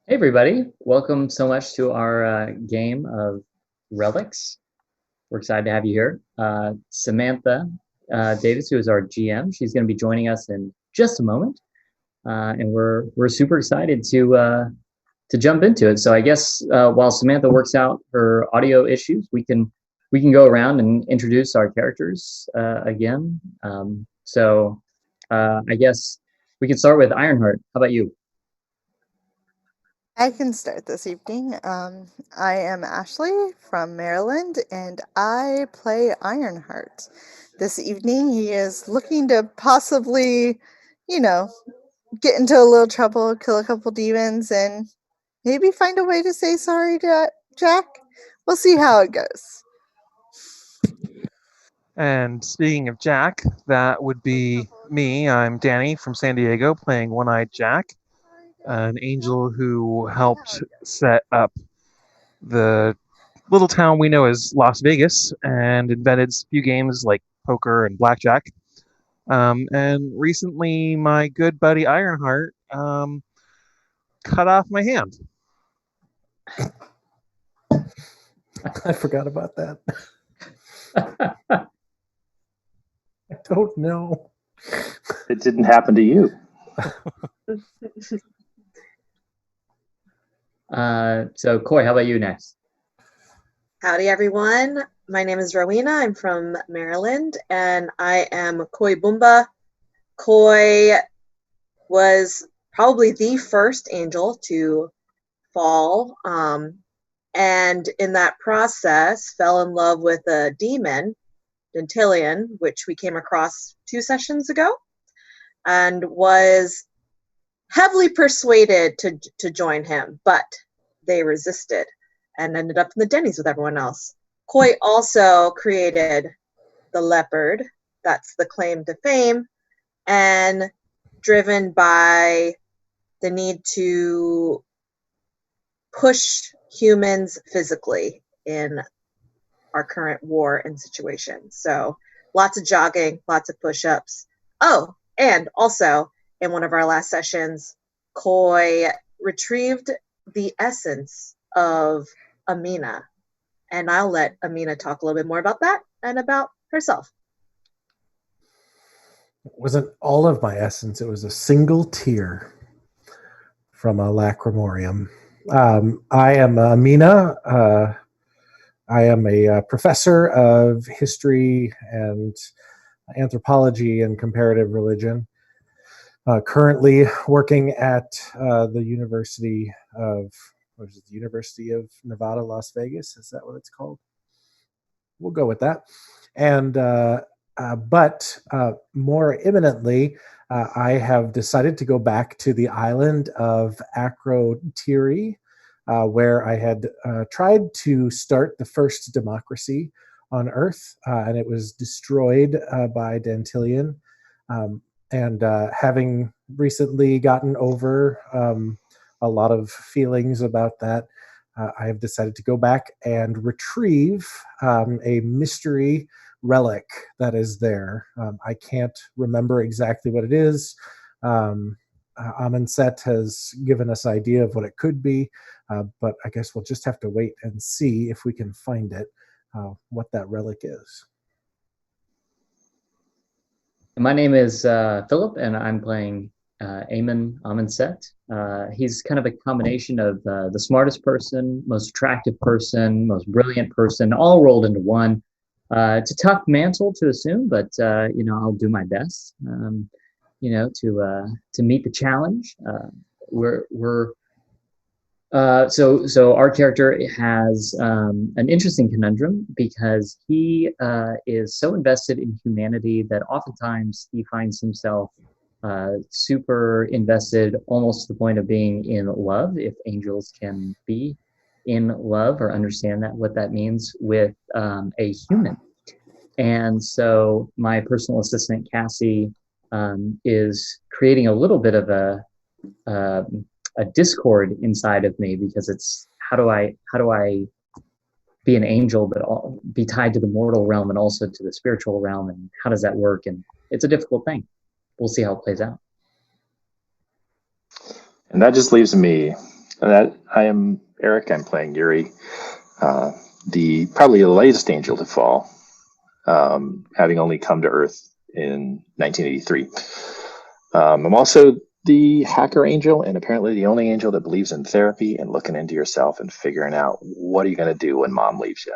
Hey everybody, welcome so much to our game of Relics. We're excited to have you here. Samantha Davis, who is our GM, she's going to be joining us in just a moment, and we're super excited to jump into it. So I guess while Samantha works out her audio issues, we can go around and introduce our characters again. I guess we can start with Ironheart. How about you? I can start this evening. I am Ashley from Maryland and I play Ironheart. This evening, he is looking to possibly, you know, get into a little trouble, kill a couple demons, and maybe find a way to say sorry to Jack. We'll see how it goes. And speaking of Jack, that would be me. I'm Danny from San Diego playing One Eyed Jack, an angel who helped set up the little town we know as Las Vegas and invented a few games like poker and blackjack. And recently, my good buddy Ironheart cut off my hand. I forgot about that. I don't know. It didn't happen to you. So Koy, how about you next? Howdy, everyone. My name is Rowena. I'm from Maryland, and I am Koy Bumba. Koy was probably the first angel to fall, and in that process fell in love with a demon, Dentilian, which we came across 2 sessions ago, and was heavily persuaded to join him, but they resisted and ended up in the Denny's with everyone else. Koy also created the leopard, that's the claim to fame, and driven by the need to push humans physically in our current war and situation. So lots of jogging, lots of push-ups. Oh, and also in one of our last sessions, Koy retrieved the essence of Amina. And I'll let Amina talk a little bit more about that and about herself. It wasn't all of my essence. It was a single tear from a lacrimorium. I am Amina. I am a professor of history and anthropology and comparative religion. Currently working at the University of the University of Nevada, Las Vegas. Is that what it's called? We'll go with that. And but more imminently, I have decided to go back to the island of Akrotiri, where I had tried to start the first democracy on Earth, and it was destroyed by Dantilian. And having recently gotten over a lot of feelings about that, I have decided to go back and retrieve a mystery relic that is there. I can't remember exactly what it is. Amon has given us an idea of what it could be, but I guess we'll just have to wait and see if we can find it, what that relic is. My name is Philip, and I'm playing Amon. He's kind of a combination of the smartest person, most attractive person, most brilliant person, all rolled into one. It's a tough mantle to assume, but I'll do my best. To meet the challenge. So our character has an interesting conundrum because he is so invested in humanity that oftentimes he finds himself super invested, almost to the point of being in love, if angels can be in love or understand what that means, with a human. And so my personal assistant, Cassie, is creating a little bit of a discord inside of me, because it's how do I be an angel but be tied to the mortal realm and also to the spiritual realm, and how does that work? And it's a difficult thing. We'll see how it plays out. And that just leaves me. I am Eric. I'm playing Yuurei, probably the latest angel to fall, having only come to Earth in 1983. I'm also the hacker angel, and apparently the only angel that believes in therapy and looking into yourself and figuring out what are you going to do when mom leaves you.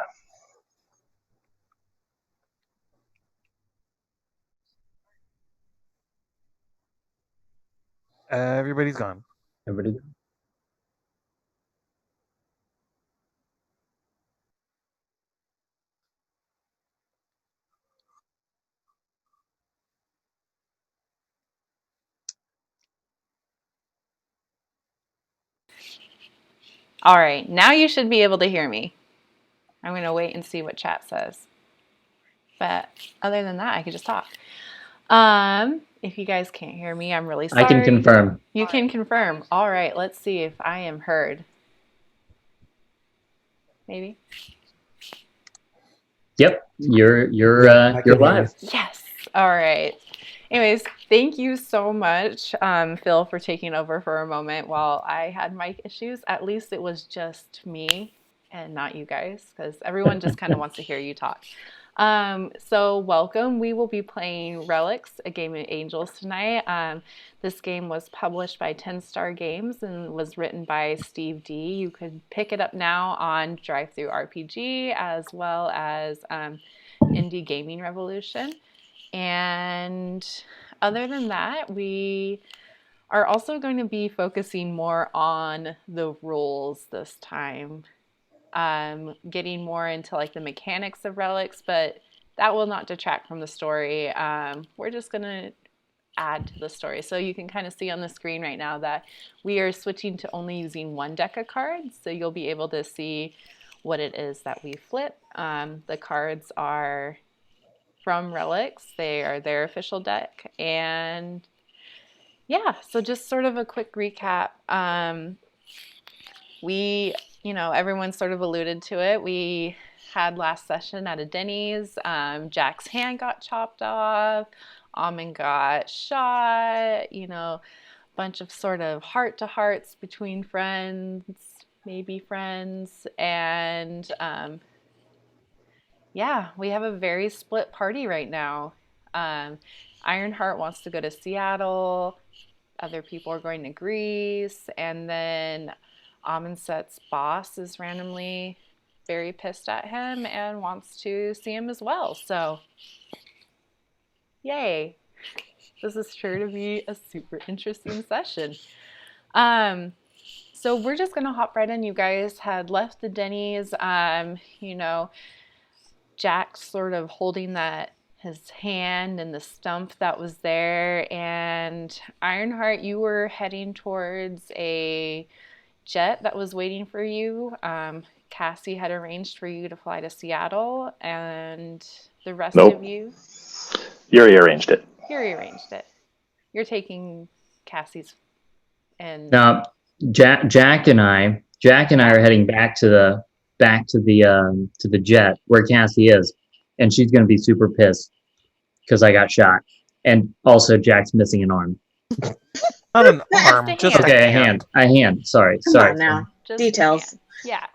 Everybody's gone. Everybody. All right, now you should be able to hear me. I'm going to wait and see what chat says. But other than that, I can just talk. If you guys can't hear me, I'm really sorry. I can confirm. You can confirm. All right, let's see if I am heard. Maybe. Yep, you're live. Yes. All right. Anyways, thank you so much, Phil, for taking over for a moment while I had mic issues. At least it was just me and not you guys, because everyone just kind of wants to hear you talk. So welcome. We will be playing Relics, a game of angels tonight. This game was published by 10 Star Games and was written by Steve D. You could pick it up now on Drive-Thru RPG as well as Indie Gaming Revolution. And other than that, we are also going to be focusing more on the rules this time. Getting more into like the mechanics of Relics, but that will not detract from the story. We're just going to add to the story. So you can kind of see on the screen right now that we are switching to only using one deck of cards. So you'll be able to see what it is that we flip. The cards are from Relics. They are their official deck. And yeah, so just sort of a quick recap. Everyone sort of alluded to it. We had last session at a Denny's. Jack's hand got chopped off. Amon got shot. Bunch of sort of heart-to-hearts between friends, maybe friends. And we have a very split party right now. Ironheart wants to go to Seattle. Other people are going to Greece. And then Amonset's boss is randomly very pissed at him and wants to see him as well. So, yay. This is sure to be a super interesting session. So we're just going to hop right in. You guys had left the Denny's. Jack sort of holding his hand and the stump that was there. And Ironheart, you were heading towards a jet that was waiting for you. Cassie had arranged for you to fly to Seattle, and the rest of you... Yuurei arranged it. You're taking Cassie's and... Now, Jack and I are heading back to the jet where Cassie is, and she's going to be super pissed because I got shot, and also Jack's missing an arm. Not an arm, just a hand. A hand. Sorry. Come on now. Just details. Yeah.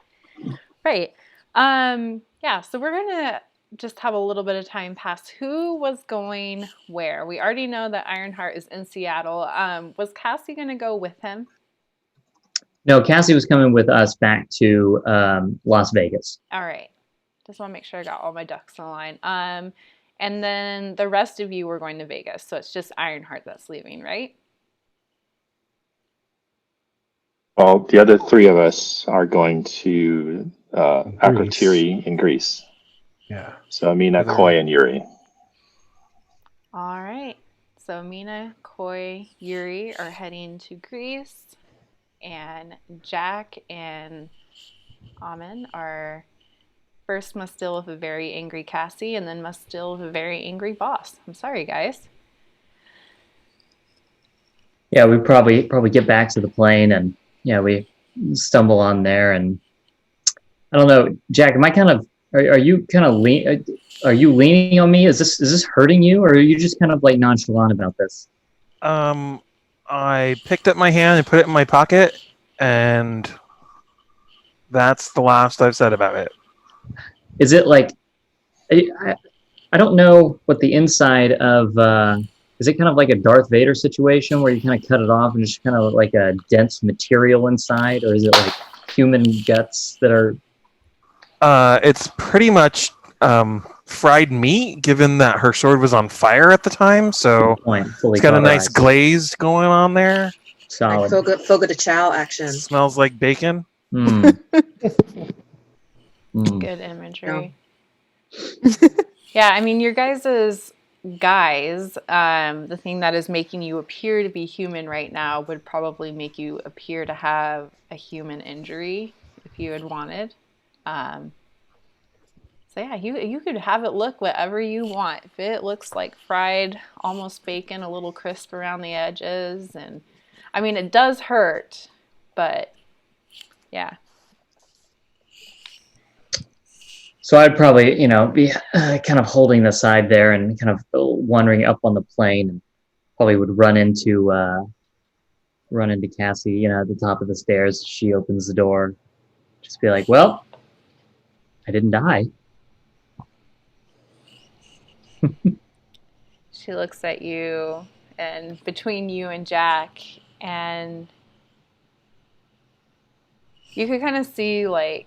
Right. So we're gonna just have a little bit of time pass. Who was going where? We already know that Ironheart is in Seattle. Was Cassie gonna go with him? No, Cassie was coming with us back to Las Vegas. All right. Just want to make sure I got all my ducks in a line. And then the rest of you were going to Vegas, so it's just Ironheart that's leaving, right? Well, the other three of us are going to Akrotiri in Greece. Yeah. So Amina, Koy, and Yuurei. All right. So Amina, Koy, Yuurei are heading to Greece, and Jack and Amon are first must deal with a very angry Cassie, and then must deal with a very angry boss. I'm sorry, guys. Yeah, we probably get back to the plane, and we stumble on there, and I don't know, Jack. Am I kind of? Are you kind of Are you leaning on me? Is this hurting you, or are you just kind of like nonchalant about this? I picked up my hand and put it in my pocket, and that's the last I've said about it. Is it like I don't know what the inside of is it kind of like a Darth Vader situation where you kind of cut it off and it's kind of like a dense material inside, or is it like human guts that are It's pretty much fried meat, given that her sword was on fire at the time, so fully it's got a nice cauterized? glazed going on there. Like Solid. Fogo de Chao action. Smells like bacon. Mm. Good imagery. Yeah, I mean, your guys' the thing that is making you appear to be human right now would probably make you appear to have a human injury if you had wanted. So yeah, you could have it look whatever you want. If it looks like fried, almost bacon, a little crisp around the edges, and I mean, it does hurt, but yeah. So I'd probably, be kind of holding the side there and kind of wandering up on the plane, and probably would run into Cassie, at the top of the stairs. She opens the door, just be like, "Well, I didn't die." She looks at you, and between you and Jack, and you could kind of see like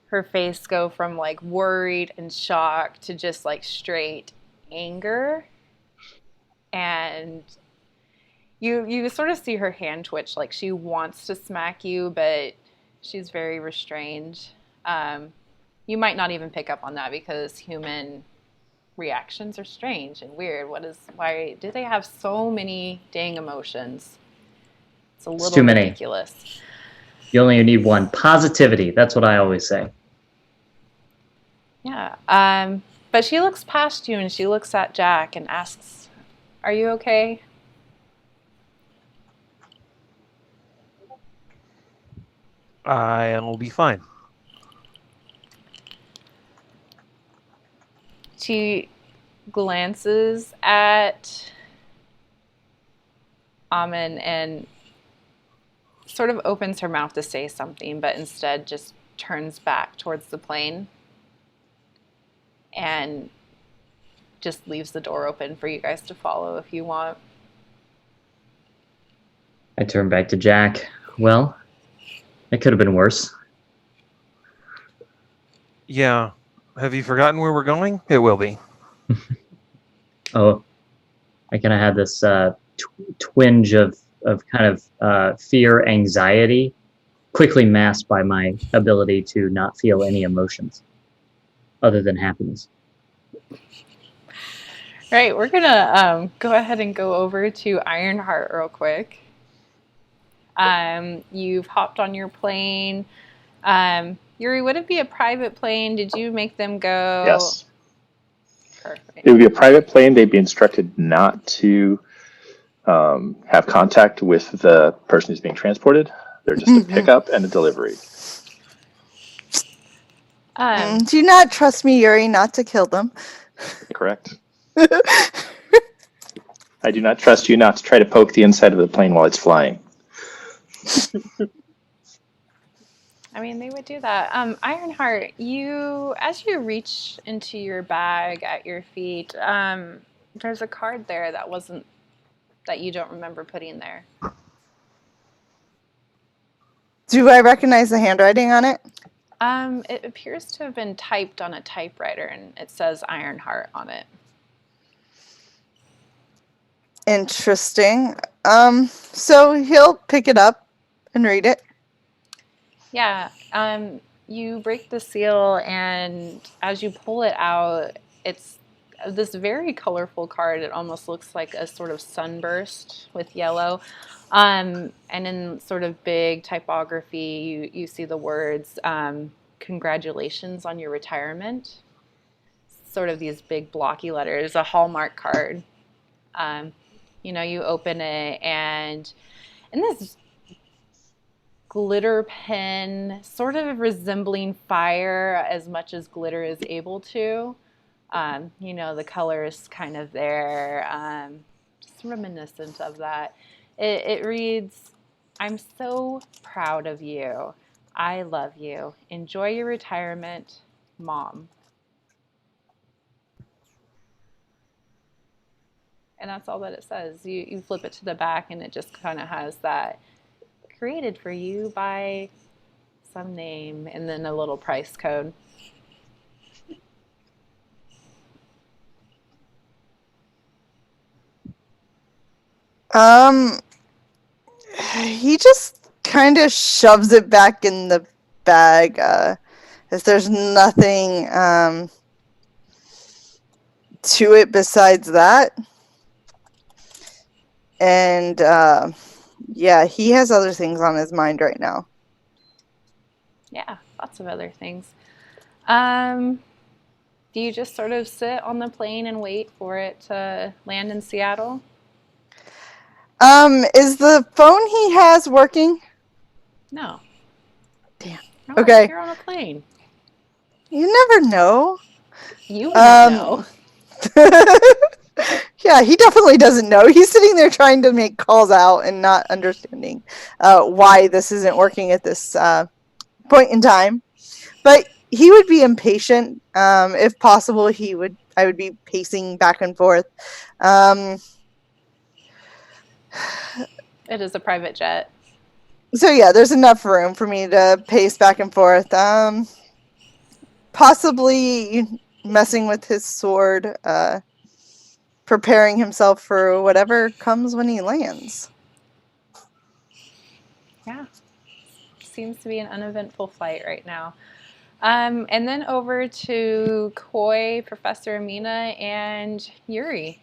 her face go from like worried and shocked to just like straight anger. And you sort of see her hand twitch, like she wants to smack you, but she's very restrained. You might not even pick up on that because human reactions are strange and weird. Why do they have so many dang emotions? It's a little too many. ridiculous. You only need one. Positivity. That's what I always say. Yeah. But she looks past you and she looks at Jack and asks, "Are you okay?" I'll be fine. She glances at Amon and sort of opens her mouth to say something, but instead just turns back towards the plane and just leaves the door open for you guys to follow if you want. I turn back to Jack. Well, it could have been worse. Yeah. Have you forgotten where we're going? It will be. Oh, I kind of had this twinge of kind of fear, anxiety, quickly masked by my ability to not feel any emotions other than happiness. Right, we're gonna go ahead and go over to Ironheart real quick. You've hopped on your plane. Yuurei, would it be a private plane? Did you make them go? Yes. Perfect. It would be a private plane. They'd be instructed not to have contact with the person who's being transported. They're just a pickup and a delivery. Do you not trust me, Yuurei, not to kill them? Correct. I do not trust you not to try to poke the inside of the plane while it's flying. I mean, they would do that. Ironheart, as you reach into your bag at your feet, there's a card there that you don't remember putting there. Do I recognize the handwriting on it? It appears to have been typed on a typewriter, and it says Ironheart on it. Interesting. So he'll pick it up and read it. Yeah. You break the seal, and as you pull it out, it's this very colorful card. It almost looks like a sort of sunburst with yellow. And in sort of big typography, you see the words, "Congratulations on your retirement." Sort of these big blocky letters, a Hallmark card. You open it, and in this glitter pen, sort of resembling fire as much as glitter is able to. The color is kind of there, just reminiscent of that. It reads, I'm so proud of you. I love you. Enjoy your retirement, Mom. And that's all that it says. You flip it to the back, and it just kind of has that created for you by some name and then a little price code. Um, he just kind of shoves it back in the bag. As there's nothing to it besides that. And yeah, he has other things on his mind right now. Yeah, lots of other things. Do you just sort of sit on the plane and wait for it to land in Seattle? Is the phone he has working? No. Damn. No, Okay. you're on a plane. You never know. You wouldn't know. Yeah, he definitely doesn't know. He's sitting there trying to make calls out and not understanding why this isn't working at this point in time. But he would be impatient. If possible, I would be pacing back and forth. It is a private jet. So yeah, there's enough room for me to pace back and forth. Possibly messing with his sword, preparing himself for whatever comes when he lands. Yeah. Seems to be an uneventful flight right now. And then over to Koy, Professor Amina, and Yuurei.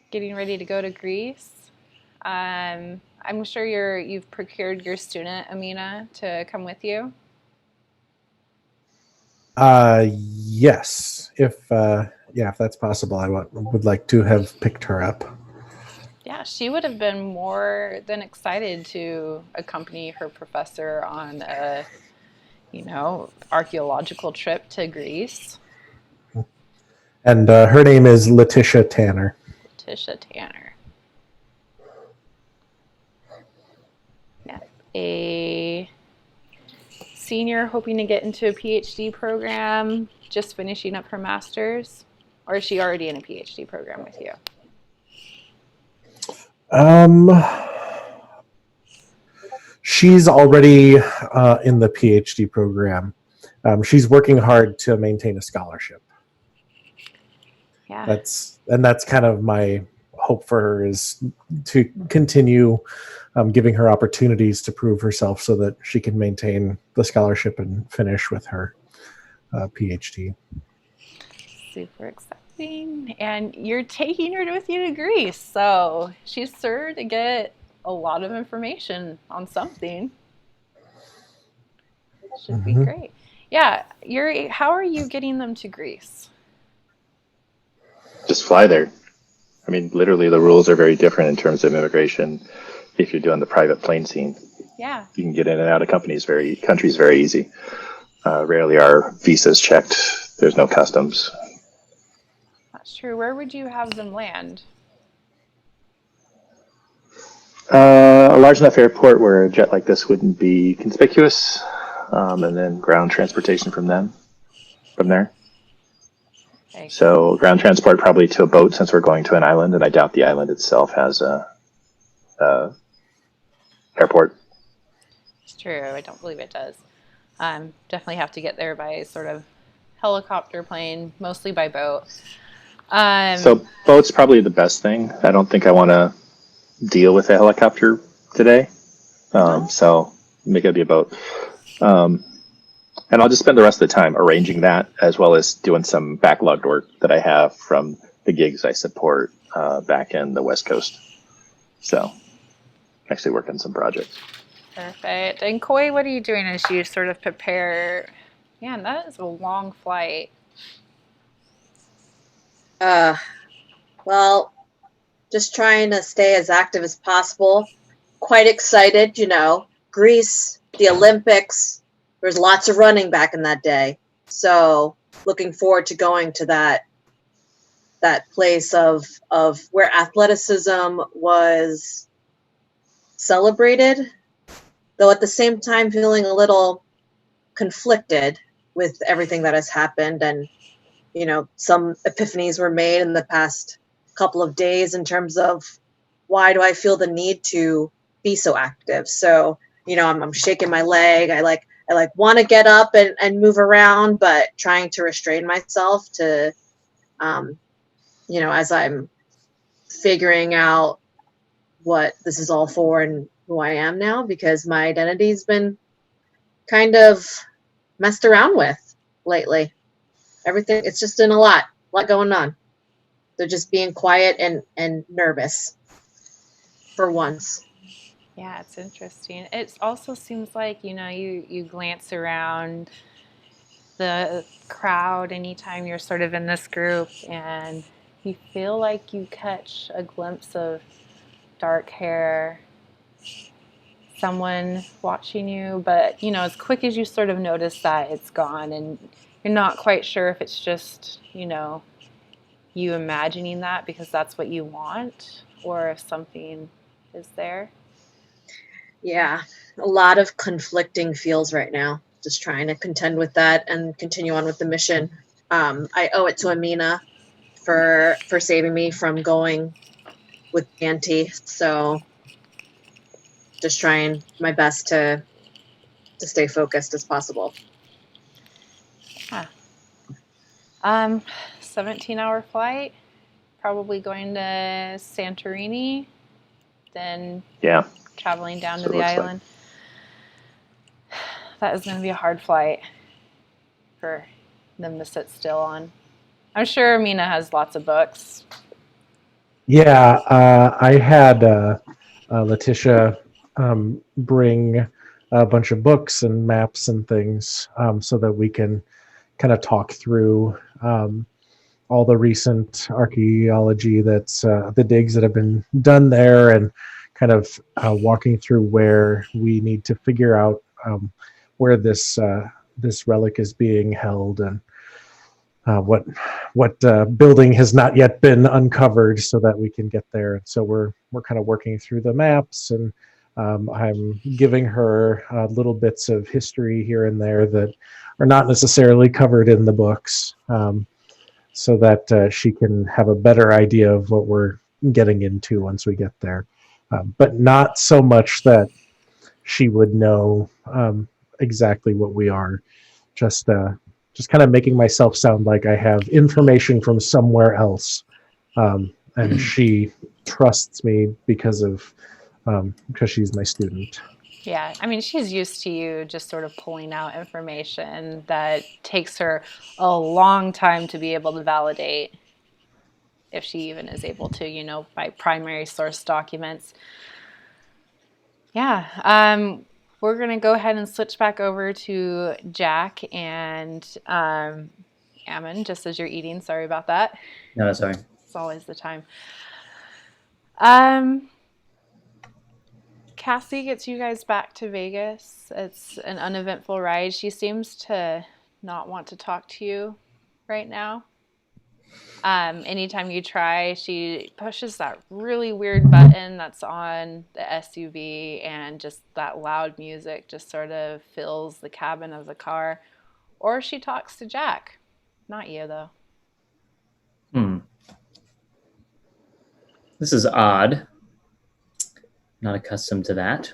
Getting ready to go to Greece. I'm sure you've procured your student, Amina, to come with you. Yes. If that's possible, I would like to have picked her up. Yeah, she would have been more than excited to accompany her professor on a, archaeological trip to Greece. And her name is Letitia Tanner. Letitia Tanner. Yeah, a senior hoping to get into a PhD program, just finishing up her master's, or is she already in a PhD program with you? She's already in the PhD program. She's working hard to maintain a scholarship. Yeah. That's kind of my hope for her, is to continue giving her opportunities to prove herself so that she can maintain the scholarship and finish with her PhD. Super exciting. And you're taking her with you to Greece, so she's sure to get a lot of information on something. Should be great. Yeah, how are you getting them to Greece? Just fly there. I mean, literally, the rules are very different in terms of immigration. If you're doing the private plane scene, Yeah, you can get in and out of countries very easy. Rarely are visas checked. There's no customs. that's true. Where would you have them land? A large enough airport where a jet like this wouldn't be conspicuous, and then ground transportation from there. Okay. So ground transport probably to a boat, since we're going to an island, and I doubt the island itself has a airport. It's true. I don't believe it does. Definitely have to get there by sort of helicopter plane, mostly by boat. So boat's probably the best thing. I don't think I want to deal with a helicopter today. So make it be a boat. And I'll just spend the rest of the time arranging that, as well as doing some backlogged work that I have from the gigs I support back in the West Coast. So actually work on some projects. Perfect. And Koy, what are you doing as you sort of prepare? Man, that is a long flight. Well, just trying to stay as active as possible. Quite excited, Greece, the Olympics. There was lots of running back in that day. So looking forward to going to that place of where athleticism was celebrated, though at the same time feeling a little conflicted with everything that has happened. And, some epiphanies were made in the past couple of days in terms of why do I feel the need to be so active. So, I'm shaking my leg. I want to get up and move around, but trying to restrain myself to, as I'm figuring out what this is all for and who I am now, because my identity's been kind of messed around with lately. Everything, it's just been a lot going on. They're just being quiet and nervous for once. Yeah, it's interesting. It also seems like, you glance around the crowd anytime you're sort of in this group and you feel like you catch a glimpse of dark hair, someone watching you, but as quick as you sort of notice that, it's gone, and you're not quite sure if it's just, you imagining that because that's what you want, or if something is there. Yeah, a lot of conflicting feels right now. Just trying to contend with that and continue on with the mission. I owe it to Amina for saving me from going with Auntie. So just trying my best to stay focused as possible. Yeah. 17-hour flight, probably going to Santorini, then traveling down to the island. That is going to be a hard flight for them to sit still on. I'm sure Amina has lots of books. Yeah, I had Letitia bring a bunch of books and maps and things so that we can kind of talk through all the recent archaeology that's the digs that have been done there, and kind of walking through where we need to figure out where this relic is being held, and what building has not yet been uncovered so that we can get there. And so we're kind of working through the maps, and I'm giving her little bits of history here and there that are not necessarily covered in the books, so that she can have a better idea of what we're getting into once we get there. But not so much that she would know exactly what we are. Just kind of making myself sound like I have information from somewhere else, and she trusts me because she's my student. Yeah, I mean, she's used to you just sort of pulling out information that takes her a long time to be able to validate, if she even is able to, by primary source documents. Yeah, we're going to go ahead and switch back over to Jack and Amon, just as you're eating. Sorry about that. No, sorry. It's always the time. Cassie gets you guys back to Vegas. It's an uneventful ride. She seems to not want to talk to you right now. Anytime you try, she pushes that really weird button that's on the SUV, and just that loud music just sort of fills the cabin of the car. Or she talks to Jack. Not you, though. This is odd. Not accustomed to that.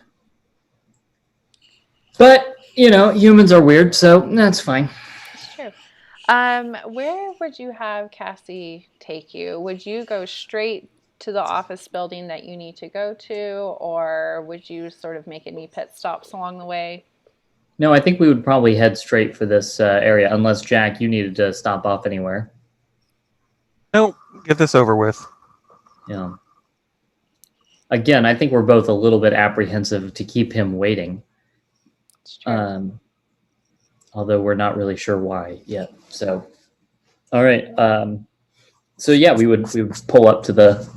But, humans are weird, so that's fine. It's true. Where would you have Cassie take you? Would you go straight to the office building that you need to go to, or would you sort of make any pit stops along the way? No, I think we would probably head straight for this area, unless, Jack, you needed to stop off anywhere. No, get this over with. Yeah. Again, I think we're both a little bit apprehensive to keep him waiting. It's true. Although we're not really sure why yet. So, all right. So yeah, we would pull up to the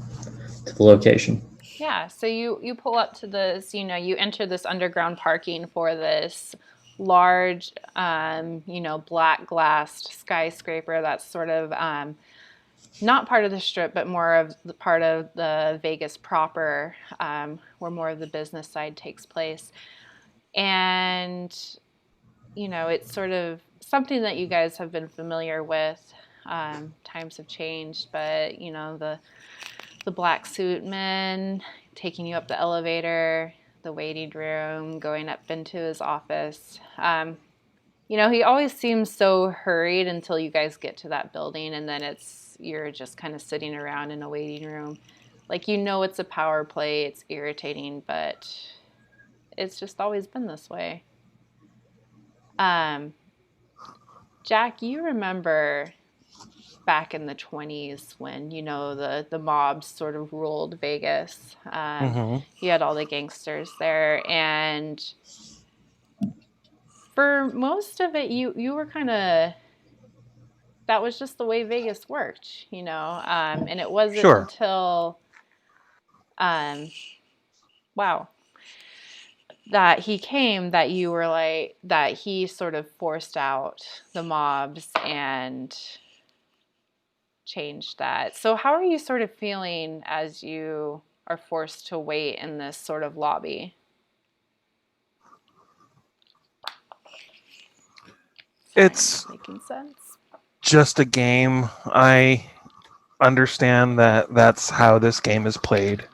location. Yeah. So you pull up to this. You enter this underground parking for this large, black glassed skyscraper that's sort of not part of the Strip, but more of the part of the Vegas proper, where more of the business side takes place. And, it's sort of something that you guys have been familiar with. Times have changed, but, the black suit men taking you up the elevator, the waiting room, going up into his office. He always seems so hurried until you guys get to that building, and then you're just kind of sitting around in a waiting room. Like, it's a power play, it's irritating, but it's just always been this way. Jack, you remember back in the 20s when, the mobs sort of ruled Vegas. You had all the gangsters there, and for most of it, you were kind of, that was just the way Vegas worked, and it wasn't until, wow, that he came that you were like, that he sort of forced out the mobs and changed that. So how are you sort of feeling as you are forced to wait in this sort of lobby? It's making sense. Just a game. I understand that that's how this game is played.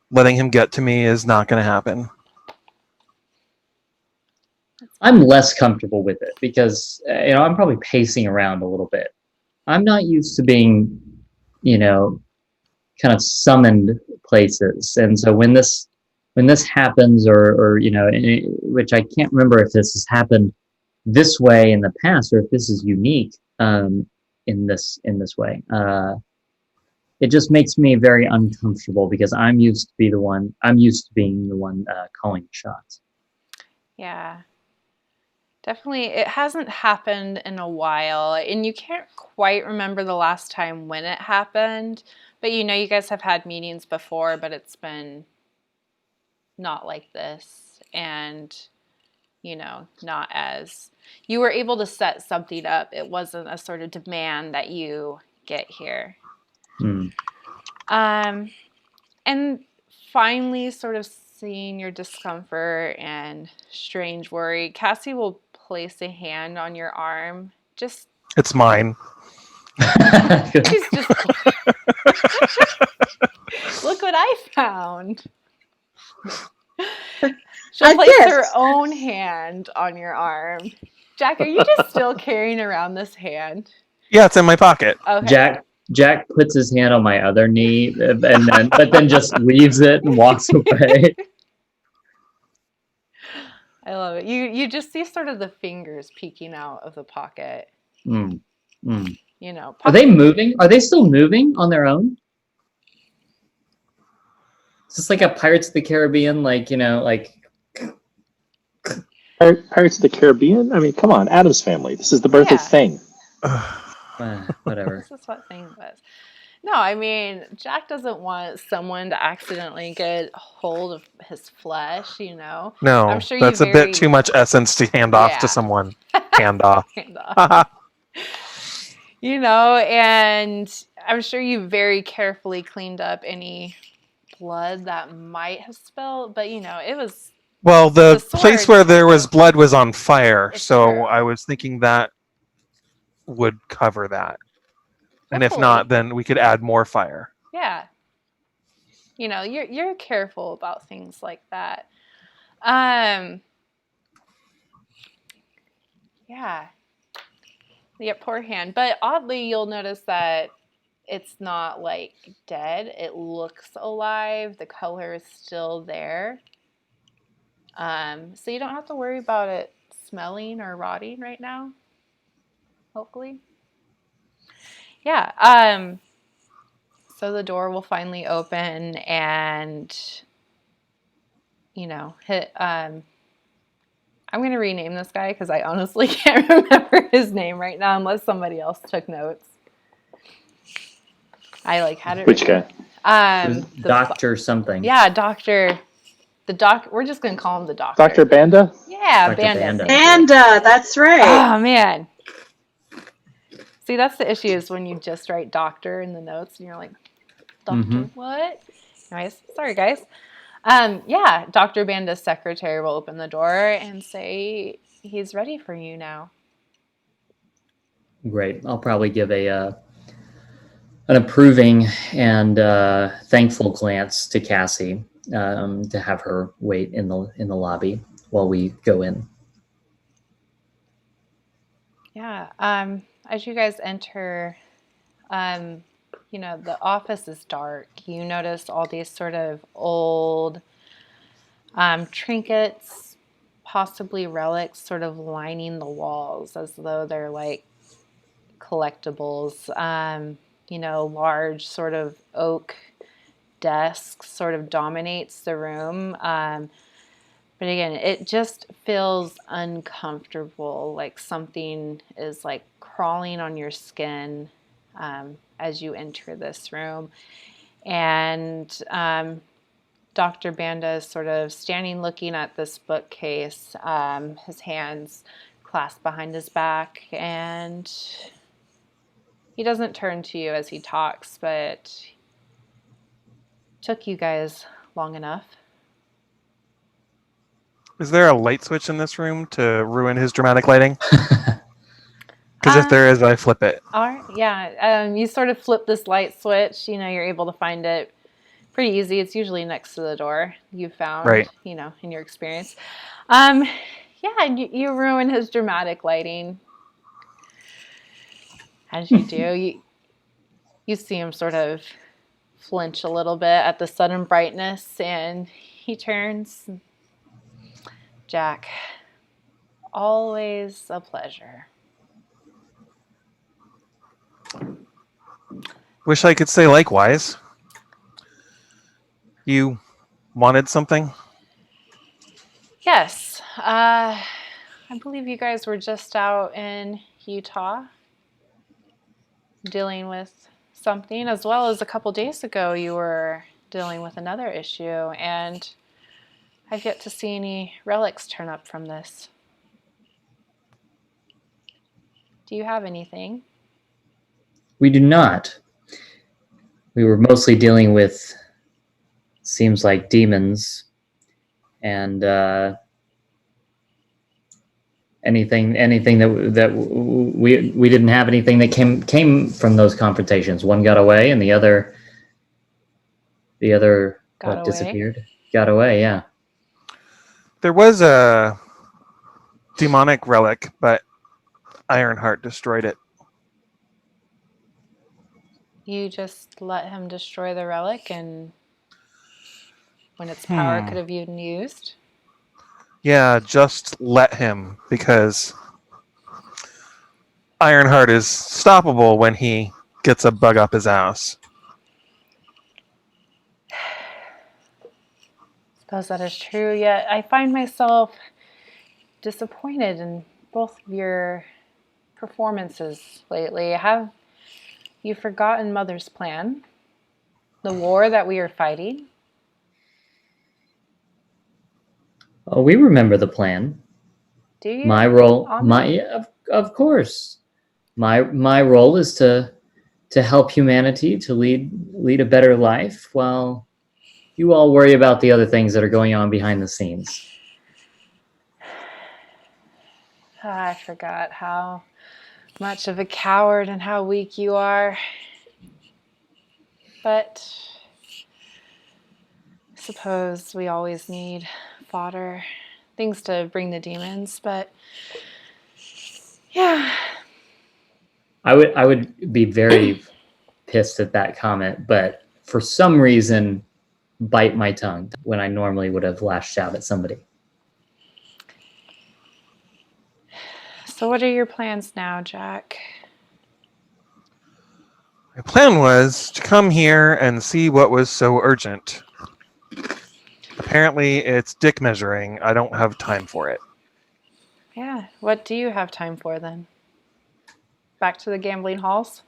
Letting him get to me is not going to happen. I'm less comfortable with it because I'm probably pacing around a little bit. I'm not used to being, kind of summoned places, and so when this happens, or which I can't remember if this has happened this way in the past or if this is unique in this way. It just makes me very uncomfortable because I'm used to being the one calling shots. Yeah. Definitely, it hasn't happened in a while, and you can't quite remember the last time when it happened, but you guys have had meetings before, but it's been not like this, and, not as, you were able to set something up. It wasn't a sort of demand that you get here. And finally, sort of seeing your discomfort and strange worry, Cassie will place a hand on your arm. It's mine. She's just look what I found. She'll place her own hand on your arm. Jack, are you just still carrying around this hand? Yeah, it's in my pocket. Okay. Jack puts his hand on my other knee, but then just leaves it and walks away. I love it. You just see sort of the fingers peeking out of the pocket. Are they moving? Are they still moving on their own? Is this like a Pirates of the Caribbean, like Pirates of the Caribbean? I mean, come on, Addams Family. This is the birth of Thing. Whatever. This is what Thing was. No, I mean, Jack doesn't want someone to accidentally get hold of his flesh, No, I'm sure that's a bit too much essence to hand off to someone. Hand off. Hand off. And I'm sure you very carefully cleaned up any blood that might have spilled, but it was... Well, the place where there was blood was on fire, so true. I was thinking that would cover that. And if not, then we could add more fire. Yeah. You're careful about things like that. Yeah. Yeah, poor hand. But oddly, you'll notice that it's not like dead. It looks alive. The color is still there. So you don't have to worry about it smelling or rotting right now. Hopefully. Yeah. So the door will finally open and, I'm going to rename this guy because I honestly can't remember his name right now unless somebody else took notes. I had it. Which guy? Doctor something. Yeah, Doctor. We're just going to call him the Doctor. Dr. Banda? Yeah, Dr. Banda. Banda, that's right. Oh, man. See, that's the issue is when you just write doctor in the notes and you're like, doctor what? Anyways, sorry guys. Yeah, Dr. Banda's secretary will open the door and say he's ready for you now. Great. I'll probably give an approving and thankful glance to Cassie to have her wait in the lobby while we go in. Yeah. As you guys enter, the office is dark. You notice all these sort of old trinkets, possibly relics, sort of lining the walls as though they're like collectibles. Large sort of oak desk sort of dominates the room. But again, it just feels uncomfortable, like something is like crawling on your skin as you enter this room. And Dr. Banda is sort of standing looking at this bookcase, his hands clasped behind his back, and he doesn't turn to you as he talks, but took you guys long enough. Is there a light switch in this room to ruin his dramatic lighting? Because if there is, I flip it. All right, yeah. You sort of flip this light switch. You're able to find it pretty easy. It's usually next to the door. You found, right. In your experience. Yeah, you ruin his dramatic lighting. As you do, you see him sort of flinch a little bit at the sudden brightness, and he turns. Jack, always a pleasure. Wish I could say likewise. You wanted something? Yes. I believe you guys were just out in Utah dealing with something, as well as a couple days ago you were dealing with another issue, and I've yet to see any relics turn up from this. Do you have anything? We do not. We were mostly dealing with, seems like, demons, and anything that we didn't have anything that came from those confrontations. One got away, and the other disappeared. Got away, yeah. There was a demonic relic, but Ironheart destroyed it. You just let him destroy the relic, and when its power could have been used? Yeah, just let him, because Ironheart is stoppable when he gets a bug up his ass. Suppose that is true, yet I find myself disappointed in both of your performances lately. Have you forgotten Mother's plan? The war that we are fighting? Oh, we remember the plan. Do you? My role, of course. My role is to help humanity to lead a better life, while you all worry about the other things that are going on behind the scenes. I forgot how much of a coward and how weak you are. But I suppose we always need fodder, things to bring the demons, but yeah. I would be very pissed at that comment, but for some reason bite my tongue when I normally would have lashed out at somebody. So what are your plans now, Jack? My plan was to come here and see what was so urgent. Apparently, it's dick measuring. I don't have time for it. Yeah, what do you have time for then? Back to the gambling halls?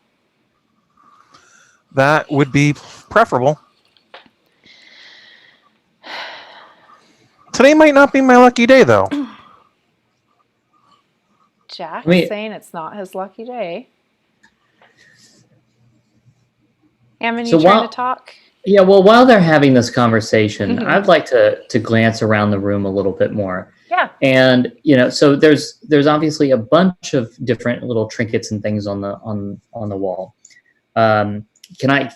That would be preferable. Today might not be my lucky day, though. Jack's saying it's not his lucky day. Amon, So you trying to while talk? Yeah, well, while they're having this conversation, Mhm. I'd like to glance around the room a little bit more. Yeah. And so there's obviously a bunch of different little trinkets and things on the wall. Um,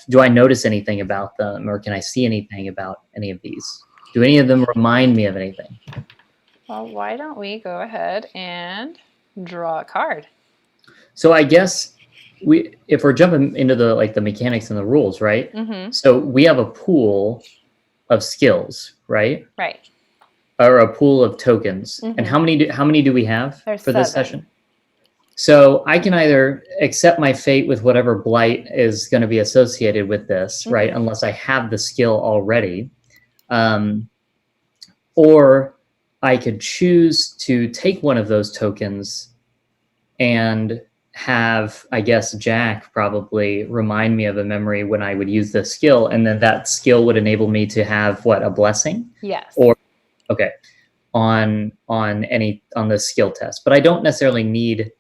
do I notice anything about them, or can I see anything about any of these? Do any of them remind me of anything? Well, why don't we go ahead and draw a card? So I guess if we're jumping into the mechanics and the rules, right? Mm-hmm. So we have a pool of skills, right? Right. Or a pool of tokens. And Mhm. how many do we have There's for this 7. session? So I can either accept my fate with whatever blight is going to be associated with this, right? Unless I have the skill already. Or I could choose to take one of those tokens and have, I guess, Jack probably remind me of a memory when I would use the skill, and then that skill would enable me to have a blessing? Yes. Or okay, on the skill test. But I don't necessarily need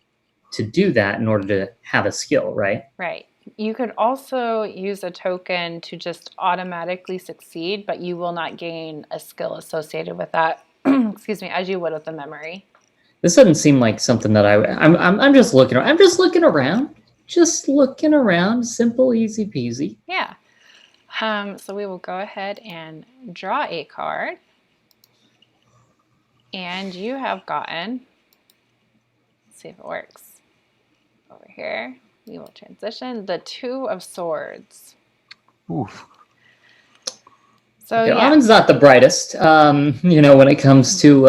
to do that in order to have a skill, right? Right. You could also use a token to just automatically succeed, but you will not gain a skill associated with that. Excuse me, as you would with the memory. This doesn't seem like something that I'm just looking around. I'm just looking around. Just looking around. Simple, easy peasy. Yeah. So we will go ahead and draw a card. And you have gotten, let's see if it works. Over here, we will transition the 2 of Swords. Oof. So Okay, yeah. Amon's not the brightest, when it comes to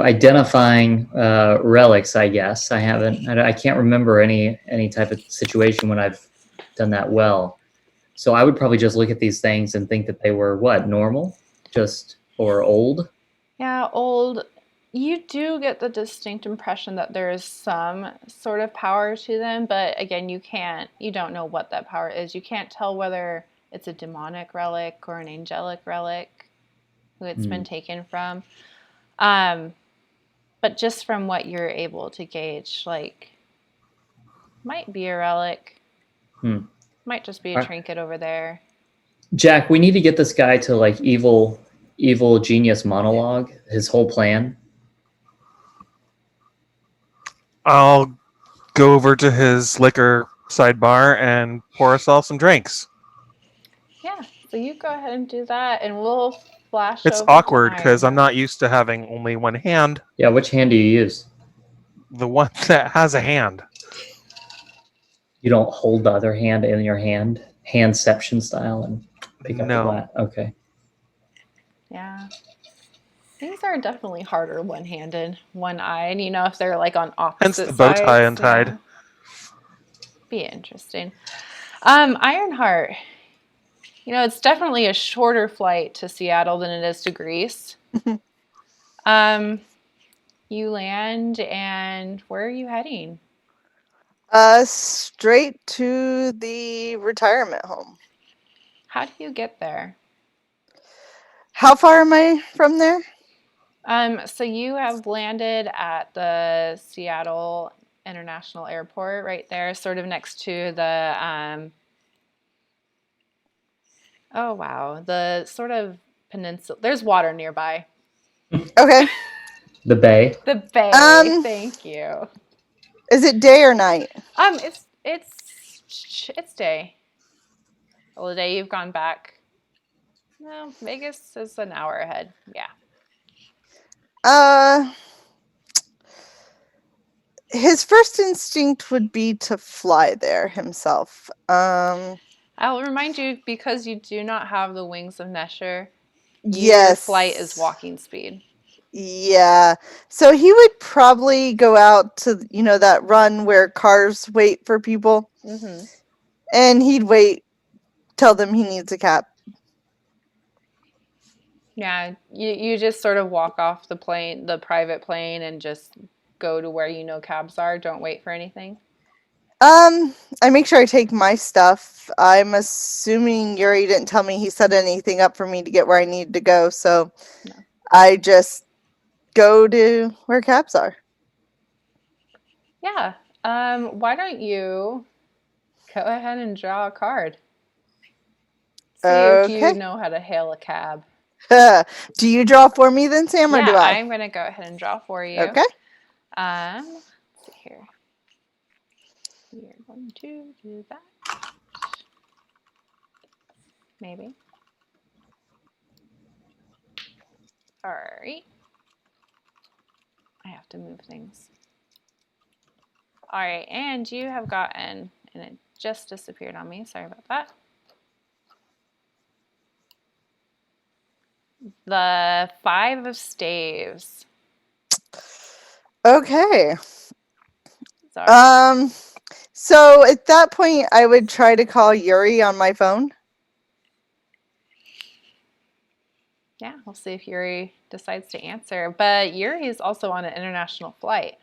identifying relics. I guess I can't remember any type of situation when I've done that well. So I would probably just look at these things and think that they were normal, or old. Yeah, old. You do get the distinct impression that there is some sort of power to them, but again, you don't know what that power is. You can't tell whether it's a demonic relic or an angelic relic who it's been taken from. But just from what you're able to gauge, might be a relic, might just be a trinket over there. Jack, we need to get this guy to evil genius monologue, his whole plan. I'll go over to his liquor sidebar and pour ourselves some drinks. Yeah, so you go ahead and do that, and we'll flash It's over awkward to because I'm Ironheart. not used to having only one hand. Yeah, which hand do you use? The one that has a hand. You don't hold the other hand in your handception style, and pick up the No. glass. Okay. Yeah. These are definitely harder one-handed, one-eyed, if they're on Hence opposite the bow tie sides. untied. Yeah. Be interesting. Ironheart. It's definitely a shorter flight to Seattle than it is to Greece. You land, and where are you heading? Straight to the retirement home. How do you get there? How far am I from there? So you have landed at the Seattle International Airport right there, sort of next to the oh wow, the sort of peninsula. There's water nearby. Okay. The bay. The bay. Um, Thank you. Is it day or night? It's day. Well, the day you've gone back. No, Vegas is an hour ahead. Yeah. His first instinct would be to fly there himself. I'll remind you, because you do not have the wings of Nesher, your Yes. flight is walking speed. Yeah. So he would probably go out to, that run where cars wait for people. Mm-hmm. And he'd wait, tell them he needs a cab. Yeah, you just sort of walk off the private plane, and just go to where cabs are. Don't wait for anything. I make sure I take my stuff. I'm assuming Yuurei didn't tell me he set anything up for me to get where I need to go, so No. I just go to where cabs are. Yeah. Why don't you Go ahead and draw a card. See if you Okay. know how to hail a cab. Do you draw for me then, Sam, or Yeah, do I? I'm going to go ahead and draw for you. Okay. Let's see here. We're going to do that. Maybe. All right. I have to move things. All right, and you have gotten, and it just disappeared on me. Sorry about that. The 5 of staves. Okay. Sorry. So at that point, I would try to call Yuurei on my phone. Yeah, we'll see if Yuurei decides to answer. But Yuurei is also on an international flight.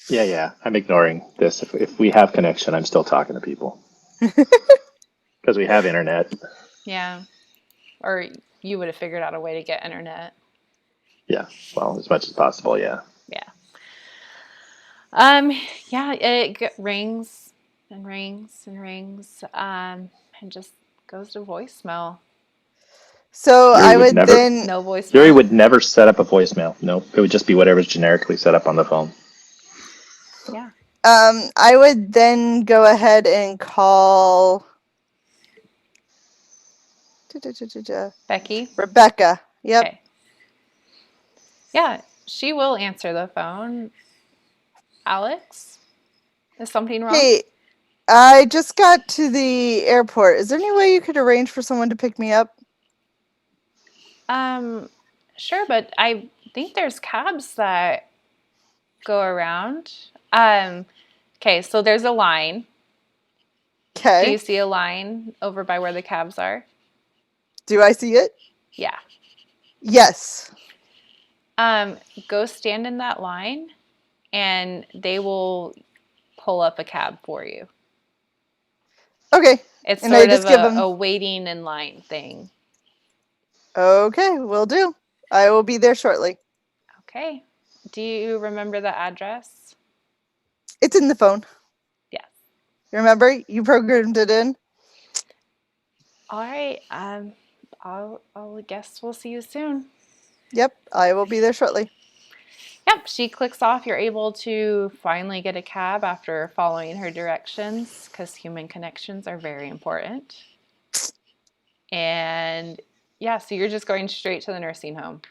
Yeah. I'm ignoring this. If we have connection, I'm still talking to people because we have internet. Yeah. Or you would have figured out a way to get internet. Yeah, well, as much as possible. Yeah. Yeah. Yeah, it rings and rings and rings, and just goes to voicemail. So Yuurei I would would never. then. No voicemail. Yuurei would never set up a voicemail. No, it would just be whatever's generically set up on the phone. Yeah. I would then go ahead and call Becky. Rebecca. Yep. Okay. Yeah, she will answer the phone. Alex, is something wrong? Hey, I just got to the airport. Is there any way you could arrange for someone to pick me up? Sure, but I think there's cabs that go around. Okay, so there's a line. Do Okay. you see a line over by where the cabs are? Do I see it? Yeah. Yes. Go stand in that line, and they will pull up a cab for you. Okay. It's And I sort of just give them. a waiting in line thing. Okay, will do. I will be there shortly. Okay. Do you remember the address? It's in the phone. Yes. Remember, you programmed it in. All right. I'll guess we'll see you soon. Yep, I will be there shortly. Yep, she clicks off. You're able to finally get a cab after following her directions because human connections are very important. And yeah, so you're just going straight to the nursing home.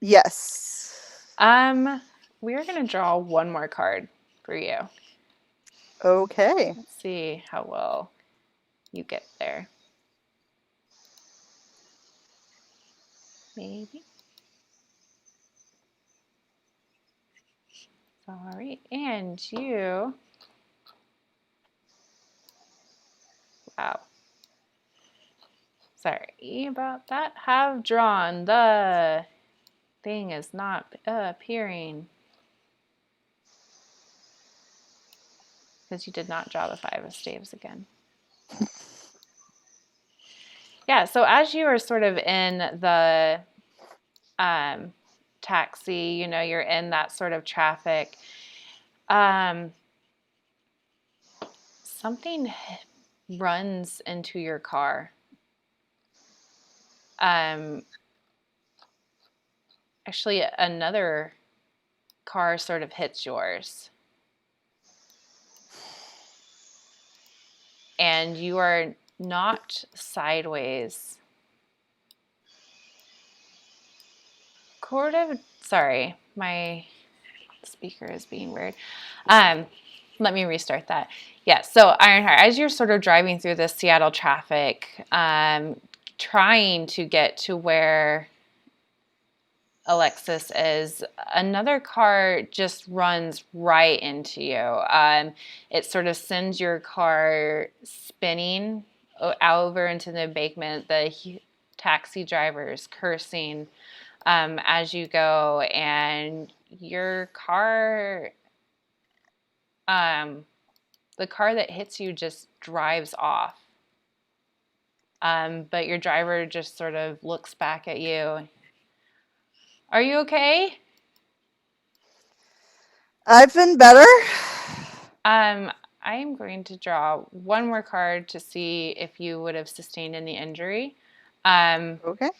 Yes. We're gonna draw one more card for you. Okay. Let's see how well you get there. Maybe. All right, and you. Wow. Sorry about that. Have drawn. The thing is not appearing because you did not draw the 5 of staves again. Yeah, so as you are sort of in the taxi, you're in that sort of traffic, something runs into your car. Actually, another car sort of hits yours. And you are knocked sideways. Sorry, my speaker is being weird. Let me restart that. Yeah, so Ironheart, as you're sort of driving through the Seattle traffic, trying to get to where Alexis is, another car just runs right into you. It sort of sends your car spinning over into the embankment. The taxi driver's cursing as you go, and your car, the car that hits you just drives off. But your driver just sort of looks back at you. Are you okay? I've been better. I am going to draw one more card to see if you would have sustained any injury. Okay.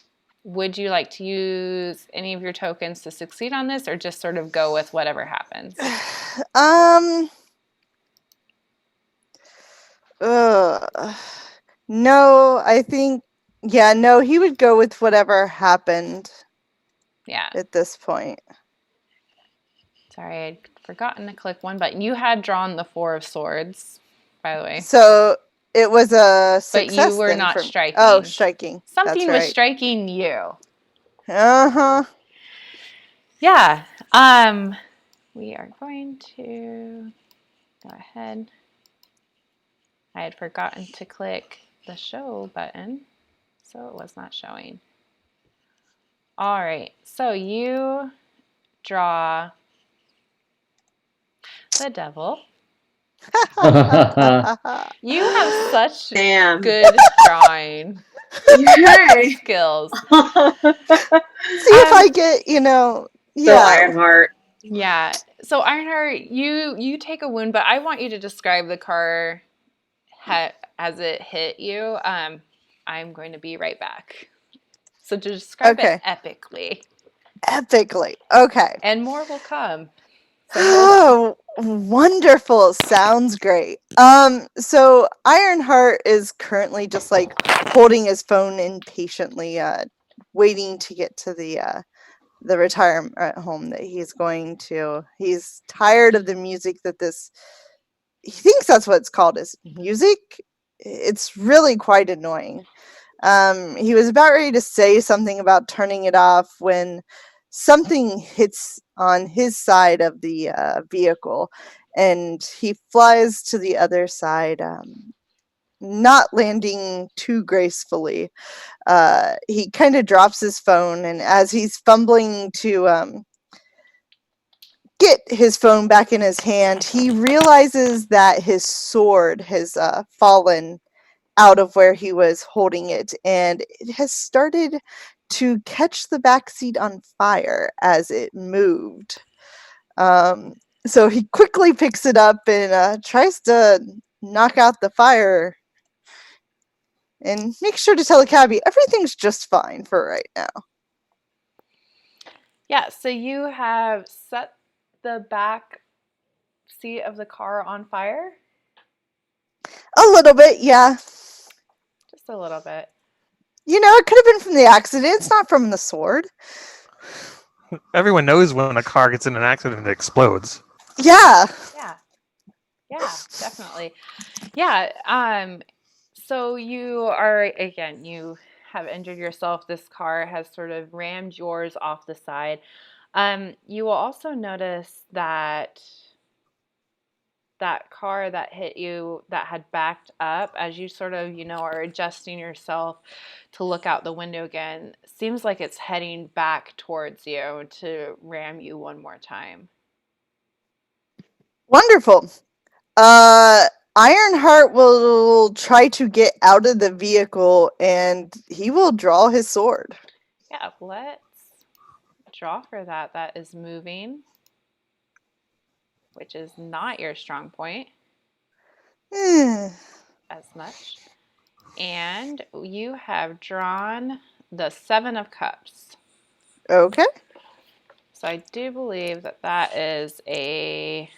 Would you like to use any of your tokens to succeed on this, or just sort of go with whatever happens? No, I think, yeah, no, he would go with whatever happened Yeah. at this point. Sorry, I'd forgotten to click one button. You had drawn the 4 of Swords, by the way. So it was a success. But you were then not for striking. Oh, striking. Something That's was right. striking you. Uh-huh. Yeah. We are going to go ahead. I had forgotten to click the show button, so it was not showing. All right, so you draw the devil. You have such good drawing skills. See if I get, So Ironheart. Yeah. So Ironheart, you take a wound, but I want you to describe the car as it hit you. I'm going to be right back. So to describe it epically. Epically. Okay. And more will come. So Oh, wonderful. Sounds great. So Ironheart is currently just like holding his phone impatiently, waiting to get to the retirement home that he's going to. He's tired of the music that he thinks that's what it's called, is music. It's really quite annoying. He was about ready to say something about turning it off when something hits on his side of the vehicle, and he flies to the other side, not landing too gracefully. He kind of drops his phone, and as he's fumbling to get his phone back in his hand, he realizes that his sword has fallen out of where he was holding it, and it has started to catch the back seat on fire as it moved. So he quickly picks it up and tries to knock out the fire, and make sure to tell the cabbie everything's just fine for right now. Yeah, so you have set the back seat of the car on fire? A little bit, yeah. Just a little bit. You know, it could have been from the accident. It's not from the sword. Everyone knows when a car gets in an accident, it explodes. Yeah. Yeah, definitely. Yeah, so you are, again, you have injured yourself. This car has sort of rammed yours off the side. You will also notice that that car that hit you, that had backed up, as you sort of, are adjusting yourself to look out the window again, seems like it's heading back towards you to ram you one more time. Wonderful. Ironheart will try to get out of the vehicle, and he will draw his sword. Yeah, let's draw for that. That is moving, which is not your strong point as much. And you have drawn the 7 of Cups. Okay. So I do believe that that is a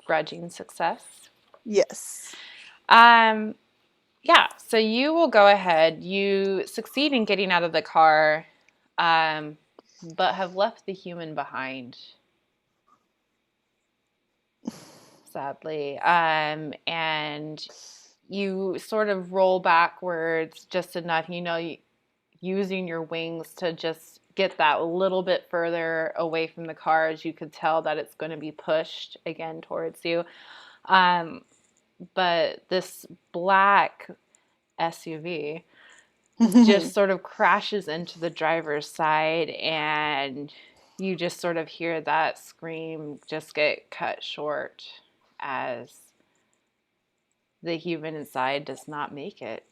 grudging success. Yes. Yeah, so you will go ahead. You succeed in getting out of the car, but have left the human behind, sadly. And you sort of roll backwards just enough, using your wings to just get that a little bit further away from the car, as you could tell that it's going to be pushed again towards you. But this black SUV just sort of crashes into the driver's side, and you just sort of hear that scream just get cut short as the human inside does not make it.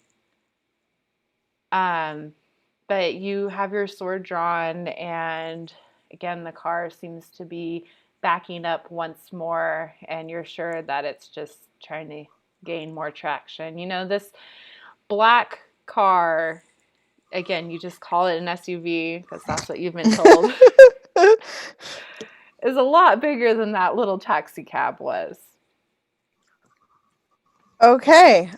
But you have your sword drawn, and again, the car seems to be backing up once more, and you're sure that it's just trying to gain more traction. You know, this black car, again, you just call it an SUV because that's what you've been told, is a lot bigger than that little taxi cab was. Okay.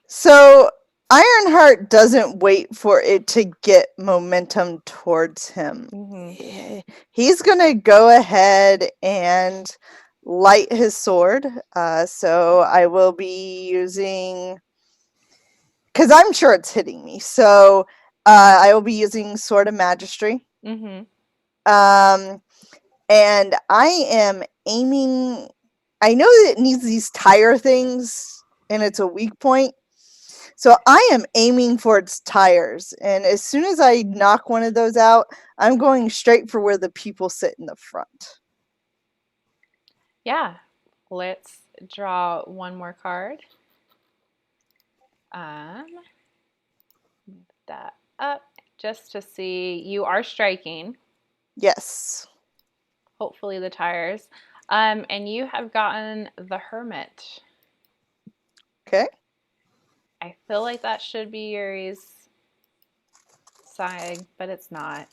So Ironheart doesn't wait for it to get momentum towards him. Mm-hmm. He's gonna go ahead and light his sword. So I will be using, because I'm sure it's hitting me. So I will be using Sword of Magistry. Mm-hmm. And I am aiming. I know that it needs these tire things, and it's a weak point. So I am aiming for its tires, and as soon as I knock one of those out, I'm going straight for where the people sit in the front. Yeah. Let's draw one more card. Move that up just to see. You are striking. Yes. Hopefully the tires. And you have gotten the Hermit. Okay. I feel like that should be Yuri's side, but it's not.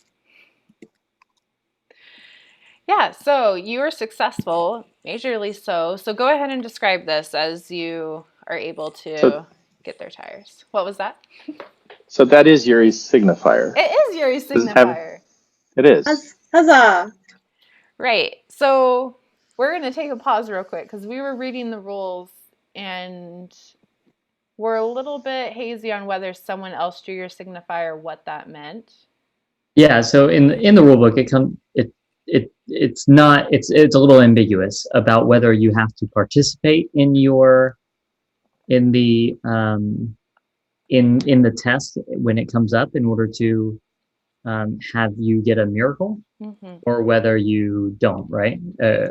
Yeah, so you are successful, majorly so. So go ahead and describe this as you are able to So, get their tires. What was that? so that is Yuri's signifier. It is Yuri's Does it have? signifier. It is. Huzzah! Right. So we're going to take a pause real quick because we were reading the rules and we're a little bit hazy on whether someone else drew your signifier, what that meant. Yeah, so in the rulebook, it's not it's a little ambiguous about whether you have to participate in the in the test when it comes up in order to have you get a miracle, Mm-hmm. or whether you don't, right?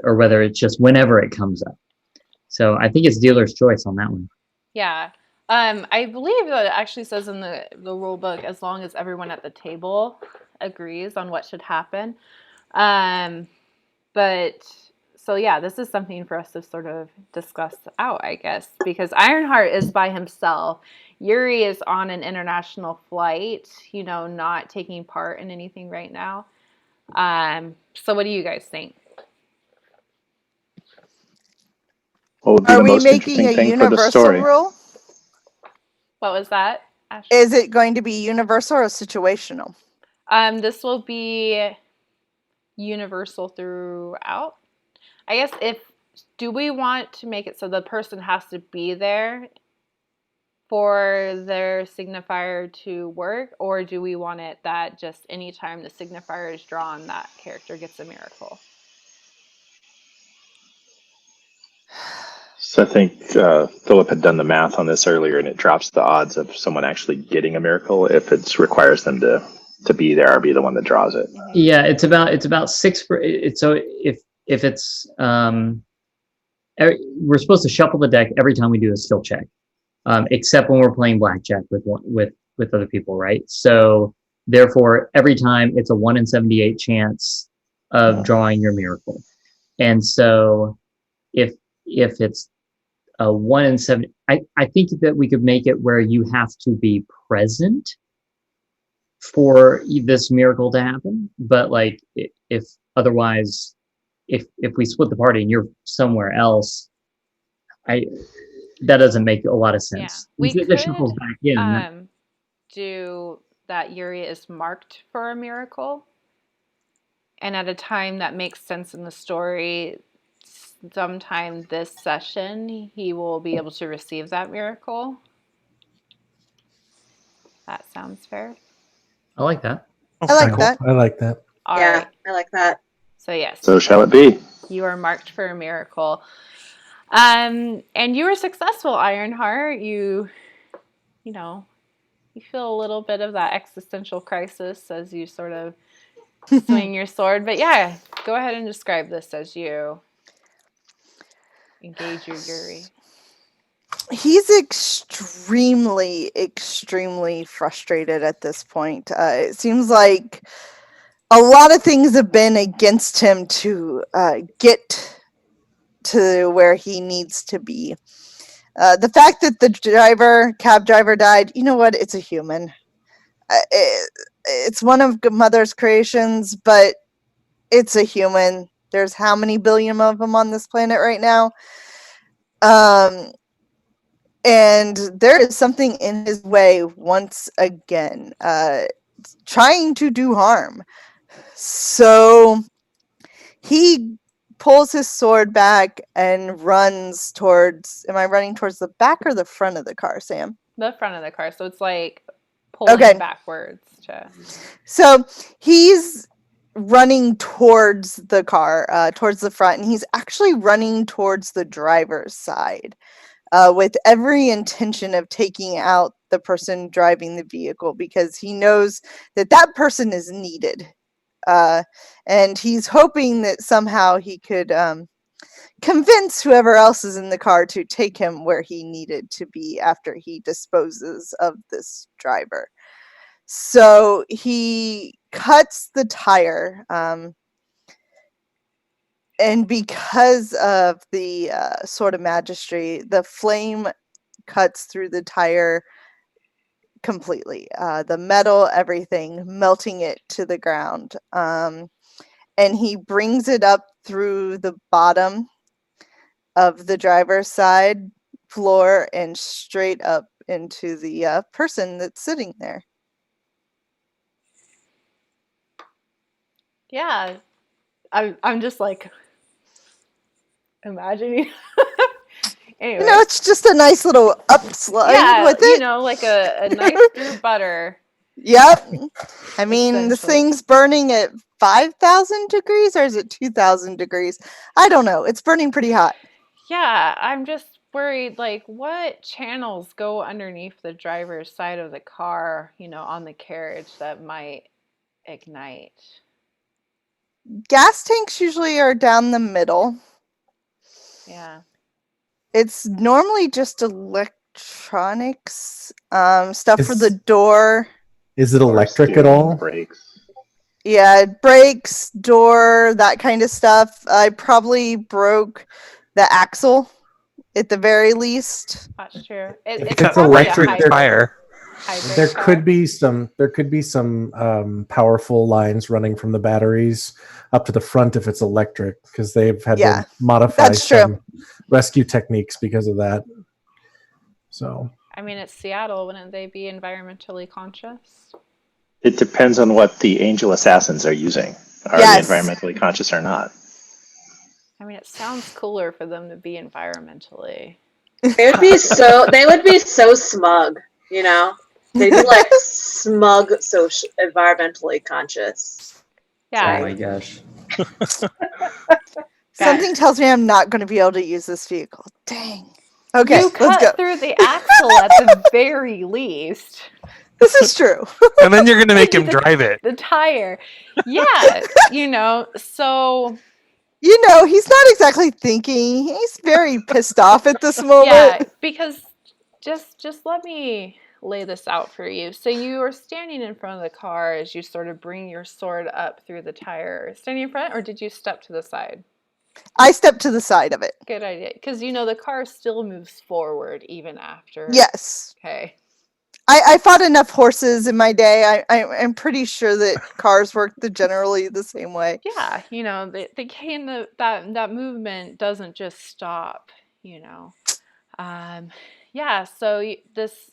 Or whether it's just whenever it comes up. So I think it's dealer's choice on that one. Yeah. I believe that it actually says in the rule book, as long as everyone at the table agrees on what should happen. But so yeah, this is something for us to sort of discuss out, I guess, because Ironheart is by himself. Yuurei is on an international flight, you know, not taking part in anything right now. So what do you guys think? What would be Are the we most making interesting a thing for the universal story? rule? What was that, Ashley? Is it going to be universal or situational? This will be universal throughout. I guess do we want to make it so the person has to be there for their signifier to work, or do we want it that just anytime the signifier is drawn, that character gets a miracle? So I think Philip had done the math on this earlier, and it drops the odds of someone actually getting a miracle if it requires them to be there or be the one that draws it. Mm-hmm. Yeah, it's about 6 for it. So if it's we're supposed to shuffle the deck every time we do a skill check, except when we're playing blackjack with other people, right? So therefore, every time it's a 1 in 78 chance of drawing your miracle, and so if it's a 1 in 7, I think that we could make it where you have to be present for this miracle to happen, but like if otherwise, if we split the party and you're somewhere else, that doesn't make a lot of sense. Yeah, we The shuffles could back in. do that. Yuurei is marked for a miracle, and at a time that makes sense in the story, sometime this session, he will be able to receive that miracle. That sounds fair. I like that. I like that. I like that. All Yeah, right. I like that. So yes, So shall it be? you are marked for a miracle. And you were successful, Ironheart. You know, you feel a little bit of that existential crisis as you sort of swing your sword. But yeah, go ahead and describe this as you engage your Yuurei. He's extremely, extremely frustrated at this point. It seems like a lot of things have been against him to get to where he needs to be. The fact that the cab driver died, you know what? It's a human. It's one of Mother's creations, but it's a human. There's how many billion of them on this planet right now? And there is something in his way once again, trying to do harm. So he pulls his sword back and runs towards. Am I running towards the back or the front of the car, Sam? The front of the car. So it's like pulling backwards to. So he's running towards the car, towards the front, and he's actually running towards the driver's side. With every intention of taking out the person driving the vehicle, because he knows that that person is needed. And he's hoping that somehow he could convince whoever else is in the car to take him where he needed to be after he disposes of this driver. So he cuts the tire. And because of the Sword of Magistry, the flame cuts through the tire completely. The metal, everything, melting it to the ground. And he brings it up through the bottom of the driver's side floor and straight up into the person that's sitting there. Yeah. I'm just like imagining. Anyway. It's just a nice little upslide with it. Like a nice through butter. Yep. I mean, the thing's burning at 5,000 degrees, or is it 2,000 degrees? I don't know. It's burning pretty hot. Yeah, I'm just worried, like, what channels go underneath the driver's side of the car, on the carriage that might ignite? Gas tanks usually are down the middle. Yeah. It's normally just electronics, stuff for the door. Is it electric at all? Brakes. Yeah, brakes, door, that kind of stuff. I probably broke the axle at the very least. That's true. If it's electric, tire. There could be some powerful lines running from the batteries up to the front if it's electric, because they've had to modify some rescue techniques because of that. So I mean, it's Seattle. Wouldn't they be environmentally conscious? It depends on what the angel assassins are using. Are they environmentally conscious or not? I mean, it sounds cooler for them to be environmentally. They would be so smug, They'd be like smug, so environmentally conscious. Yeah. Oh my gosh. Something tells me I'm not going to be able to use this vehicle. Dang. Okay, you cut through the axle at the very least. This is true. And then you're going to make him drive it. The tire. Yeah, so... he's not exactly thinking. He's very pissed off at this moment. Yeah, because just let me lay this out for you. So you are standing in front of the car as you sort of bring your sword up through the tire. Standing in front, or did you step to the side? I stepped to the side of it. Good idea. Because, the car still moves forward even after. Yes. Okay. I fought enough horses in my day. I'm pretty sure that cars work generally the same way. Yeah, that movement doesn't just stop, Yeah, so this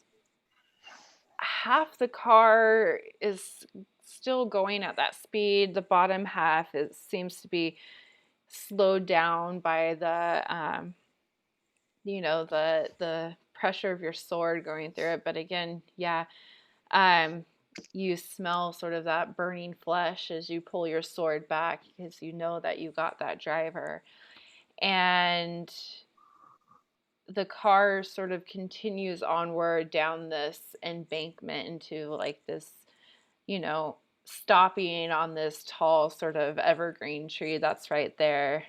half the car is still going at that speed. The bottom half seems to be slowed down by the the pressure of your sword going through it. But again, you smell sort of that burning flesh as you pull your sword back, because you know that you got that driver. And the car sort of continues onward down this embankment into like this, stopping on this tall sort of evergreen tree that's right there.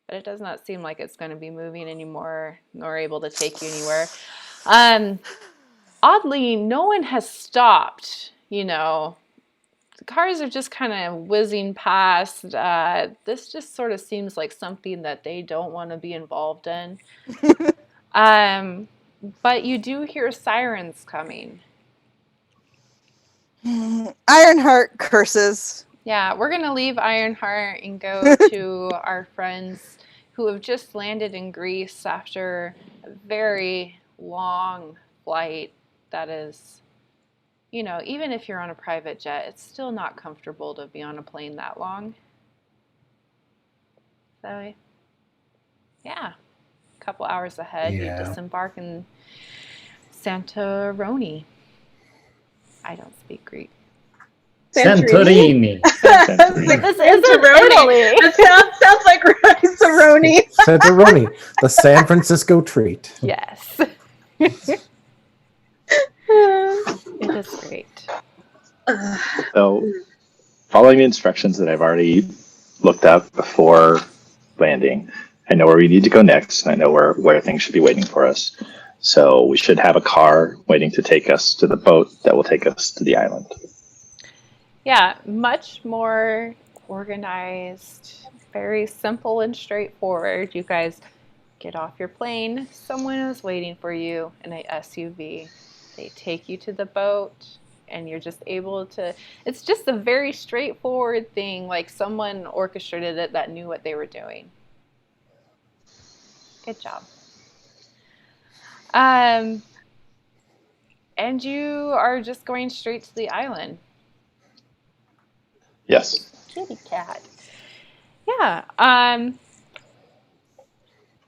But it does not seem like it's going to be moving anymore, nor able to take you anywhere. Oddly, no one has stopped, the cars are just kind of whizzing past. This just sort of seems like something that they don't want to be involved in. But you do hear sirens coming. Ironheart curses. Yeah, we're going to leave Ironheart and go to our friends who have just landed in Greece after a very long flight that is, even if you're on a private jet, it's still not comfortable to be on a plane that long. So, yeah, a couple hours ahead, you disembark in Santorini. I don't speak Greek. Santorini. This isn't Italy. That sounds like Rice-A-Roni. Santorini, the San Francisco treat. Yes. It is great. So, following the instructions that I've already looked up before landing, I know where we need to go next, and I know where things should be waiting for us. So we should have a car waiting to take us to the boat that will take us to the island. Yeah, much more organized, very simple and straightforward. You guys get off your plane. Someone is waiting for you in a SUV. They take you to the boat, and you're just able to. It's just a very straightforward thing, like someone orchestrated it that knew what they were doing. Good job. And you are just going straight to the island. Yes. Kitty cat. Yeah.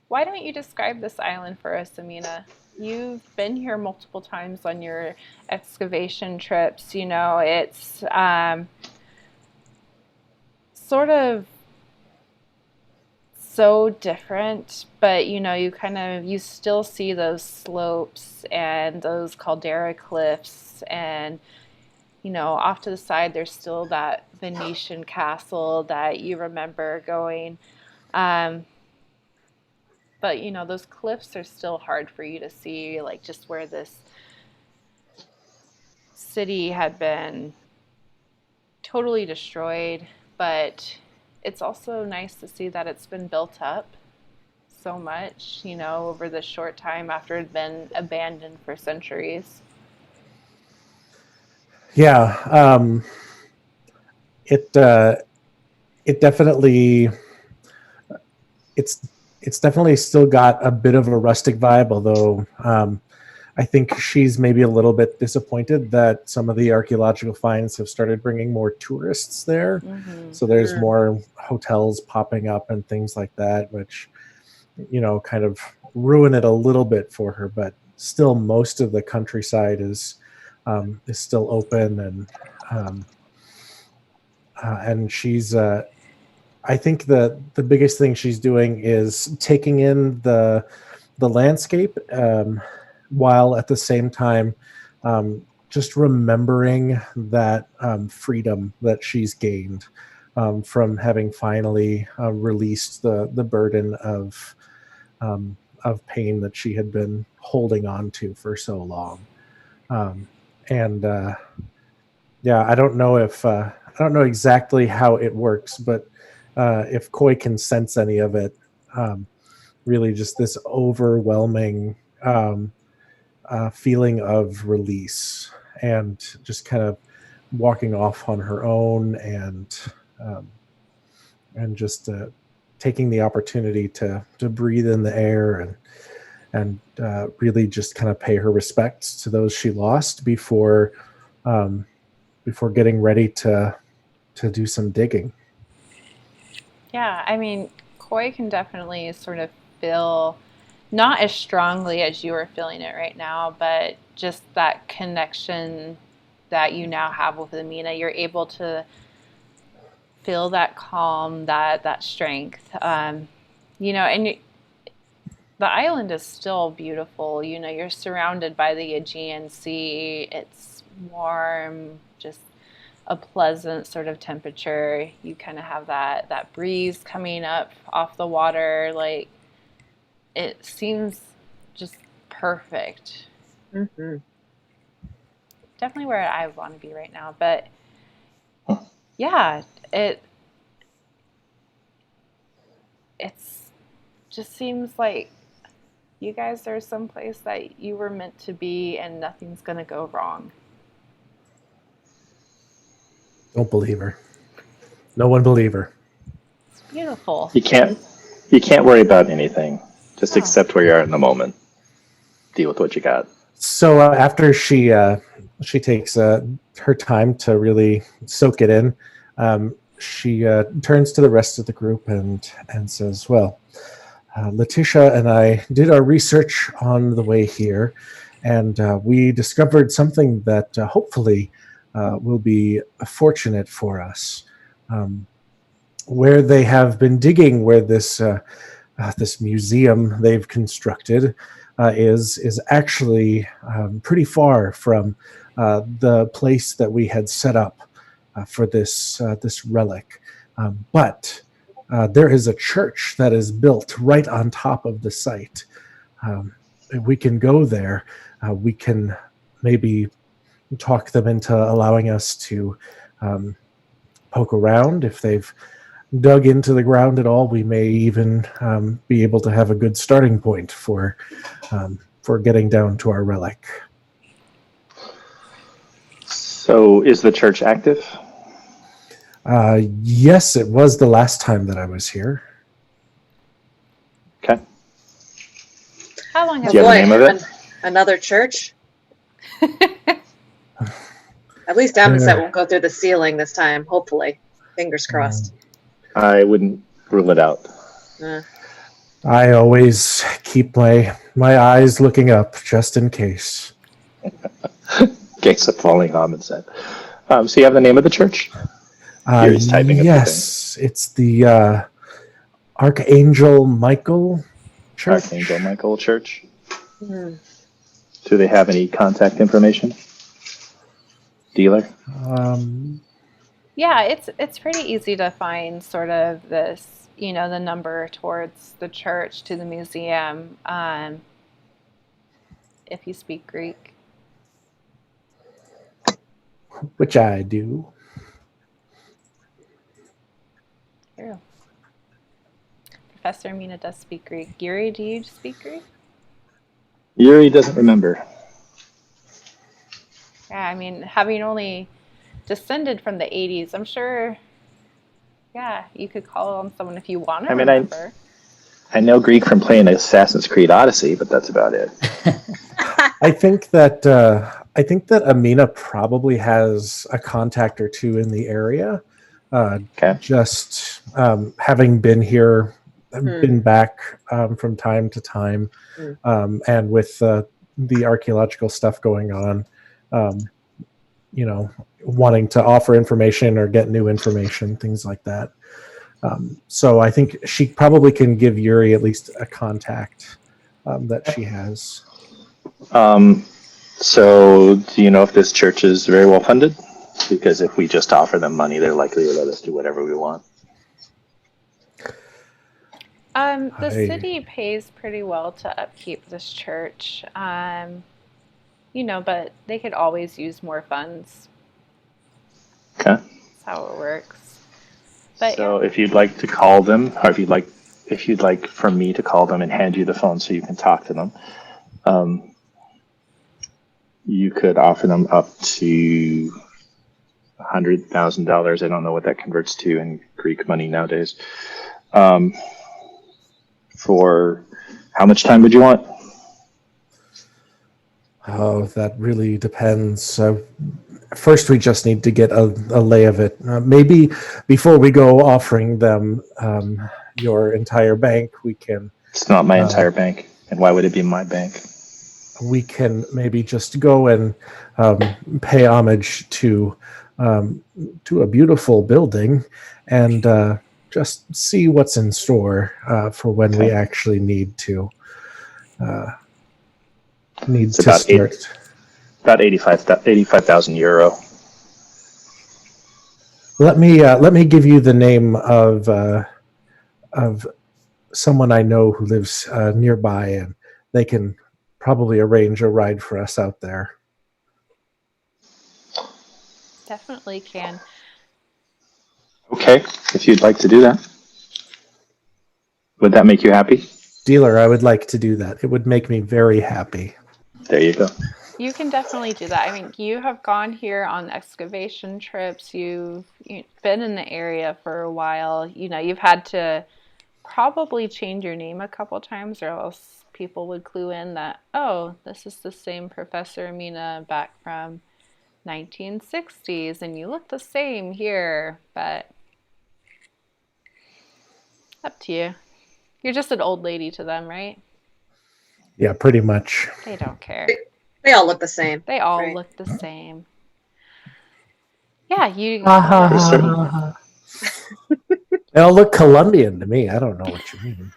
Why don't you describe this island for us, Amina? You've been here multiple times on your excavation trips. It's sort of so different, but you still see those slopes and those caldera cliffs, and off to the side there's still that Venetian castle that you remember going. But those cliffs are still hard for you to see, like just where this city had been totally destroyed. But it's also nice to see that it's been built up so much, over this short time after it had been abandoned for centuries. Yeah, it definitely it's definitely still got a bit of a rustic vibe, although I think she's maybe a little bit disappointed that some of the archaeological finds have started bringing more tourists there. Mm-hmm. So there's more hotels popping up and things like that, which kind of ruin it a little bit for her. But still, most of the countryside is still open, and she's. I think the biggest thing she's doing is taking in the landscape, while at the same time just remembering that freedom that she's gained from having finally released the burden of pain that she had been holding on to for so long. Yeah, I don't know exactly how it works, but if Koy can sense any of it, really just this overwhelming feeling of release and just kind of walking off on her own, and just taking the opportunity to breathe in the air and really just kind of pay her respects to those she lost before getting ready to do some digging. Yeah, I mean, Koy can definitely sort of feel, not as strongly as you are feeling it right now, but just that connection that you now have with Amina. You're able to feel that calm, that strength. And the island is still beautiful. You're surrounded by the Aegean Sea. It's warm, just a pleasant sort of temperature. You kind of have that breeze coming up off the water. Like, it seems just perfect. Mm-hmm. Definitely where I want to be right now. But yeah, it's just seems like you guys are someplace that you were meant to be and nothing's gonna go wrong. Don't believe her. No one believe her. It's beautiful. You can't worry about anything. Just Oh, accept where you're at in the moment. Deal with what you got. So after she takes her time to really soak it in, she turns to the rest of the group and says, "Well, Letitia and I did our research on the way here, and we discovered something that hopefully will be fortunate for us. Where they have been digging, where this museum they've constructed is actually pretty far from the place that we had set up for this relic, but there is a church that is built right on top of the site. We can go there. We can maybe talk them into allowing us to poke around. If they've dug into the ground at all, we may even be able to have a good starting point for getting down to our relic." So, is the church active? Yes, it was the last time that I was here. Okay. how long Do has you have the it name of it? Another church? been? At least Amon won't go through the ceiling this time, hopefully. Fingers crossed. I wouldn't rule it out. I always keep my eyes looking up just in case. Case of falling homicide. So you have the name of the church? Yuri's typing up the thing. Yes, it's the Archangel Michael Church. Archangel Michael Church. Hmm. Do they have any contact information? Dealer? Yeah, it's pretty easy to find sort of this, the number towards the church to the museum, if you speak Greek. Which I do. True. Professor Amina does speak Greek. Yuurei, do you speak Greek? Yuri doesn't remember. Yeah, I mean, having only descended from the 80s, I'm sure, yeah, you could call on someone if you want to remember. I know Greek from playing Assassin's Creed Odyssey, but that's about it. I think that Amina probably has a contact or two in the area. Okay. Just having been here, been back from time to time, and with the archaeological stuff going on, wanting to offer information or get new information, things like that. So I think she probably can give Yuurei at least a contact that she has. So do you know if this church is very well funded? Because if we just offer them money, they're likely to let us do whatever we want. The city pays pretty well to upkeep this church, but they could always use more funds. Okay. That's how it works. But so if you'd like to call them, or if you'd like for me to call them and hand you the phone so you can talk to them, you could offer them up to $100,000. I don't know what that converts to in Greek money nowadays. For how much time would you want? Oh, that really depends. First, we just need to get a lay of it. Maybe before we go offering them your entire bank, we can... It's not my entire bank. And why would it be my bank? We can maybe just go and pay homage to a beautiful building and just see what's in store for when we actually need to start. About 85,000 euro. Let me give you the name of someone I know who lives nearby, and they can probably arrange a ride for us out there. Definitely can. Okay, if you'd like to do that. Would that make you happy? Dealer, I would like to do that. It would make me very happy. There you go. You can definitely do that. I mean, you have gone here on excavation trips. You've been in the area for a while. You've had to probably change your name a couple times, or else people would clue in that, oh, this is the same Professor Amina back from 1960s, and you look the same here, but up to you. You're just an old lady to them, right? Yeah, pretty much. They don't care. They all look the same. They all right? look the same. Yeah, you. They all look Colombian to me. I don't know what you mean.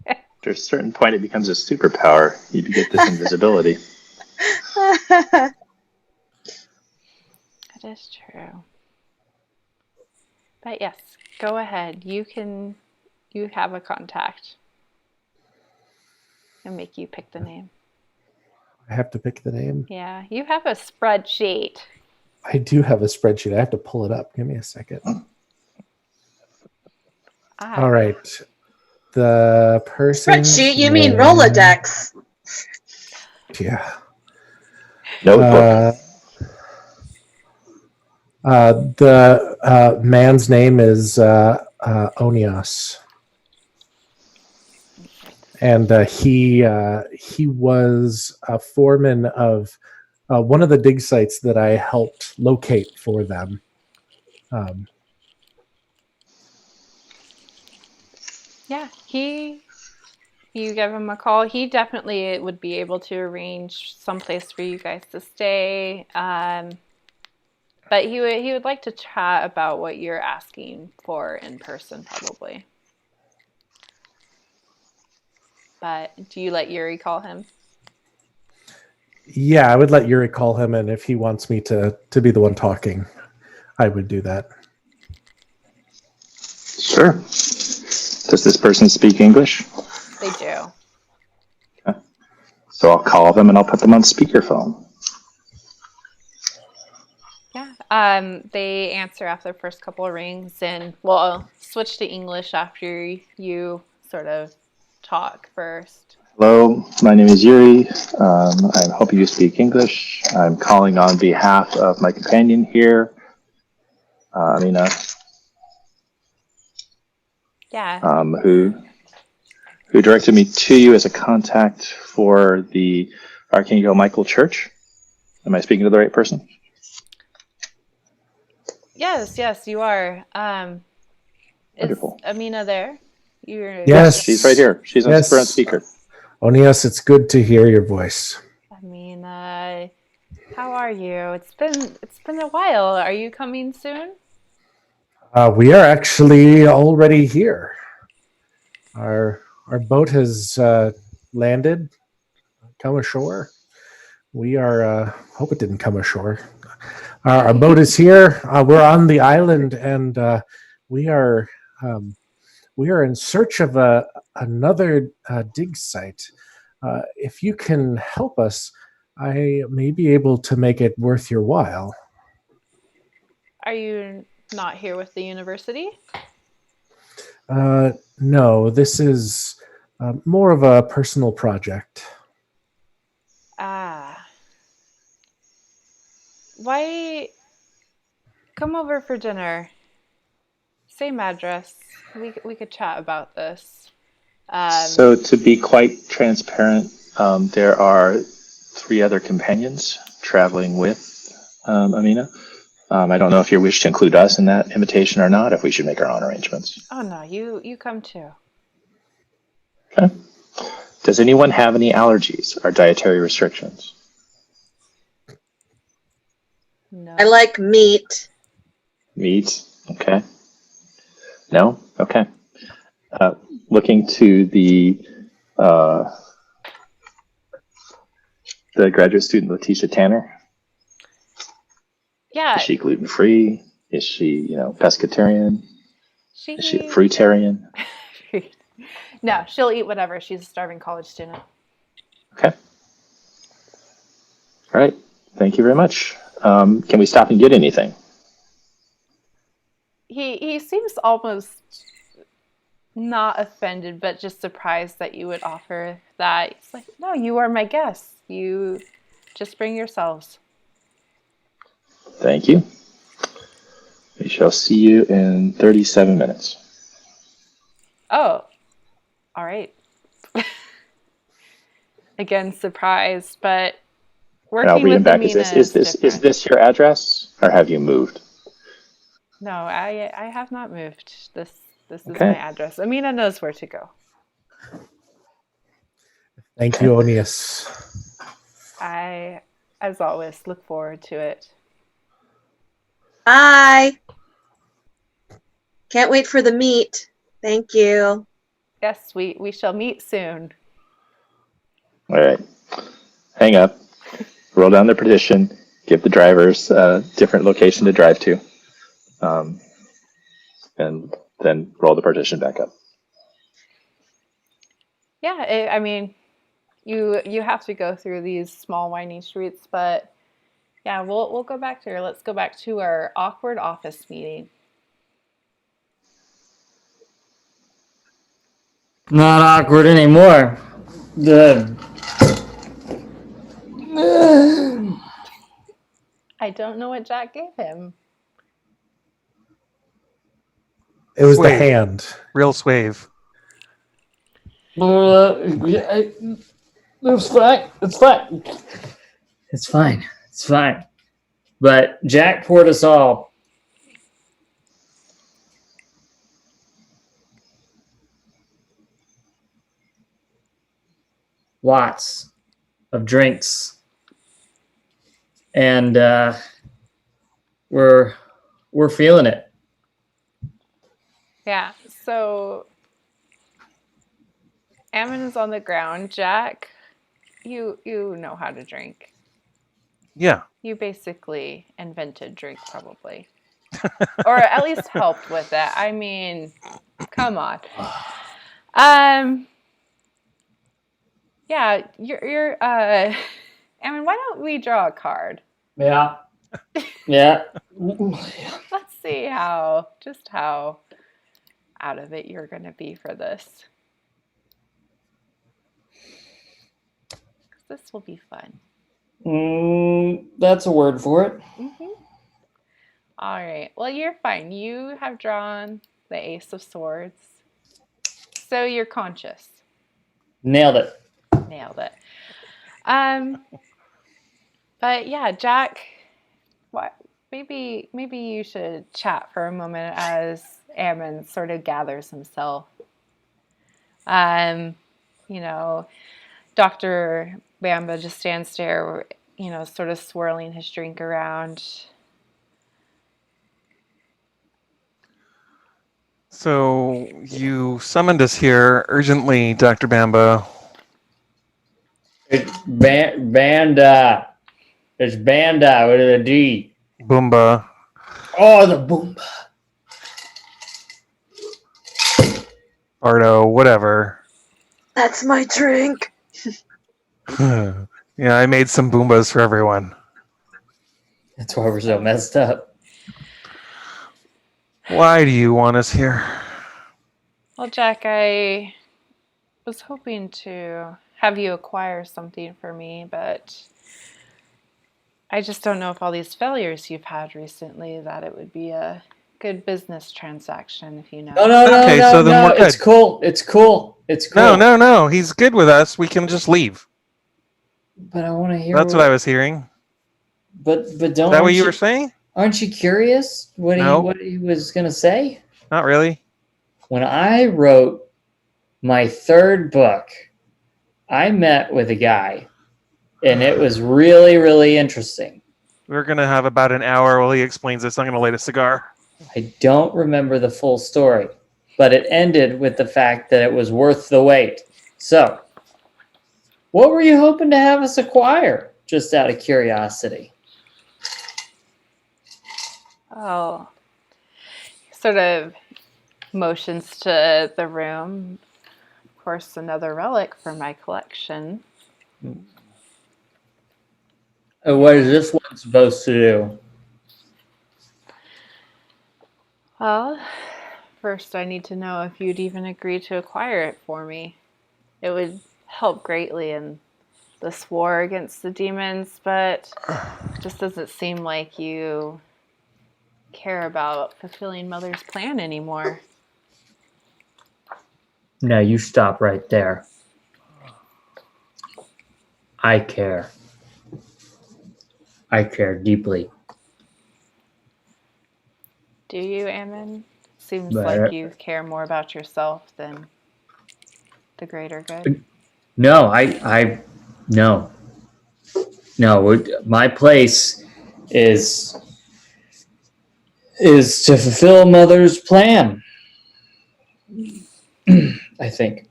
After a certain point, it becomes a superpower. You get this invisibility. That is true. But yes, go ahead. You have a contact. And make you pick the name. I have to pick the name? Yeah, you have a spreadsheet. I do have a spreadsheet. I have to pull it up. Give me a second. All right. The person. Spreadsheet? You mean Rolodex? Yeah. Notebook. The man's name is Onias. And he was a foreman of one of the dig sites that I helped locate for them. Yeah, you give him a call. He definitely would be able to arrange someplace for you guys to stay. But he would like to chat about what you're asking for in person, probably. But do you let Yuurei call him? Yeah, I would let Yuurei call him, and if he wants me to be the one talking, I would do that. Sure. Does this person speak English? They do. Okay. So I'll call them and I'll put them on speakerphone. Yeah. They answer after the first couple of rings, and we'll switch to English after you sort of talk first. Hello, my name is Yuurei. I'm hoping you speak English. I'm calling on behalf of my companion here, Amina. Yeah. Who directed me to you as a contact for the Archangel Michael Church. Am I speaking to the right person? Yes, you are. Wonderful. Is Amina there? Yes. She's right here. She's on speaker. Onias, it's good to hear your voice. Amina, how are you? It's been a while. Are you coming soon? We are actually already here. Our boat has landed, come ashore. We are. Hope it didn't come ashore. Our boat is here. We're on the island, and we are in search of another dig site. If you can help us, I may be able to make it worth your while. Are you not here with the university? No, this is more of a personal project. Why come over for dinner? Same address. We could chat about this. So to be quite transparent, there are 3 other companions traveling with Amina. I don't know if you wish to include us in that invitation or not, if we should make our own arrangements. Oh no, you come too. Okay. Does anyone have any allergies or dietary restrictions? No. I like meat. Meat? Okay. No? Okay. Looking to the graduate student, Letitia Tanner. Yeah. Is she gluten-free? Is she, pescatarian? Is she a fruitarian? No, she'll eat whatever. She's a starving college student. Okay. All right. Thank you very much. Can we stop and get anything? he seems almost not offended, but just surprised that you would offer that. He's like, no, you are my guests. You just bring yourselves. Thank you. We shall see you in 37 minutes. Oh, all right. Again, surprised, but And I'll working read them with back. Amina is different. Is this your address, or have you moved? No, I have not moved. This is Okay. my address. Amina knows where to go. Thank you, Onius. I, as always, look forward to it. Bye. Can't wait for the meet. Thank you. Yes, we shall meet soon. All right. Hang up. Roll down the partition. Give the drivers a different location to drive to. And then roll the partition back up. Yeah, I mean, you have to go through these small winding streets, but yeah, we'll go back there. Let's go back to our awkward office meeting. Not awkward anymore. I don't know what Jack gave him. It was the Swave. hand. Real swave. It's fine. It's fine. It's fine. It's fine. But Jack poured us all lots of drinks, and we're feeling it. Yeah, so Amon is on the ground. Jack, you know how to drink. Yeah. You basically invented drink, probably. Or at least helped with it. I mean, come on. Yeah, you're Amon, why don't we draw a card? Yeah. Yeah. Let's see how out of it you're going to be for this. This will be fun. That's a word for it. Mm-hmm. All right. Well, you're fine. You have drawn the Ace of Swords. So you're conscious. Nailed it. Nailed it. But yeah, Jack, what? Maybe you should chat for a moment as Amon sort of gathers himself. You know, Dr. Bamba just stands there, you know, sort of swirling his drink around. So you summoned us here urgently, Dr. Bamba. It's Banda. It's Banda with a D. Bumba. Oh, the boom. Bardo, whatever. That's my drink. Yeah, I made some Boombas for everyone. That's why we're so messed up. Why do you want us here? Well, Jack, I was hoping to have you acquire something for me, but I just don't know if all these failures you've had recently that it would be a good business transaction, if you know. No. It's cool. It's cool. No. He's good with us. We can just leave. But I want to hear. That's what I was hearing. But don't. Is that what you were saying? Aren't you curious what he was gonna say? Not really. When I wrote my third book, I met with a guy, and it was really, really interesting. We're gonna have about an hour while he explains this. I'm gonna light a cigar. I don't remember the full story, but it ended with the fact that it was worth the wait. So, what were you hoping to have us acquire, just out of curiosity? Oh, sort of motions to the room. Of course, another relic for my collection. What is this one supposed to do? Well, first I need to know if you'd even agree to acquire it for me. It would help greatly in this war against the demons, but it just doesn't seem like you care about fulfilling Mother's plan anymore. No, you stop right there. I care. I care deeply. Do you, Amon? Seems like But you care more about yourself than the greater good. no, no. My place is to fulfill Mother's plan. I think.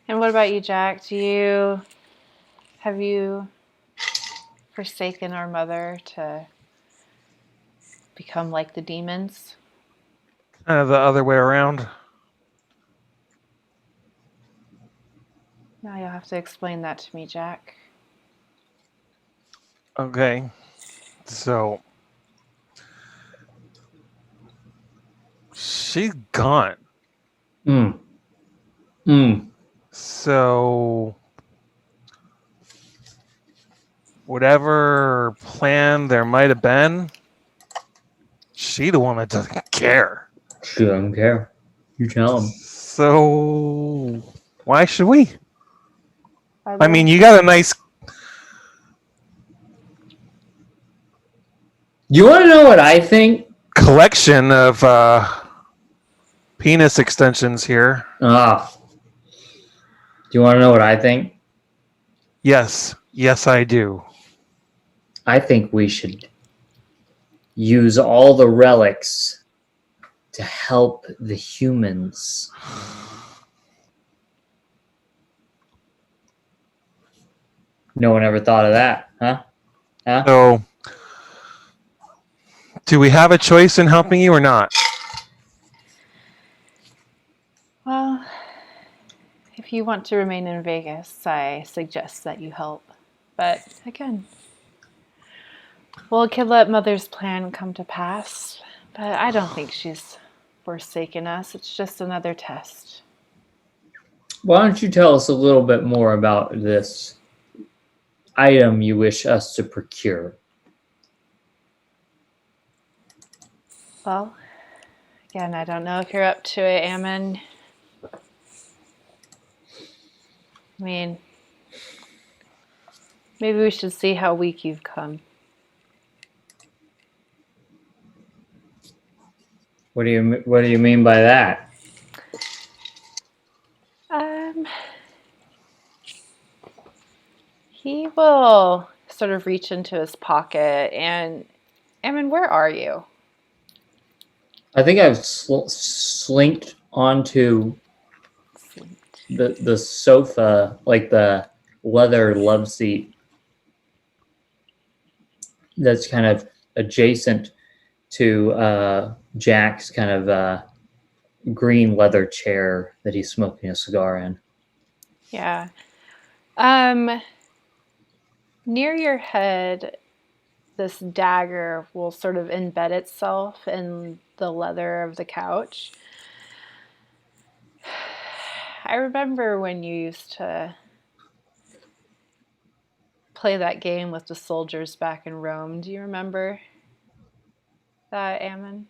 And what about you, Jack? Have you forsaken our mother to become like the demons? Kind of the other way around. Now you'll have to explain that to me, Jack. Okay. So she's gone. Mm. Mm. So whatever plan there might have been, she the one that doesn't care. She doesn't care. You tell him. So why should we? I mean, You you got a nice You want to know what I think? collection of penis extensions here. Ah. Do you want to know what I think? Yes, I do. I think we should use all the relics to help the humans. No one ever thought of that, huh? So, do we have a choice in helping you or not? Well, if you want to remain in Vegas, I suggest that you help. But again, we could let Mother's plan come to pass. But I don't think she's forsaken us. It's just another test. Why don't you tell us a little bit more about this item you wish us to procure? Well, again, I don't know if you're up to it, Amon. I mean, maybe we should see how weak you've come. What do you mean by that? He will sort of reach into his pocket and, Amon, where are you? I think I've slinked onto the sofa, like the leather love seat that's kind of adjacent to Jack's kind of green leather chair that he's smoking a cigar in. Yeah. Near your head, this dagger will sort of embed itself in the leather of the couch. I remember when you used to play that game with the soldiers back in Rome. Do you remember that, Amon?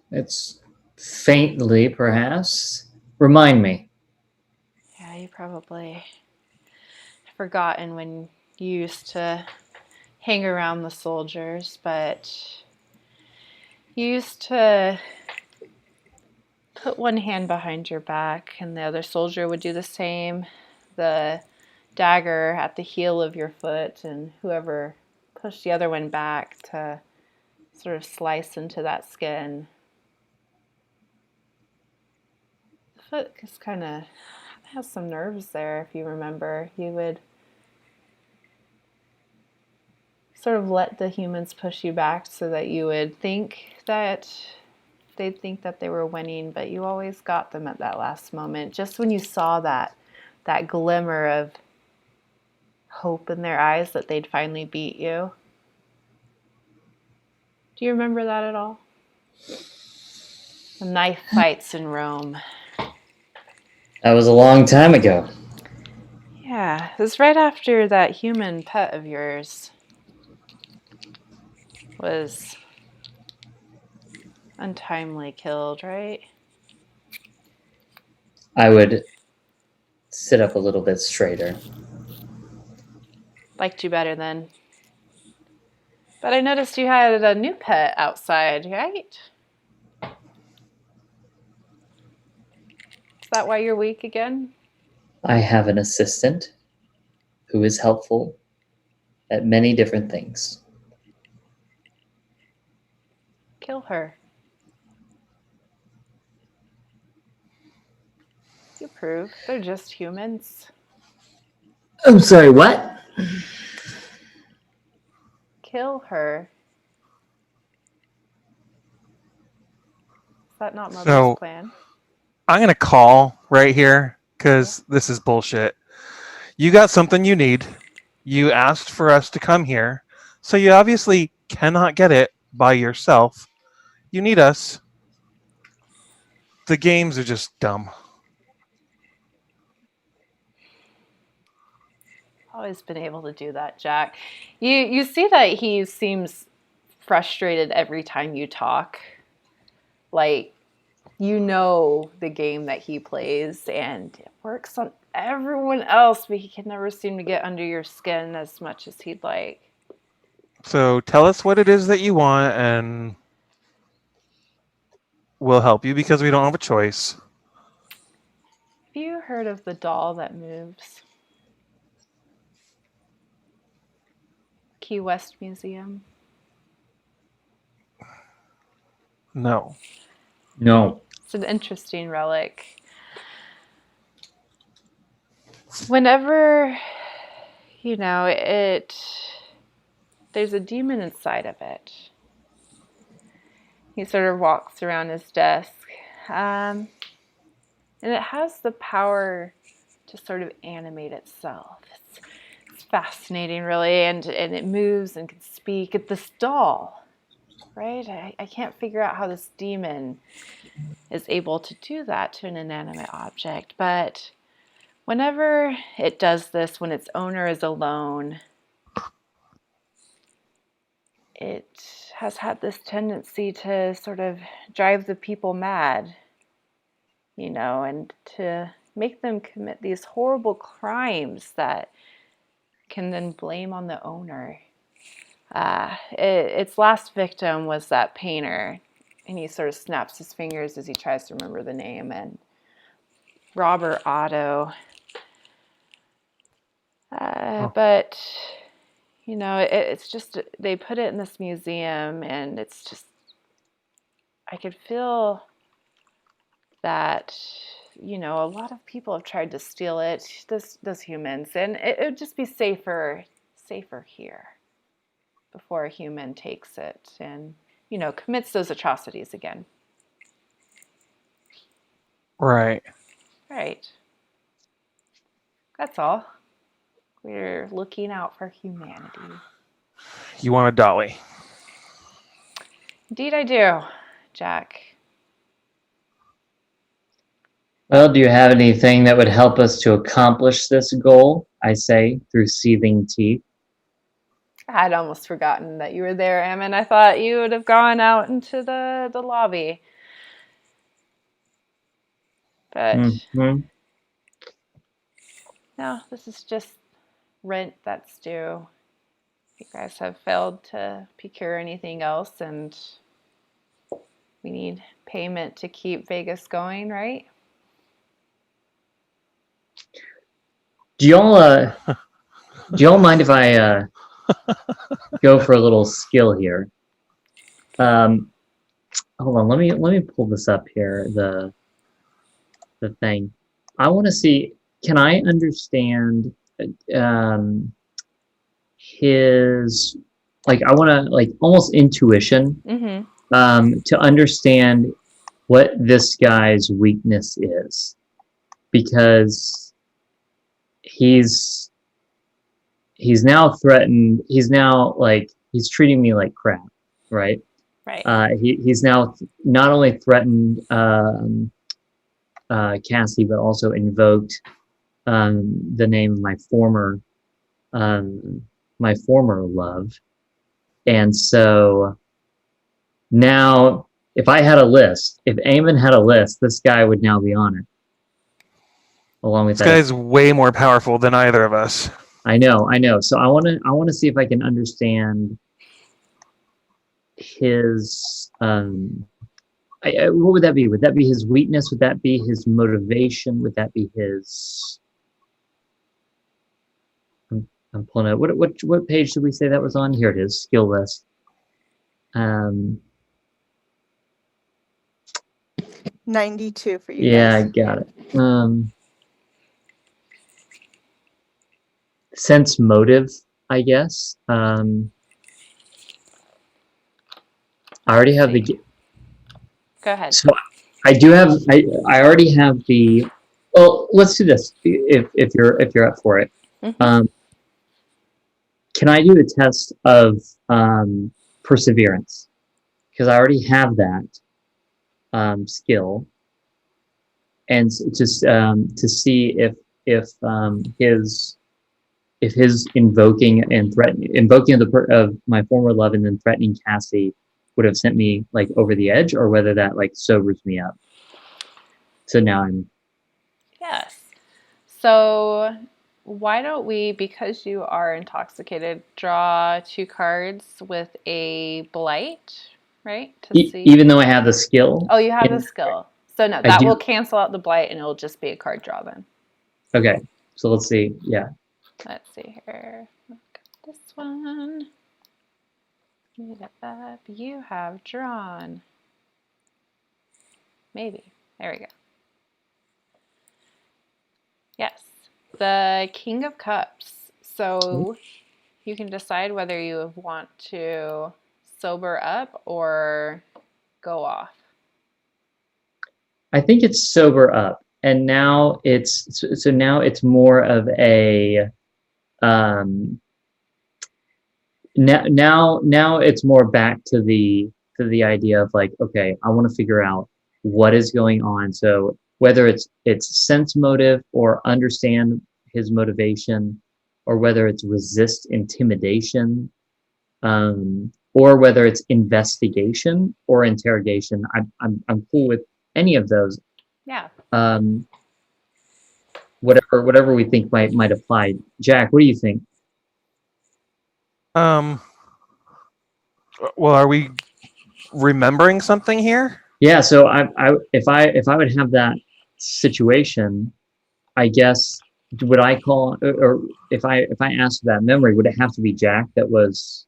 It's faintly, perhaps. Remind me. Yeah, you probably have forgotten when you used to hang around the soldiers, but you used to put one hand behind your back and the other soldier would do the same. The dagger at the heel of your foot, and whoever pushed the other one back to sort of slice into that skin. The foot just kind of has some nerves there, if you remember. You would sort of let the humans push you back so that you would think that they'd think that they were winning, but you always got them at that last moment. Just when you saw that glimmer of hope in their eyes that they'd finally beat you. Do you remember that at all? The knife fights in Rome. That was a long time ago. Yeah, it was right after that human pet of yours was untimely killed, right? I would sit up a little bit straighter. Liked you better then. But I noticed you had a new pet outside, right? Is that why you're weak again? I have an assistant who is helpful at many different things. Kill her. You prove they're just humans. I'm sorry, what? Kill her. Is that not Mother's So plan? I'm gonna call right here because this is bullshit. You got something you need. You asked for us to come here, so you obviously cannot get it by yourself. You need us. The games are just dumb. Always been able to do that, Jack. You see that he seems frustrated every time you talk. Like, you know the game that he plays, and it works on everyone else, but he can never seem to get under your skin as much as he'd like. So tell us what it is that you want, and we'll help you because we don't have a choice. Have you heard of the doll that moves? Key West Museum? No. No. It's an interesting relic. Whenever, there's a demon inside of it. He sort of walks around his desk. And it has the power to sort of animate itself. It's fascinating, really, and it moves and can speak. It's this doll, right? I can't figure out how this demon is able to do that to an inanimate object, but whenever it does this, when its owner is alone, it has had this tendency to sort of drive the people mad, and to make them commit these horrible crimes that can then blame on the owner. Its last victim was that painter, and he sort of snaps his fingers as he tries to remember the name, and Robert Otto. But it's just, they put it in this museum, and it's just, I could feel that a lot of people have tried to steal it, those humans, and it would just be safer here before a human takes it and commits those atrocities again. Right. That's all. We're looking out for humanity. You want a dolly. Indeed I do, Jack. Well, do you have anything that would help us to accomplish this goal? I say, through seething teeth. I had almost forgotten that you were there, Amon. I thought you would have gone out into the lobby. But no, this is just rent that's due. You guys have failed to procure anything else, and we need payment to keep Vegas going, right? Do y'all mind if I go for a little skill here? Hold on, let me pull this up here. The thing. I want to see. Can I understand his, like, I want to, like, almost intuition to understand what this guy's weakness is, because he's now threatened. He's now, like, he's treating me like crap, right? Right. He's now not only threatened Cassie, but also invoked the name of my former love. And so now, if I had a list, if Amon had a list, this guy would now be on it. Along with This guy's way more powerful than either of us. I know. So I want to see if I can understand his. What would that be? Would that be his weakness? Would that be his motivation? Would that be his? I'm pulling out. What page did we say that was on? Here it is. Skill list. 92 for you Yeah, I guys. got it. Sense motive, I guess. I already have the. Go ahead. So I do have. I already have the. Well, let's do this. If you're up for it. Mm-hmm. Can I do a test of perseverance? Because I already have that skill, and just to see if his invoking of my former love and then threatening Cassie would have sent me like over the edge, or whether that like sobers me up. So now I'm. Yes. So why don't we, because you are intoxicated, draw 2 cards with a blight, right? To see. Even though I have the skill. Oh, you have the skill. So no, that will cancel out the blight, and it'll just be a card draw then. Okay. So let's see. Yeah. Let's see here. Look at this one. Move it up. You have drawn. Maybe. There we go. Yes. The King of Cups. So you can decide whether you want to sober up or go off. I think it's sober up. And now it's more of a now it's more back to the idea of like, okay, I want to figure out what is going on. So whether it's sense motive or understand his motivation, or whether it's resist intimidation, or whether it's investigation or interrogation, I'm cool with any of those. Yeah. Whatever we think might apply. Jack, what do you think? Well, are we remembering something here? Yeah. So if I would have that situation, I guess would I call, or if I asked for that memory, would it have to be Jack that was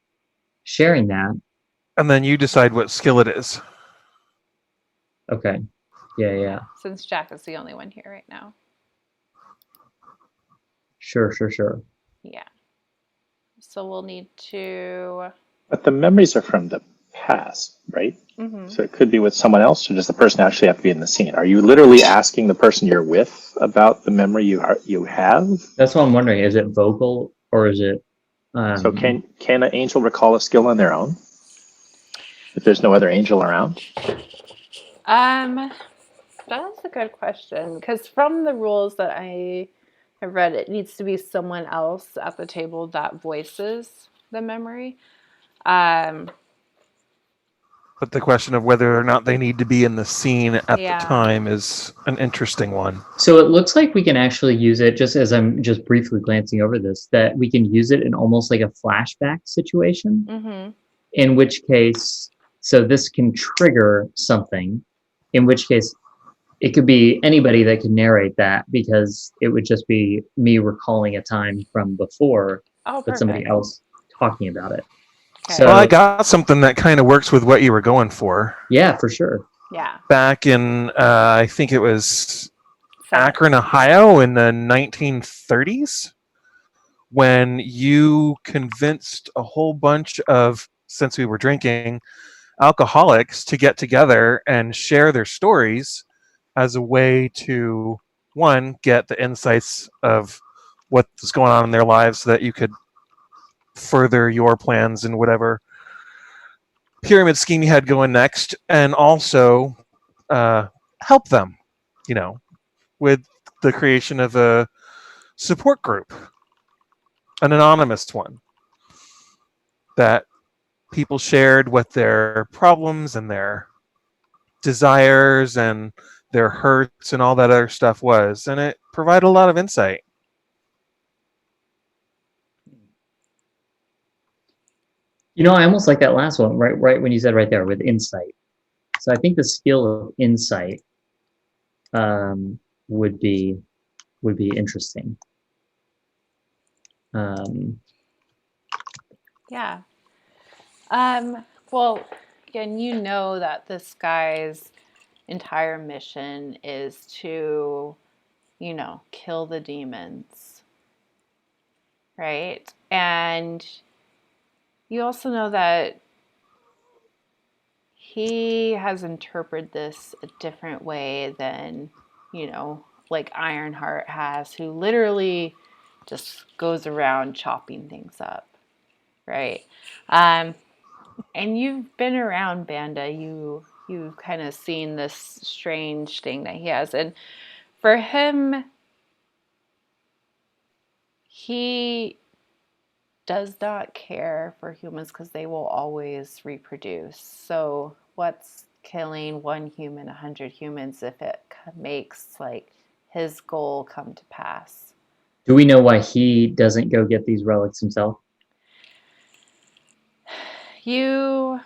sharing that? And then you decide what skill it is. Okay. Yeah. Since Jack is the only one here right now. Sure. Yeah. So we'll need to. But the memories are from the past, right? Mm-hmm. So it could be with someone else, or does the person actually have to be in the scene? Are you literally asking the person you're with about the memory you have? That's what I'm wondering. Is it vocal or is it? So can an angel recall a skill on their own if there's no other angel around? That's a good question, because from the rules that I have read, it needs to be someone else at the table that voices the memory. But the question of whether or not they need to be in the scene at the time is an interesting one. So it looks like we can actually use it, just as I'm just briefly glancing over this, that we can use it in almost like a flashback situation. Mm-hmm. In which case, so this can trigger something, in which case it could be anybody that can narrate that, because it would just be me recalling a time from before, but somebody else talking about it. Okay. So, well, I got something that kind of works with what you were going for. Yeah, for sure. Yeah. Back in, I think it was Akron, Ohio in the 1930s, when you convinced a whole bunch of, since we were drinking, alcoholics to get together and share their stories as a way to, one, get the insights of what's going on in their lives so that you could further your plans and whatever. pyramid scheme he had going next, and also help them, with the creation of a support group, an anonymous one, that people shared what their problems and their desires and their hurts and all that other stuff was, and it provided a lot of insight. I almost like that last one, right when you said right there with insight. So I think the skill of insight um, would be interesting. Yeah. Well, again, that this guy's entire mission is to, kill the demons, right? And you also know that he has interpreted this a different way than, like Ironheart has, who literally just goes around chopping things up, right? And you've been around Banda. You've kind of seen this strange thing that he has, and for him, he does not care for humans because they will always reproduce. So what's killing one human, 100 humans, if it makes like his goal come to pass? Do we know why he doesn't go get these relics himself? You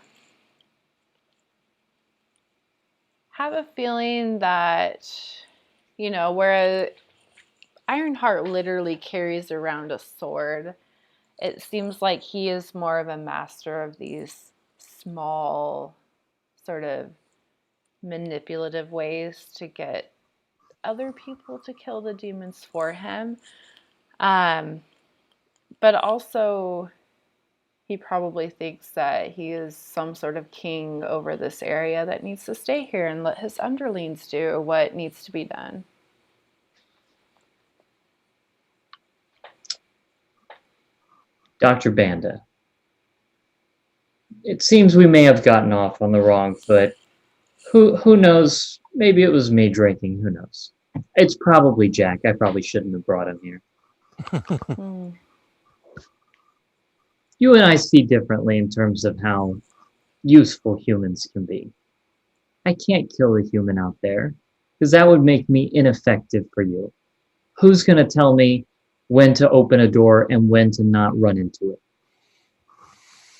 have a feeling that, where Ironheart literally carries around a sword, it seems like he is more of a master of these small, sort of manipulative ways to get other people to kill the demons for him. But also, he probably thinks that he is some sort of king over this area that needs to stay here and let his underlings do what needs to be done. Dr. Banda, it seems we may have gotten off on the wrong foot. Who knows? Maybe it was me drinking. Who knows? It's probably Jack. I probably shouldn't have brought him here. You and I see differently in terms of how useful humans can be. I can't kill a human out there because that would make me ineffective for you. Who's going to tell me when to open a door and when to not run into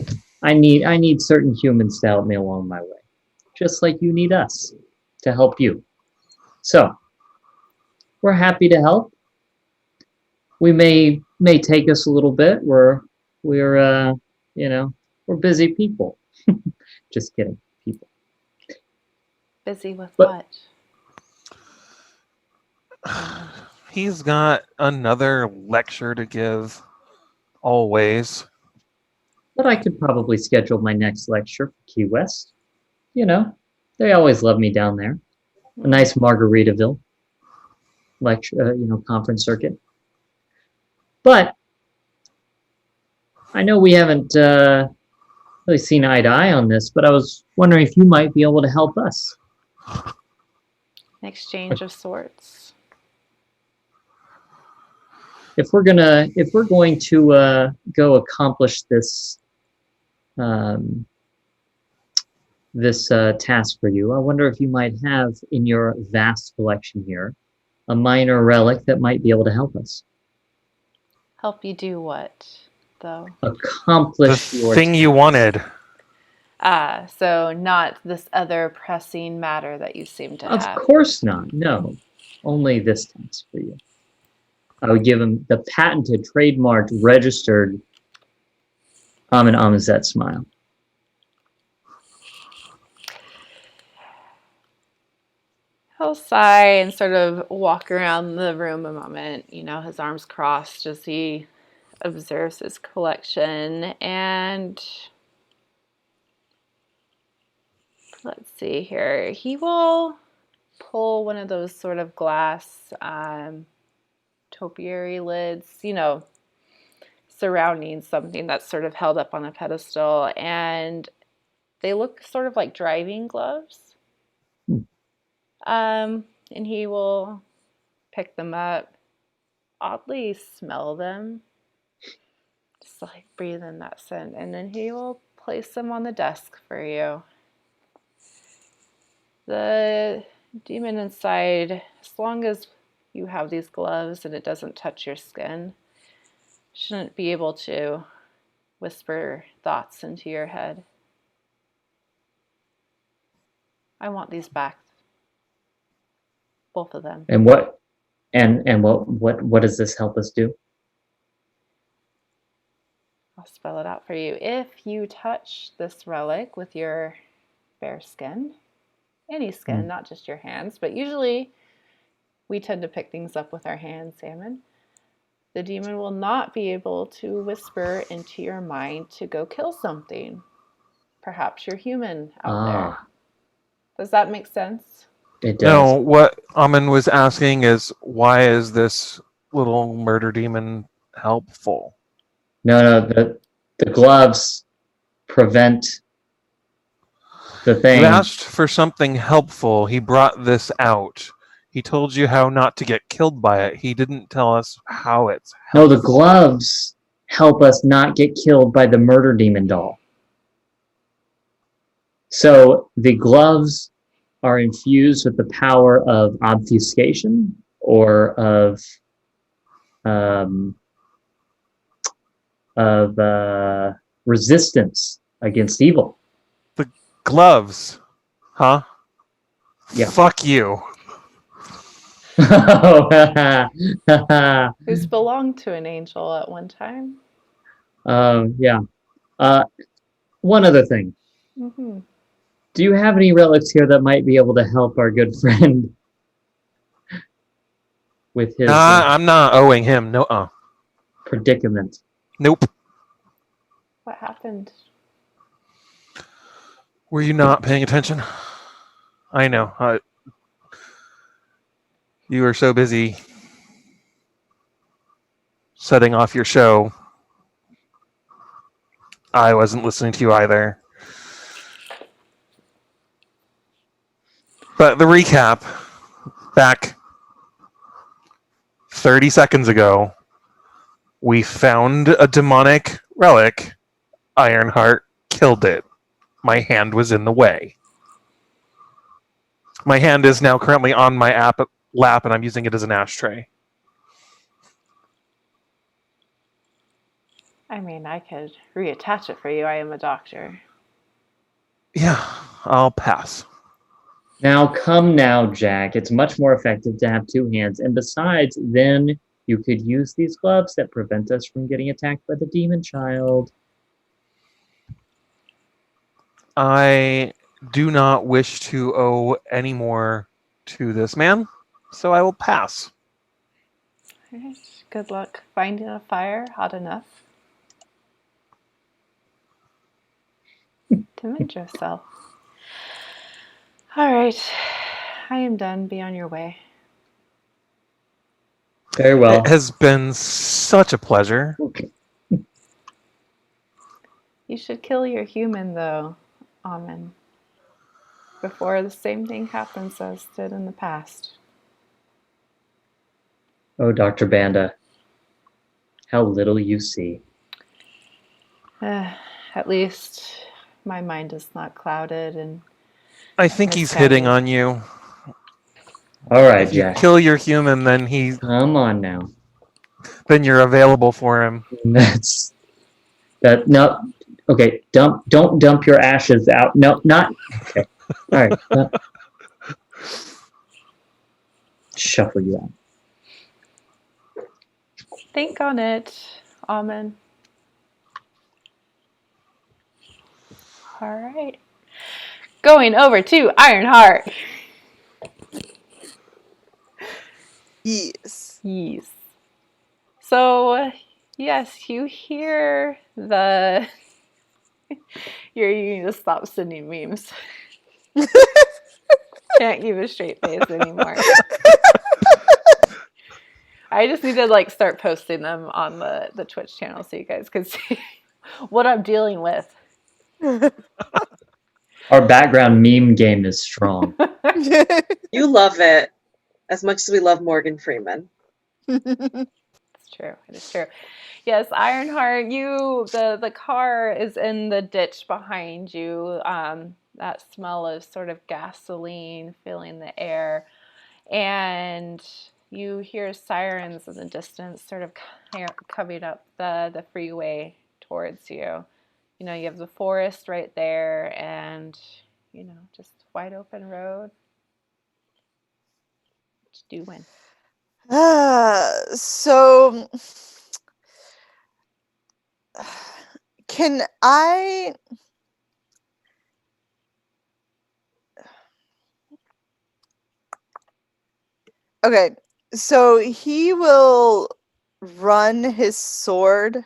it? I need certain humans to help me along my way, just like you need us to help you. So, we're happy to help. We may take us a little bit. We're we're busy people. Just kidding, people. Busy with what? He's got another lecture to give, always. But I could probably schedule my next lecture for Key West. They always love me down there. A nice Margaritaville lecture, conference circuit. But I know we haven't really seen eye to eye on this, but I was wondering if you might be able to help us. An exchange of sorts. If we're going to go accomplish this task for you, I wonder if you might have in your vast collection here a minor relic that might be able to help us. Help you do what, though? Accomplish the thing you wanted. So not this other pressing matter that you seem to have. Of course not. No, only this task for you. I would give him the patented, trademarked, registered Amon Amazet smile. He'll sigh and sort of walk around the room a moment, his arms crossed as he observes his collection. And let's see here. He will pull one of those sort of glass topiary lids, surrounding something that's sort of held up on a pedestal. And They look sort of like driving gloves. And he will pick them up, oddly smell them, just like breathe in that scent, and then he will place them on the desk for you. The demon inside, as long as you have these gloves and it doesn't touch your skin, shouldn't be able to whisper thoughts into your head. I want these back. Both of them. And what does this help us do? I'll spell it out for you. If you touch this relic with your bare skin, any skin, not just your hands, but usually we tend to pick things up with our hands, Amon. The demon will not be able to whisper into your mind to go kill something. Perhaps you're human out there. Does that make sense? It does. No, what Amon was asking is, why is this little murder demon helpful? No, the gloves prevent the thing. You asked for something helpful. He brought this out. He told you how not to get killed by it. He didn't tell us how it's helpful. No, the gloves help us not get killed by the murder demon doll. So the gloves are infused with the power of obfuscation or of resistance against evil. The gloves, huh? Yeah. Fuck you. Who's belonged to an angel at one time. Yeah. One other thing. Mm-hmm. Do you have any relics here that might be able to help our good friend with his I'm not owing him. No. predicament? Nope. What happened? Were you not paying attention? I know. You were so busy setting off your show. I wasn't listening to you either. But the recap, back 30 seconds ago, we found a demonic relic. Ironheart killed it. My hand was in the way. My hand is now currently on my lap, and I'm using it as an ashtray. I mean, I could reattach it for you. I am a doctor. Yeah, I'll pass. Now, come now, Jack. It's much more effective to have two hands. And besides, then you could use these gloves that prevent us from getting attacked by the demon child. I do not wish to owe any more to this man, so I will pass. All right. Good luck finding a fire hot enough to mend yourself. All right. I am done. Be on your way. Very well. It has been such a pleasure. You should kill your human, though, Amon, before the same thing happens as did in the past. Oh, Dr. Banda, how little you see. At least my mind is not clouded and I think he's hitting on you. All right, If you Jack. kill your human, then Come on now. then you're available for him. No. Okay, don't dump your ashes out. No, not okay. All right. No. Shuffle you out. think on it, Amon. All right. Going over to Ironheart. Yes. Yes. So, yes, you hear the... You need to stop sending memes. Can't keep a straight face anymore. I just need to start posting them on the Twitch channel so you guys can see what I'm dealing with. Our background meme game is strong. You love it as much as we love Morgan Freeman. It's true. It is true. Yes, Ironheart, the car is in the ditch behind you. That smell of sort of gasoline filling the air. And you hear sirens in the distance sort of coming up the freeway towards you. You know, you have the forest right there and, just wide open road. What you doing? So can I Okay, so he will run his sword,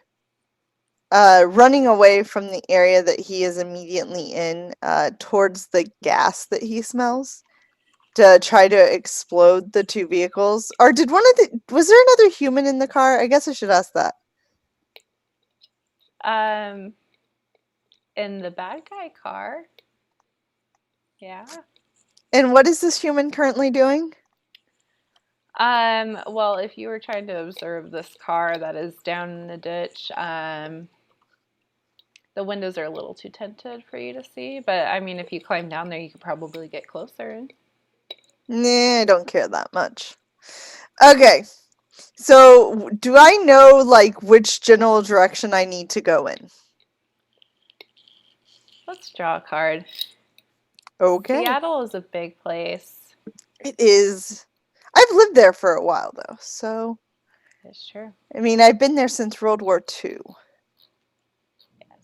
running away from the area that he is immediately in, towards the gas that he smells to try to explode the two vehicles. Or was there another human in the car? I guess I should ask that. In the bad guy car. Yeah. And what is this human currently doing? Well, if you were trying to observe this car that is down in the ditch, the windows are a little too tinted for you to see. But I mean, if you climb down there, you could probably get closer. Nah, I don't care that much. Okay, so do I know like which general direction I need to go in? Let's draw a card. Okay. Seattle is a big place. It is. I've lived there for a while though, so It's true. I mean, I've been there since World War II. Yes.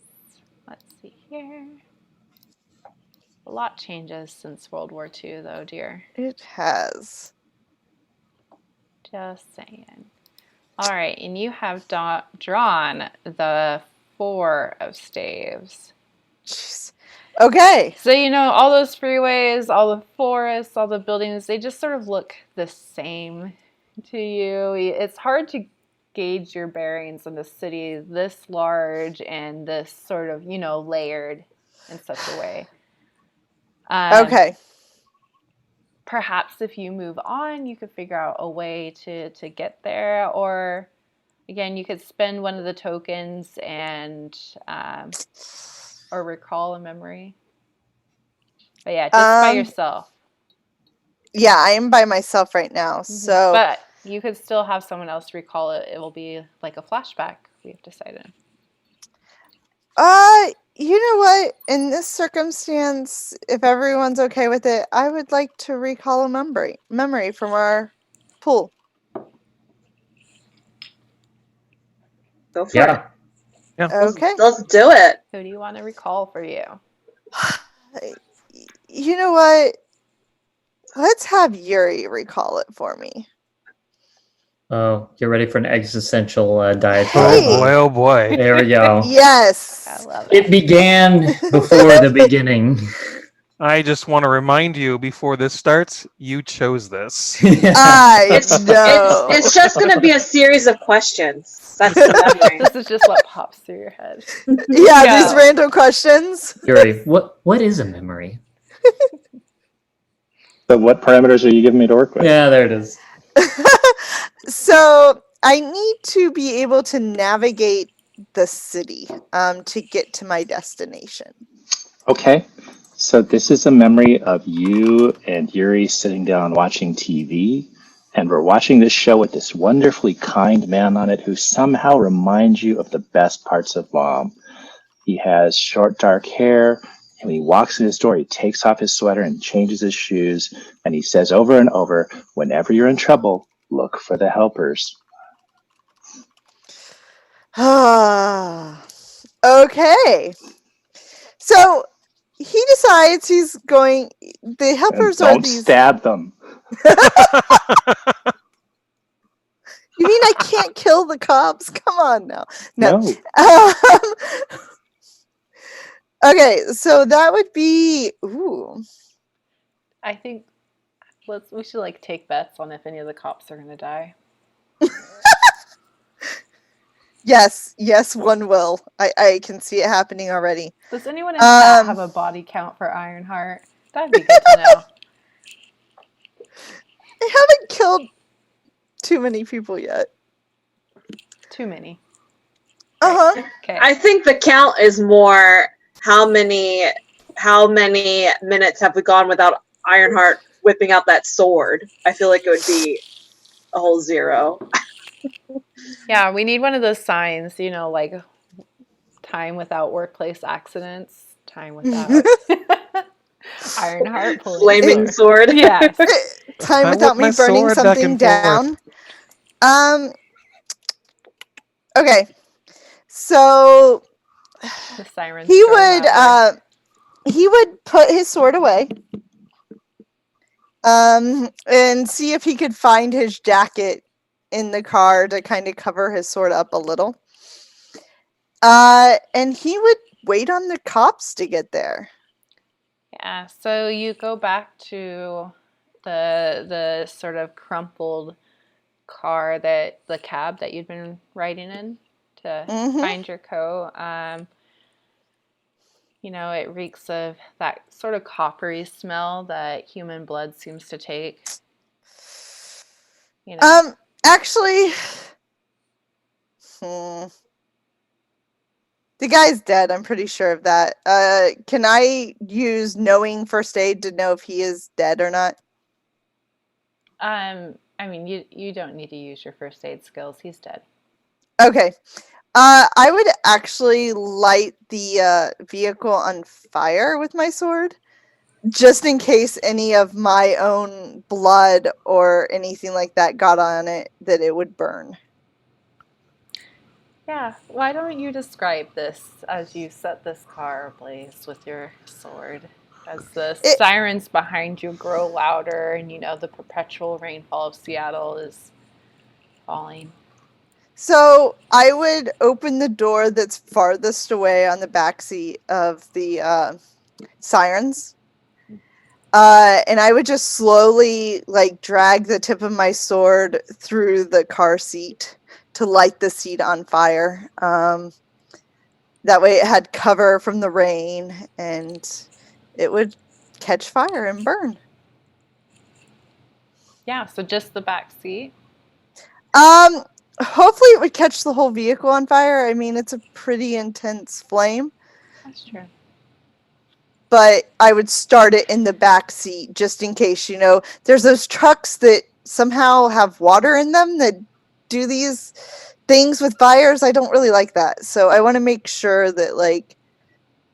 Let's see here. A lot changes since World War II, though, dear. It has. Just saying. All right, and you have drawn the 4 of staves. Jeez. Okay. So, all those freeways, all the forests, all the buildings, they just sort of look the same to you. It's hard to gauge your bearings in a city this large and this sort of, layered in such a way. Okay. Perhaps if you move on, you could figure out a way to get there. Or, again, you could spend one of the tokens and or recall a memory. But yeah, just by yourself. Yeah, I am by myself right now. So, but you could still have someone else recall it. It will be like a flashback. We've decided. you know what? In this circumstance, if everyone's okay with it, I would like to recall a memory from our pool. Go for it. Yeah. Okay. Let's do it. Who do you want to recall for you? You know what? Let's have Yuurei recall it for me. Oh, get ready for an existential diatribe. Hey! Oh boy. There we go. Yes. I love it. It began before the beginning. I just want to remind you before this starts, you chose this. I It's know. it's just gonna be a series of questions. That's the memory. This is just what pops through your head. Yeah, these random questions. Yuurei, what is a memory? So what parameters are you giving me to work with? Yeah, there it is. So I need to be able to navigate the city to get to my destination. Okay. So this is a memory of you and Yuurei sitting down watching TV. And we're watching this show with this wonderfully kind man on it who somehow reminds you of the best parts of Mom. He has short, dark hair. And when he walks in his door, he takes off his sweater and changes his shoes. And he says over and over, whenever you're in trouble, look for the helpers. Okay. So he decides he's going. The helpers And are don't these. stab them. You mean I can't kill the cops? Come on now. No. Okay, so that would be. Ooh. I think we should take bets on if any of the cops are gonna die. Yes, one will. I can see it happening already. Does anyone in chat have a body count for Ironheart? That'd be good to know. I haven't killed too many people yet. Too many. Uh-huh. Okay. I think the count is more how many minutes have we gone without Ironheart whipping out that sword? I feel like it would be a whole 0. Yeah, we need one of those signs, like time without workplace accidents, time without Ironheart pulling Flaming sword. Yes. Time I without whip me my burning sword back something and forth. down. Okay. So The sirens he grow louder. he would put his sword away. And see if he could find his jacket in the car to kind of cover his sword up a little. And he would wait on the cops to get there. Yeah, so you go back to the sort of crumpled car, the cab that you'd been riding in to find your coat. It reeks of that sort of coppery smell that human blood seems to take. Actually, the guy's dead. I'm pretty sure of that. Can I use knowing first aid to know if he is dead or not? I mean, you don't need to use your first aid skills. He's dead. Okay. I would actually light the vehicle on fire with my sword, just in case any of my own blood or anything like that got on it, that it would burn. Yeah, why don't you describe this as you set this car ablaze with your sword? As the sirens behind you grow louder and the perpetual rainfall of Seattle is falling. So I would open the door that's farthest away on the backseat of the sirens. And I would just slowly drag the tip of my sword through the car seat to light the seat on fire. That way it had cover from the rain and it would catch fire and burn. Yeah, so just the back seat. Hopefully it would catch the whole vehicle on fire. I mean, it's a pretty intense flame. That's true. But I would start it in the back seat just in case, there's those trucks that somehow have water in them that do these things with fires. I don't really like that. So I want to make sure that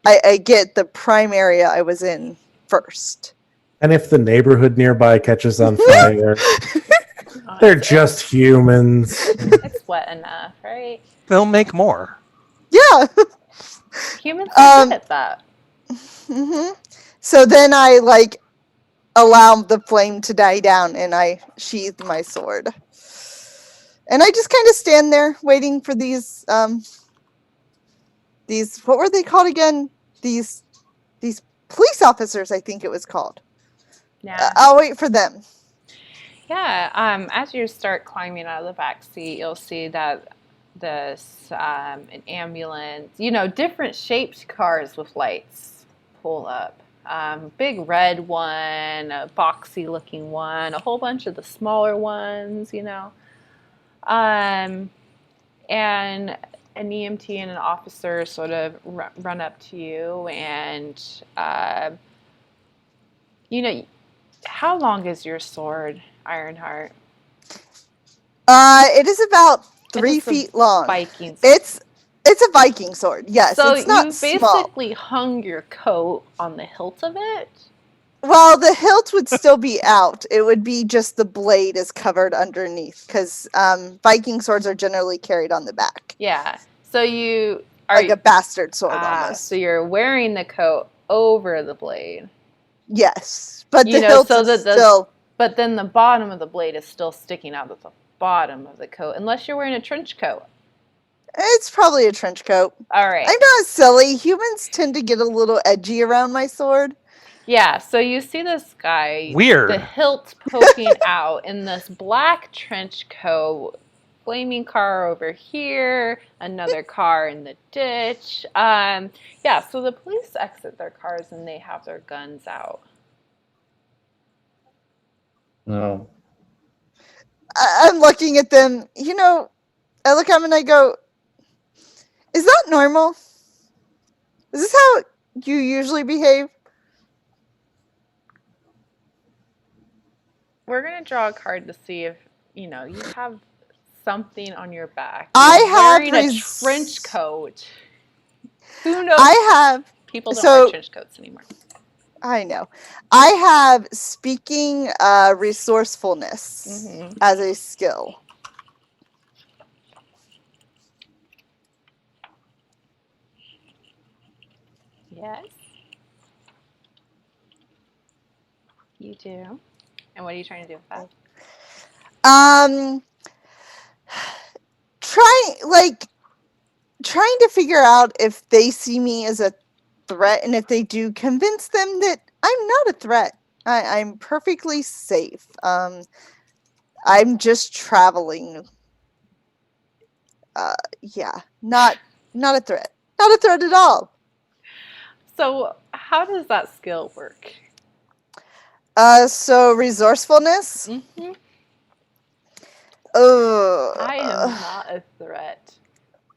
I get the prime area I was in first. And if the neighborhood nearby catches on fire, they're just humans. It's wet enough, right? They'll make more. Yeah. Humans are good at that. Mm-hmm. So then I allow the flame to die down and I sheath my sword. And I just kind of stand there waiting for these what were they called again? These police officers, I think it was called. Yeah. I'll wait for them. Yeah. As you start climbing out of the back seat, you'll see that an ambulance, different shaped cars with lights pull up. Big red one, a boxy looking one, a whole bunch of the smaller ones, and an EMT and an officer sort of run up to you and, how long is your sword, Ironheart? It is about 3 feet long. Viking sword. It's a Viking sword. Yes, so it's not you small. basically hung your coat on the hilt of it? Well, the hilt would still be out. It would be just the blade is covered underneath because Viking swords are generally carried on the back. Yeah. So you are like a bastard sword almost. So you're wearing the coat over the blade. Yes, but the hilt is still. But then the bottom of the blade is still sticking out of the bottom of the coat, unless you're wearing a trench coat. It's probably a trench coat. All right. I'm not silly. Humans tend to get a little edgy around my sword. Yeah, so you see this guy, Weird. the hilt poking out in this black trench coat, flaming car over here, another car in the ditch. Yeah, so the police exit their cars and they have their guns out. Oh, I'm looking at them. I look at them and I go, "Is that normal? Is this how you usually behave?" We're going to draw a card to see if, you have something on your back. I You're have wearing a trench coat. Who knows? I have People don't wear trench coats anymore. I know. I have speaking resourcefulness as a skill. Yes. You do. And what are you trying to do with that? Trying to figure out if they see me as a threat, and if they do, convince them that I'm not a threat. I'm perfectly safe. I'm just traveling. Yeah, not a threat. Not a threat at all. So how does that skill work? So resourcefulness. Mm-hmm. I am not a threat.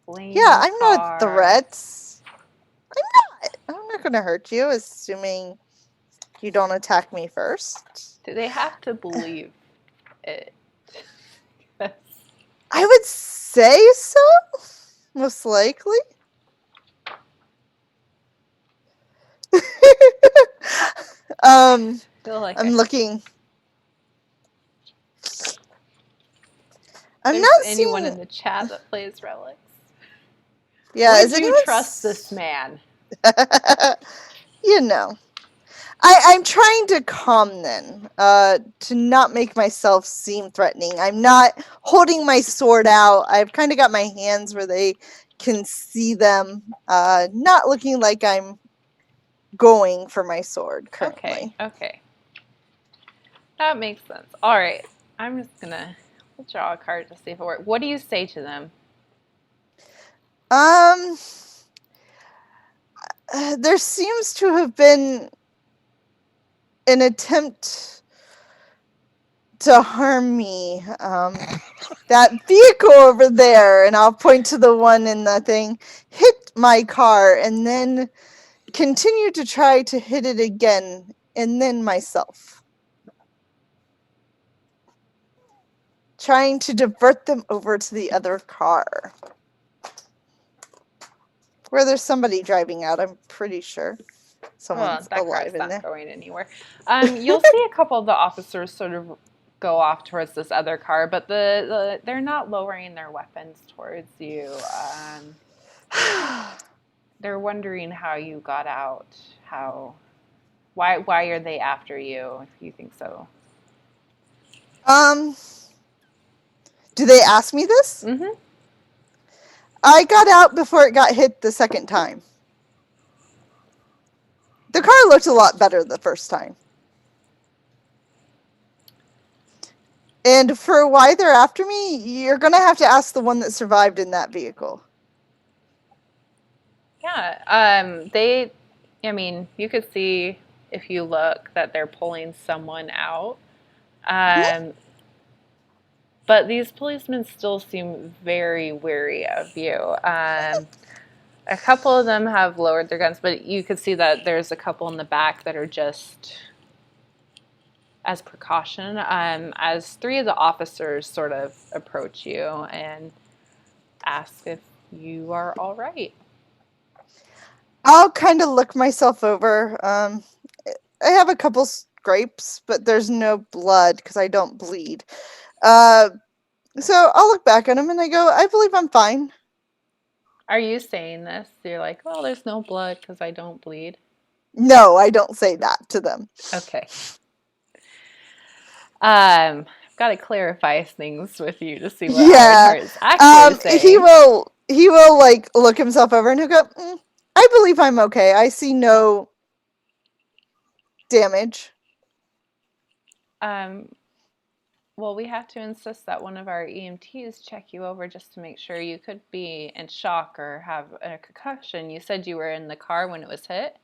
Yeah, I'm not a threat. I'm not gonna hurt you, assuming you don't attack me first. Do they have to believe it? I would say so. Most likely. Feel like I'm looking. I'm There's not anyone seeing in the chat that plays Relics. Yeah, Would you trust this man? I'm trying to calm them, to not make myself seem threatening. I'm not holding my sword out. I've kind of got my hands where they can see them, not looking like I'm going for my sword currently. Okay. That makes sense. All right. I'm just going to draw a card to see if it works. What do you say to them? There seems to have been an attempt to harm me. That vehicle over there, and I'll point to the one in the thing, hit my car and then continued to try to hit it again, and then myself. Trying to divert them over to the other car. Where there's somebody driving out, I'm pretty sure. Someone's alive in there. Going anywhere. You'll see a couple of the officers sort of go off towards this other car, but they're not lowering their weapons towards you. They're wondering how you got out. Why are they after you, if you think so? Do they ask me this? Mm-hmm. I got out before it got hit the second time. The car looked a lot better the first time. And for why they're after me, you're going to have to ask the one that survived in that vehicle. Yeah. You could see if you look that they're pulling someone out. But these policemen still seem very wary of you. A couple of them have lowered their guns, but you could see that there's a couple in the back that are just as precaution. As three of the officers sort of approach you and ask if you are all right. I'll kind of look myself over. I have a couple scrapes, but there's no blood because I don't bleed. So I'll look back at him and I go, I believe I'm fine. Are you saying this? You're like, well, there's no blood because I don't bleed. No, I don't say that to them. Okay. I've got to clarify things with you to see what Ironheart is actually saying. He will like look himself over and he'll go, I believe I'm okay. I see no damage. Well, we have to insist that one of our EMTs check you over just to make sure. You could be in shock or have a concussion. You said you were in the car when it was hit?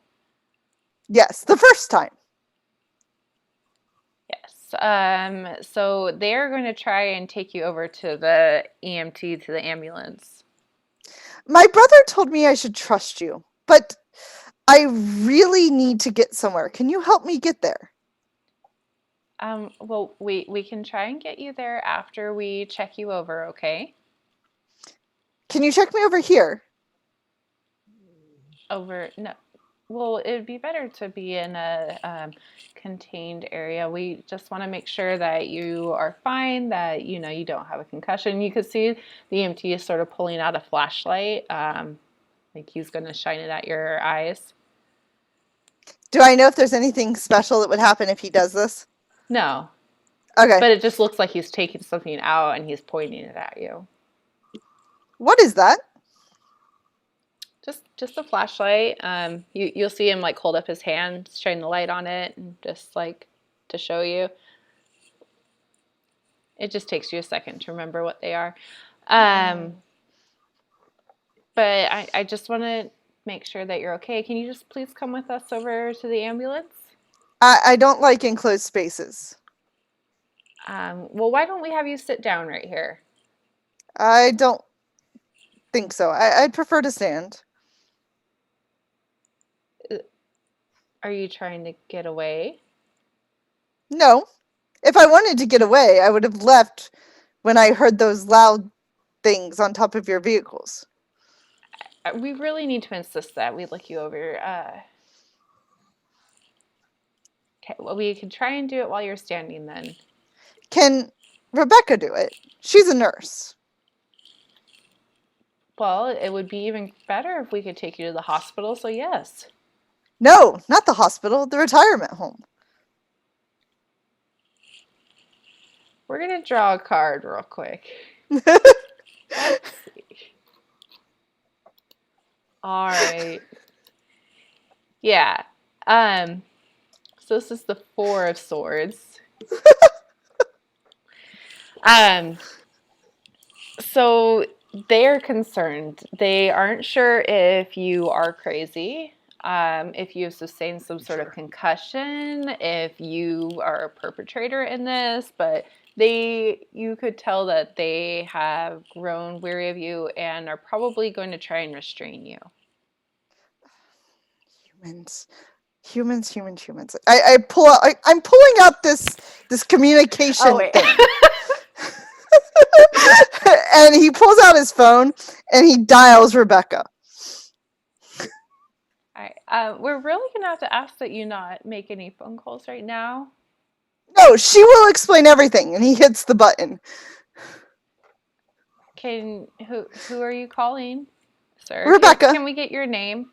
Yes, the first time. Yes. So they're going to try and take you over to the EMT, to the ambulance. My brother told me I should trust you, but I really need to get somewhere. Can you help me get there? Well, we can try and get you there after we check you over, okay? Can you check me over here? No. Well, it'd be better to be in a contained area. We just want to make sure that you are fine, that you don't have a concussion. You could see the EMT is sort of pulling out a flashlight, like he's going to shine it at your eyes. Do I know if there's anything special that would happen if he does this? No. Okay. But it just looks like he's taking something out and he's pointing it at you. What is that? Just a flashlight. You'll see him like hold up his hand, shine the light on it, and just like to show you. It just takes you a second to remember what they are. But I just want to make sure that you're okay. Can you just please come with us over to the ambulance? I don't like enclosed spaces. Well, why don't we have you sit down right here? I don't think so. I'd prefer to stand. Are you trying to get away? No. If I wanted to get away, I would have left when I heard those loud things on top of your vehicles. We really need to insist that we look you over. Okay, well, we can try and do it while you're standing then. Can Rebecca do it? She's a nurse. Well, it would be even better if we could take you to the hospital, so yes. No, not the hospital, the retirement home. We're going to draw a card real quick. Let's see. All right. Yeah. So this is the Four of Swords. So they're concerned. They aren't sure if you are crazy, if you've sustained some sort of concussion, if you are a perpetrator in this, but you could tell that they have grown weary of you and are probably going to try and restrain you. Humans. I pull out. I'm pulling out this communication thing. And he pulls out his phone and he dials Rebecca. All right. We're really going to have to ask that you not make any phone calls right now. No, she will explain everything. And he hits the button. Who are you calling, sir? Rebecca. Can we get your name?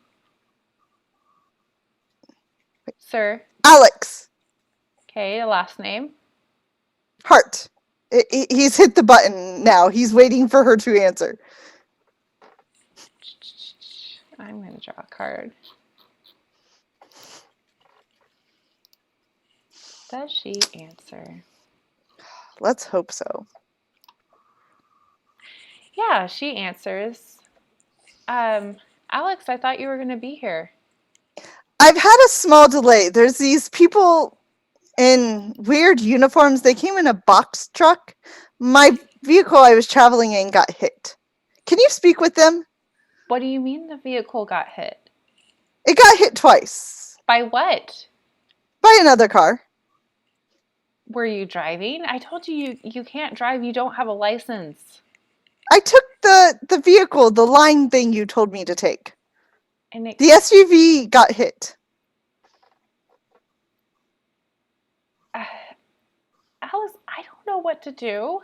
Sir. Alex. Okay, the last name. Hart. He's hit the button now. He's waiting for her to answer. I'm going to draw a card. Does she answer? Let's hope so. Yeah, she answers. Alex, I thought you were going to be here. I've had a small delay. There's these people in weird uniforms. They came in a box truck. My vehicle I was traveling in got hit. Can you speak with them? What do you mean the vehicle got hit? It got hit twice. By what? By another car. Were you driving? I told you you can't drive. You don't have a license. I took the vehicle, the line thing you told me to take. And the SUV got hit. Alice, I don't know what to do.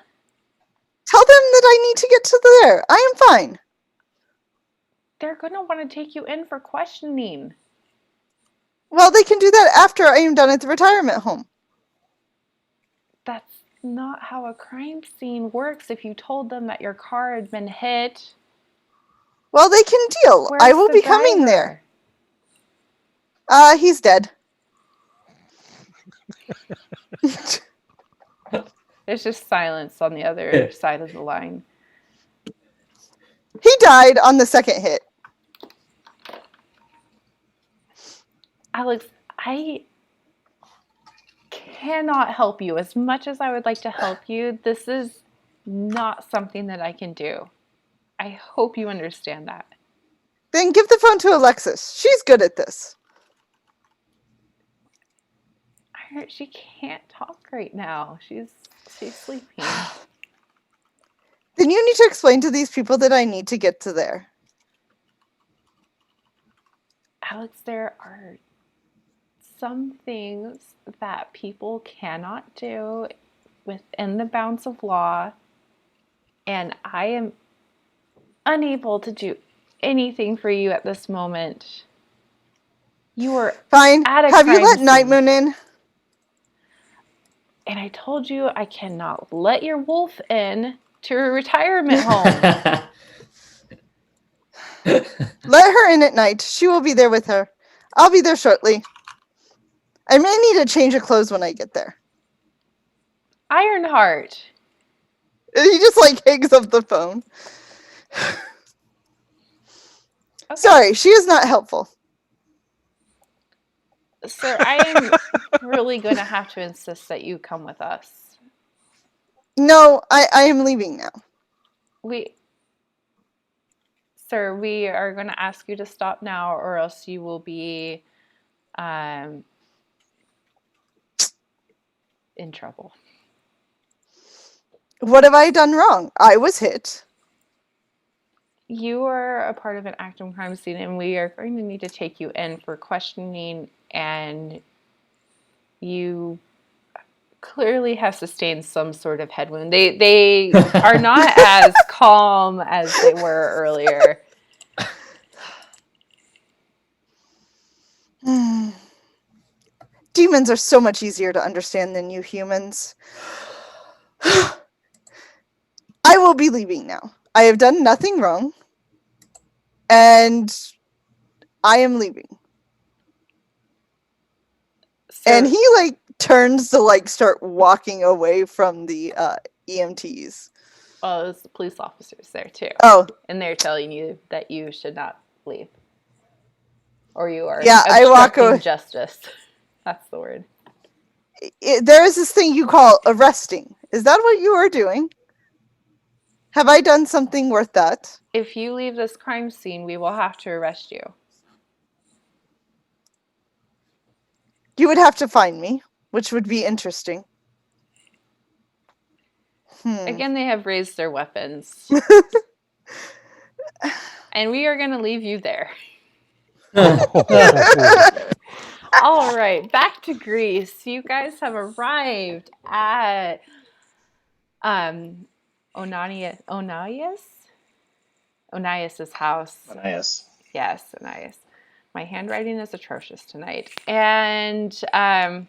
Tell them that I need to get to there. I am fine. They're going to want to take you in for questioning. Well, they can do that after I am done at the retirement home. That's not how a crime scene works. If you told them that your car had been hit. Well, they can deal. I will be coming there. He's dead. There's just silence on the other side of the line. He died on the second hit. Alex, I cannot help you. As much as I would like to help you, this is not something that I can do. I hope you understand that. Then give the phone to Alexis. She's good at this. She can't talk right now. She's sleeping. Then you need to explain to these people that I need to get to there. Alex, there are some things that people cannot do within the bounds of law, and I am unable to do anything for you at this moment. You are fine. At a Have you let scene. Night Moon in? And I told you I cannot let your wolf in to a retirement home. Let her in at night. She will be there with her. I'll be there shortly. I may need a change of clothes when I get there. Ironheart. And he just hangs up the phone. Okay. Sorry, she is not helpful. Sir, I am really going to have to insist that you come with us. No, I am leaving now. Sir, we are going to ask you to stop now, or else you will be in trouble. What have I done wrong? I was hit. You are a part of an active crime scene, and we are going to need to take you in for questioning, and you clearly have sustained some sort of head wound. They are not as calm as they were earlier. Demons are so much easier to understand than you humans. I will be leaving now. I have done nothing wrong. And I am leaving. So, and he turns to start walking away from the EMTs. Well, there's the police officers there too. Oh. And they're telling you that you should not leave. Or you are I walk away. Justice. That's the word. There is this thing you call arresting. Is that what you are doing? Have I done something worth that? If you leave this crime scene, we will have to arrest you. You would have to find me, which would be interesting. Again, they have raised their weapons. And we are going to leave you there. All right, back to Greece. You guys have arrived at Onias's house. Onias. Yes, Onias. My handwriting is atrocious tonight. And and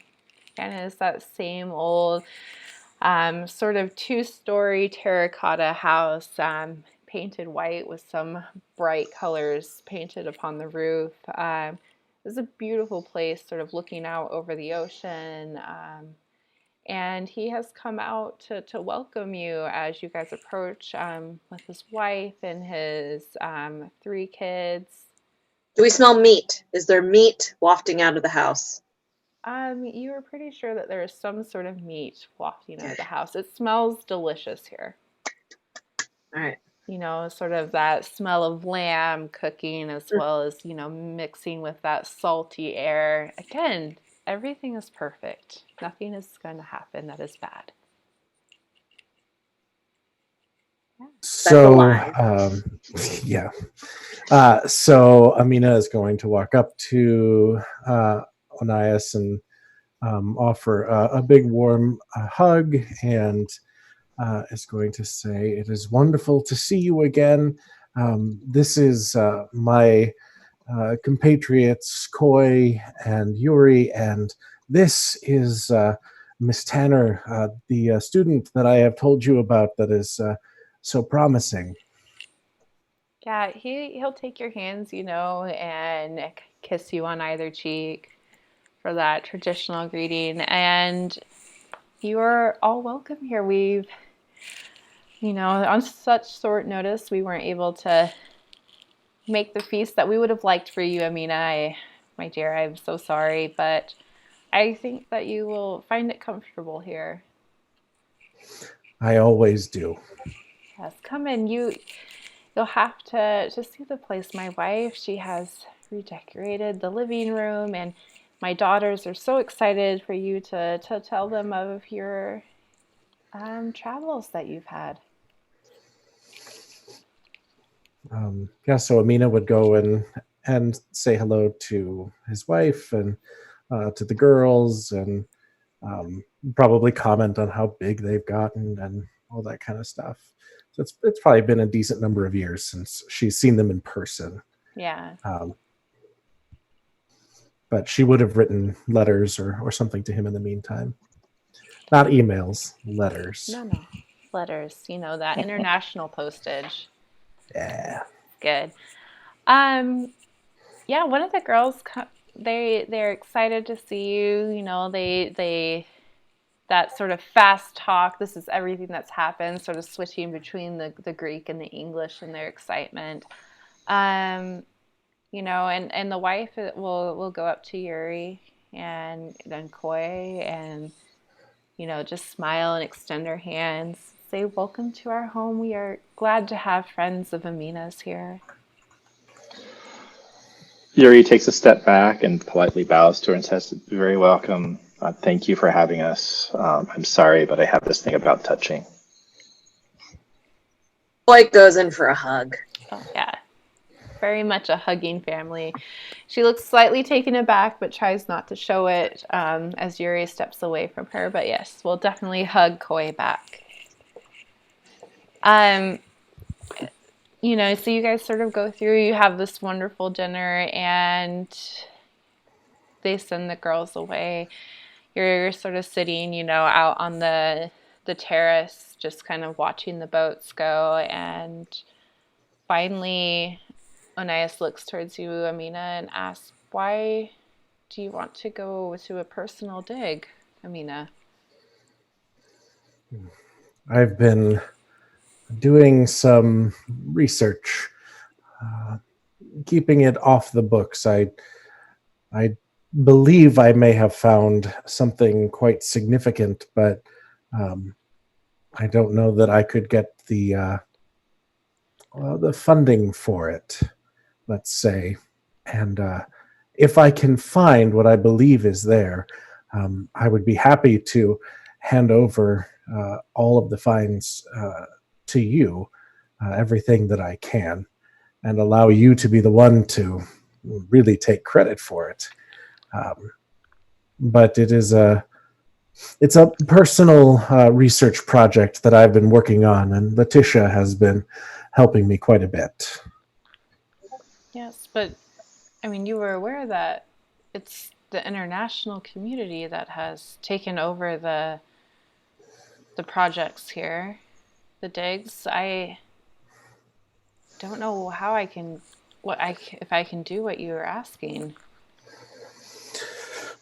it's that same old sort of two-story terracotta house, painted white with some bright colors painted upon the roof. It's a beautiful place, sort of looking out over the ocean. And he has come out to welcome you as you guys approach with his wife and his 3 kids. Do we smell meat? Is there meat wafting out of the house? You are pretty sure that there is some sort of meat wafting out of the house. It smells delicious here. All right. You know, sort of that smell of lamb cooking as well as, mixing with that salty air. Again, everything is perfect. Nothing is going to happen that is bad. Yeah. So, yeah. So Amina is going to walk up to Onias and offer a big warm hug and is going to say, "It is wonderful to see you again. This is my compatriots Koy and Yuurei, and this is Miss Tanner, the student that I have told you about that is so promising." Yeah, he'll take your hands, and kiss you on either cheek for that traditional greeting. And You're all welcome here. We've, on such short notice, we weren't able to make the feast that we would have liked for you, Amina. My dear, I'm so sorry, but I think that you will find it comfortable here. I always do. Yes, come in. You'll have to see the place. My wife, she has redecorated the living room, and my daughters are so excited for you to tell them of your travels that you've had. So Amina would go and say hello to his wife and to the girls, and probably comment on how big they've gotten and all that kind of stuff. So it's probably been a decent number of years since she's seen them in person. Yeah. But she would have written letters or something to him in the meantime. Not emails, letters. No. Letters, that international postage. Yeah. Good. Yeah, one of the girls, they're excited to see you. They that sort of fast talk. This is everything that's happened, sort of switching between the Greek and the English in their excitement. And the wife will go up to Yuurei and then Koy and just smile and extend her hands. Say, welcome to our home. We are glad to have friends of Amina's here. Yuurei takes a step back and politely bows to her and says, "Very welcome. Thank you for having us. I'm sorry, but I have this thing about touching." Koy goes in for a hug. Oh, yeah. Very much a hugging family. She looks slightly taken aback, but tries not to show it as Yuurei steps away from her. But yes, we'll definitely hug Koy back. So you guys sort of go through, you have this wonderful dinner, and they send the girls away. You're sort of sitting, out on the terrace, just kind of watching the boats go, and finally Onias looks towards you, Amina, and asks, "Why do you want to go to a personal dig, Amina?" I've been doing some research, keeping it off the books. I believe I may have found something quite significant, but I don't know that I could get the funding for it, let's say. And if I can find what I believe is there, I would be happy to hand over all of the finds to you, everything that I can, and allow you to be the one to really take credit for it. But it's a personal research project that I've been working on, and Letitia has been helping me quite a bit. Yes, but you were aware that it's the international community that has taken over the projects here, the digs. I don't know how if I can do what you're asking.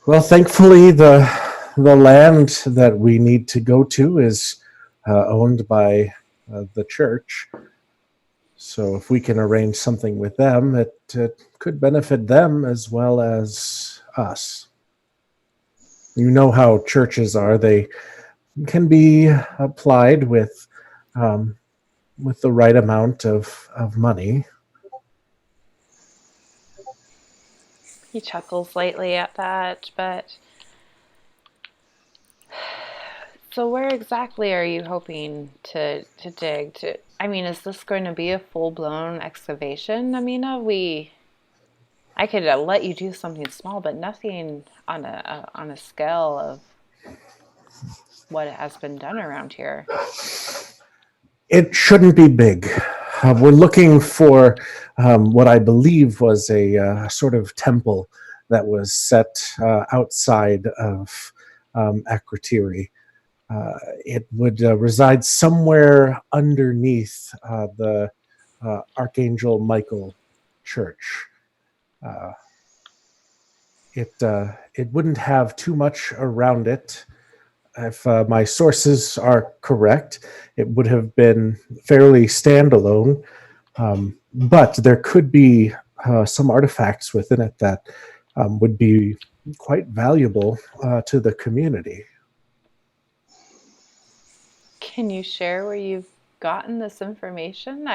Well, thankfully, the land that we need to go to is owned by the church. So if we can arrange something with them, it could benefit them as well as us. You know how churches are; they can be applied with the right amount of money. He chuckles lightly at that, but so where exactly are you hoping to dig? Is this going to be a full-blown excavation, Amina? I could let you do something small, but nothing on a scale of what has been done around here. It shouldn't be big. We're looking for what I believe was a sort of temple that was set outside of Akrotiri. It would reside somewhere underneath the Archangel Michael Church. It wouldn't have too much around it. if my sources are correct, it would have been fairly standalone, but there could be some artifacts within it that would be quite valuable to the community. Can you share where you've gotten this information?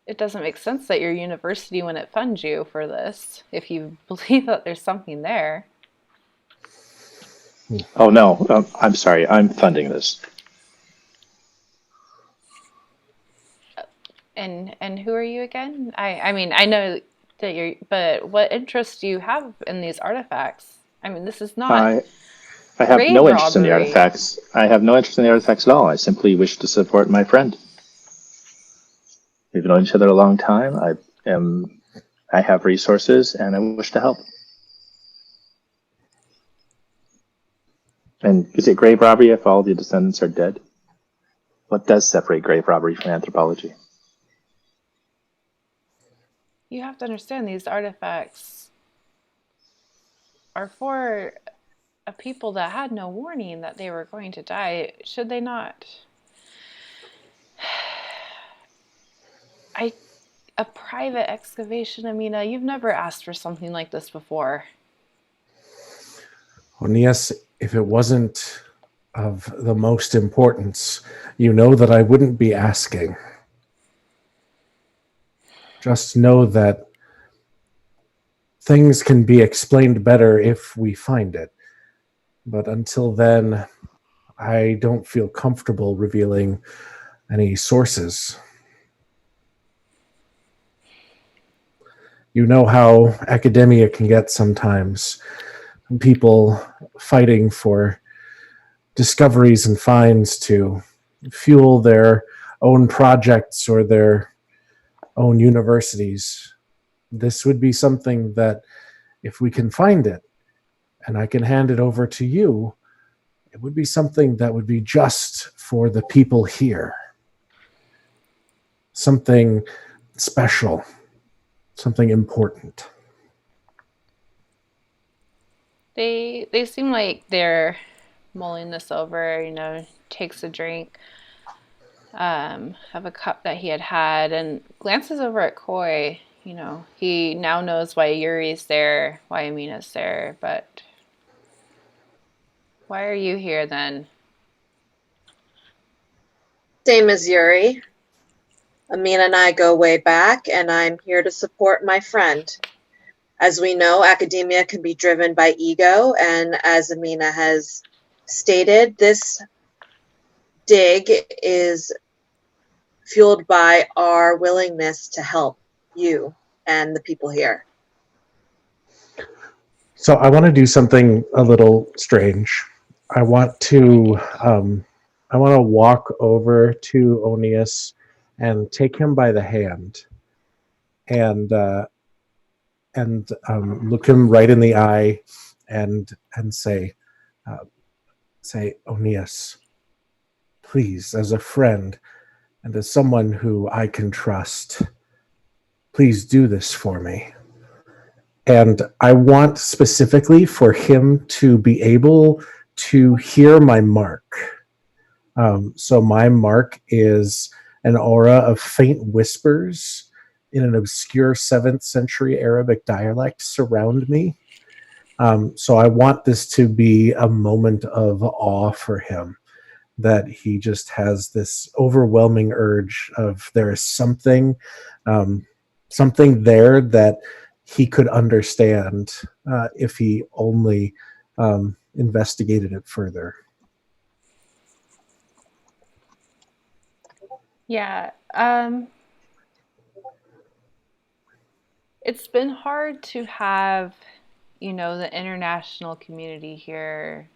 It doesn't make sense that your university wouldn't fund you for this if you believe that there's something there. Oh no, I'm sorry. I'm funding this. And who are you again? I mean, I know that you're, but what interest do you have in these artifacts? I mean, this is not I I have grave no interest in the robbery. artifacts. I have no interest in the artifacts at all. I simply wish to support my friend. We've known each other a long time. I have resources, and I wish to help. And is it grave robbery if all the descendants are dead? What does separate grave robbery from anthropology? You have to understand these artifacts are for a people that had no warning that they were going to die. Should they not? A private excavation, Amina. You've never asked for something like this before. And yes, if it wasn't of the most importance, you know that I wouldn't be asking. Just know that things can be explained better if we find it. But until then, I don't feel comfortable revealing any sources. You know how academia can get sometimes. People fighting for discoveries and finds to fuel their own projects or their own universities. This would be something that, if we can find it and I can hand it over to you, it would be something that would be just for the people here. Something special, something important. They seem like they're mulling this over, takes a drink of a cup that he had and glances over at Koy. He now knows why Yurei's there, why Amina's there, but why are you here then? Same as Yuurei. Amina and I go way back, and I'm here to support my friend. As we know, academia can be driven by ego, and as Amina has stated, this dig is fueled by our willingness to help you and the people here. So I want to do something a little strange. I want to walk over to Onius and take him by the hand and look him right in the eye and say, Onius, please, as a friend and as someone who I can trust, please do this for me. And I want specifically for him to be able to hear my mark. So my mark is an aura of faint whispers in an obscure 7th century Arabic dialect surround me. So I want this to be a moment of awe for him, that he just has this overwhelming urge of there is something there that he could understand if he only investigated it further. Yeah, it's been hard to have, the international community here.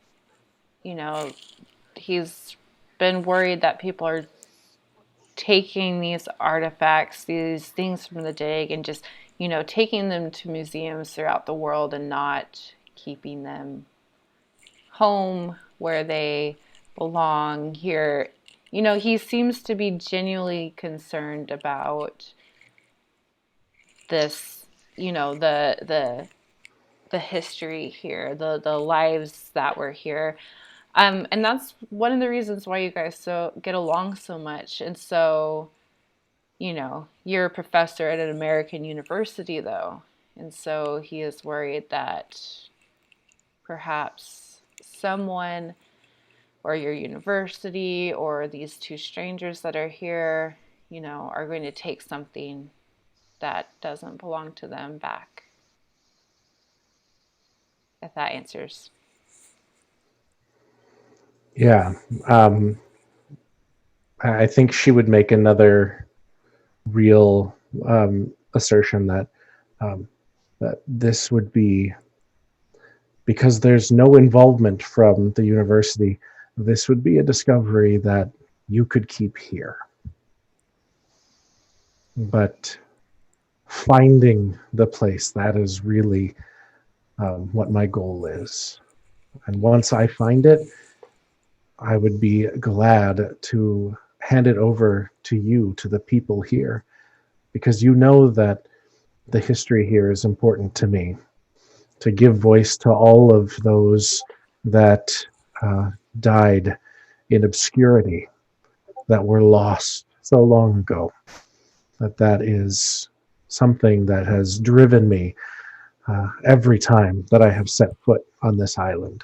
He's been worried that people are taking these artifacts, these things from the dig, and just, taking them to museums throughout the world and not keeping them home where they belong here. He seems to be genuinely concerned about this, the history here, the lives that were here. And that's one of the reasons why you guys get along so much. And so, you're a professor at an American university, though. And so he is worried that perhaps someone or your university or these two strangers that are here, are going to take something that doesn't belong to them back. If that answers. Yeah. I think she would make another real assertion that that this would be, because there's no involvement from the university, this would be a discovery that you could keep here. But finding the place, that is really what my goal is. And once I find it, I would be glad to hand it over to you, to the people here, because you know that the history here is important to me, to give voice to all of those that died in obscurity, that were lost so long ago. That is something that has driven me every time that I have set foot on this island.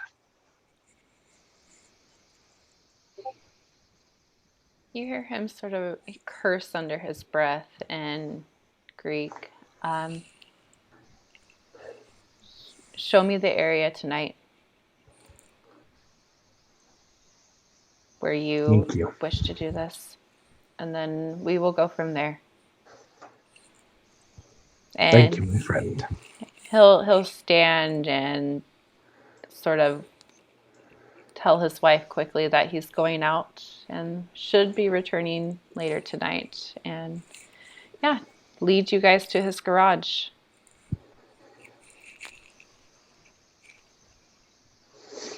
You hear him sort of curse under his breath in Greek. Show me the area tonight where you Thank you. wish to do this, and then we will go from there. Thank you, And my friend. he'll stand and sort of tell his wife quickly that he's going out and should be returning later tonight, and lead you guys to his garage.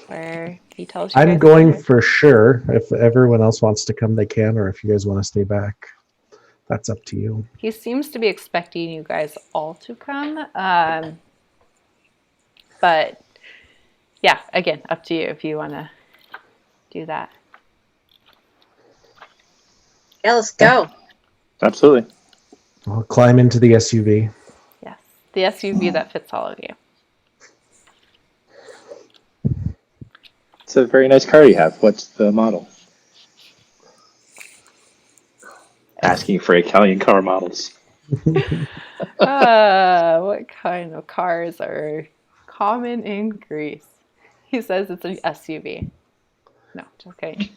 Where he tells you I'm guys going later. for sure. If everyone else wants to come, they can, or if you guys want to stay back, that's up to you. He seems to be expecting you guys all to come. But yeah, again, up to you if you want to do that. Yeah, let's go. Absolutely. I'll climb into the SUV. Yes, the SUV that fits all of you. It's a very nice car you have. What's the model? Asking for Italian car models. What kind of cars are common in Greece? He says it's an SUV. No, just kidding.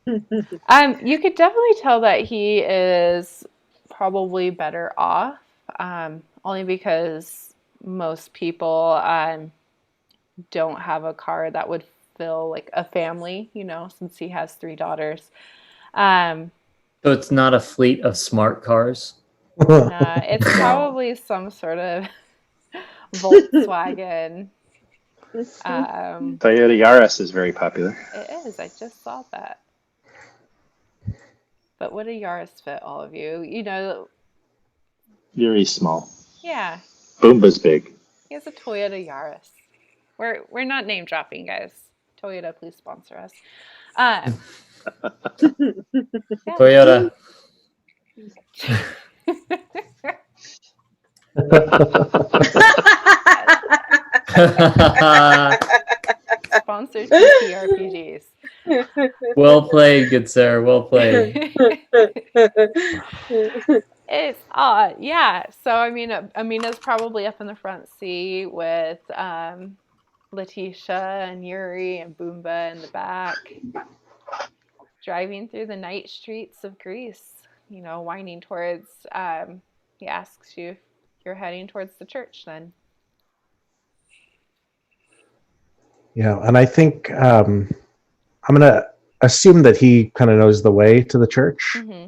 You could definitely tell that he is probably better off, only because most people don't have a car that would fill like a family, since he has 3 daughters. So it's not a fleet of smart cars. It's probably some sort of Volkswagen. Toyota Yaris is very popular. It is. I just saw that. But would a Yaris fit all of you? Yuri's small. Yeah. Bumba's big. He has a Toyota Yaris. We're not name dropping, guys. Toyota, please sponsor us. Toyota. Sponsored TTRPGs. Well played, good sir. Well played. It's odd, yeah. So I mean, Amina's probably up in the front seat with Letitia and Yuurei and Bumba in the back, driving through the night streets of Greece. Winding towards. He asks you if you're heading towards the church. Then. Yeah, and I think I'm going to assume that he kind of knows the way to the church. Mm-hmm.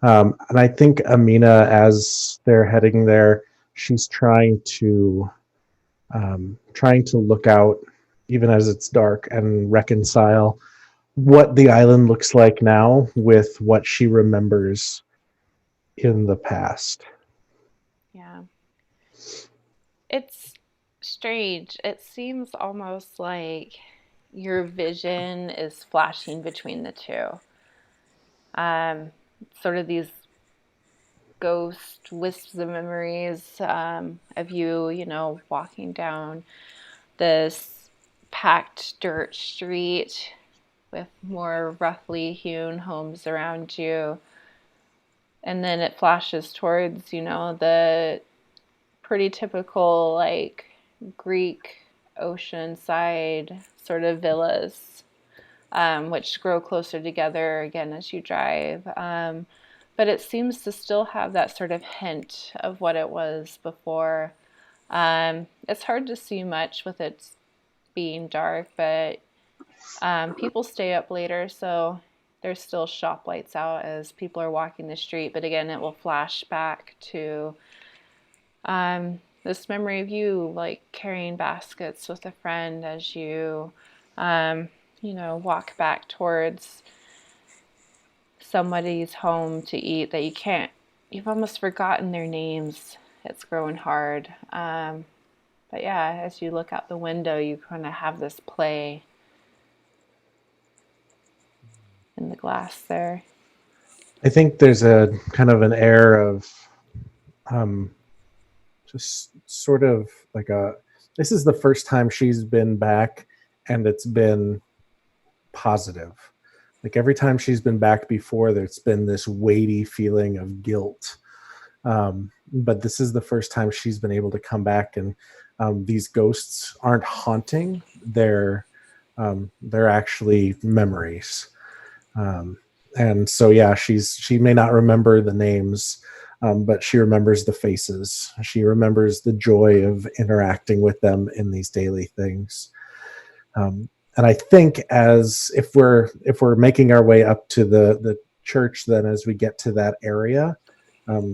And I think Amina, as they're heading there, she's trying to look out, even as it's dark, and reconcile what the island looks like now with what she remembers in the past. Yeah. It's strange. It seems almost like your vision is flashing between the two. Sort of these ghost wisps of memories of you, walking down this packed dirt street with more roughly hewn homes around you. And then it flashes towards, the pretty typical, like, Greek oceanside sort of villas, which grow closer together again as you drive. But it seems to still have that sort of hint of what it was before. It's hard to see much with it being dark, but people stay up later, so there's still shop lights out as people are walking the street. But again, it will flash back to this memory of you, like, carrying baskets with a friend as you, walk back towards somebody's home to eat that you've almost forgotten their names. It's growing hard. But yeah, as you look out the window, you kind of have this play in the glass there. I think there's a kind of an air of just sort of like this is the first time she's been back, and it's been positive. Like every time she's been back before, there's been this weighty feeling of guilt. But this is the first time she's been able to come back, and these ghosts aren't haunting. They're actually memories. And so, yeah, she may not remember the names, but she remembers the faces. She remembers the joy of interacting with them in these daily things. And I think if we're making our way up to the church, then as we get to that area,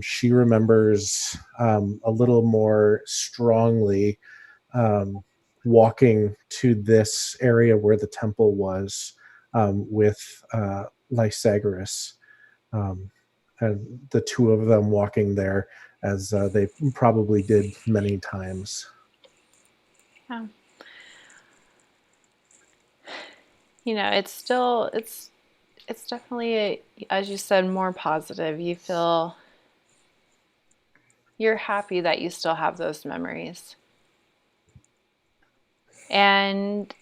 she remembers a little more strongly walking to this area where the temple was with Lysagoras, and the two of them walking there as they probably did many times. Yeah. It's definitely, as you said, more positive. You feel you're happy that you still have those memories. And,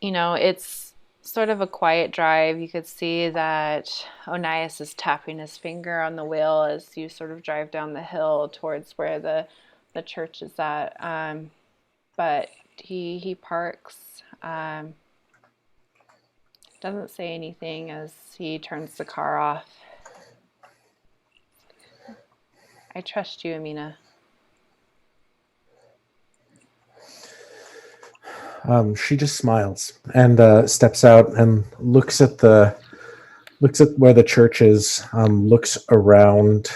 it's sort of a quiet drive. You could see that Onias is tapping his finger on the wheel as you sort of drive down the hill towards where the church is at. But he parks, doesn't say anything as he turns the car off. I trust you, Amina. She just smiles and steps out and looks at where the church is, looks around,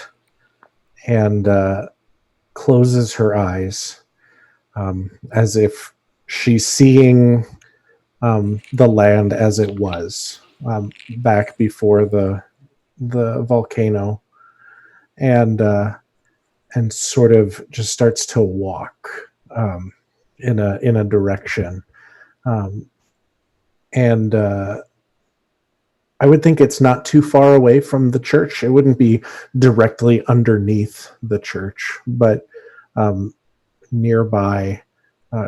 and closes her eyes, as if she's seeing the land as it was back before the volcano, and sort of just starts to walk in a direction, and I would think it's not too far away from the church. It wouldn't be directly underneath the church, but nearby.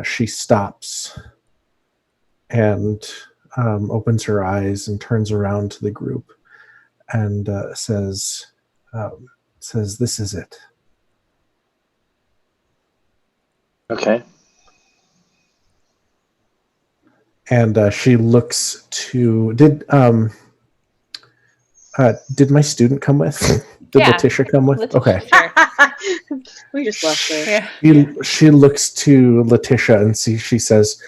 She stops and opens her eyes and turns around to the group and says, "This is it." Okay. And she looks to did my student come with? Did Yeah. Letitia come with? Letitia, Okay. sure. We just left her. Yeah. She looks to Letitia and she says,